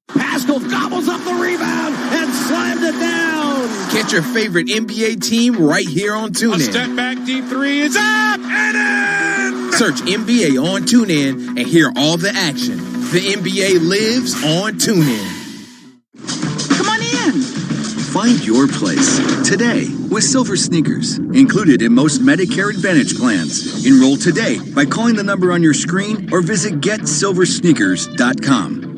Pascal gobbles up the rebound and slams it down. Get your favorite NBA team right here on TuneIn. A step back, deep three is up and in. Search NBA on TuneIn and hear all the action. The NBA lives on TuneIn. Come on in. Find your place today with Silver Sneakers, included in most Medicare Advantage plans. Enroll today by calling the number on your screen or visit GetSilverSneakers.com.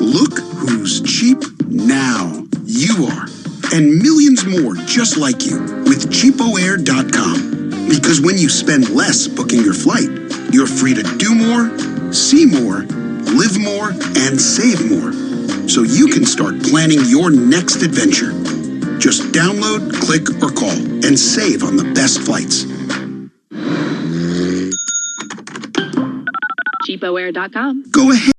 Look who's cheap now. You are. And millions more just like you with CheapoAir.com. Because when you spend less booking your flight, you're free to do more, see more, live more, and save more. So you can start planning your next adventure. Just download, click, or call and save on the best flights. CheapoAir.com. Go ahead.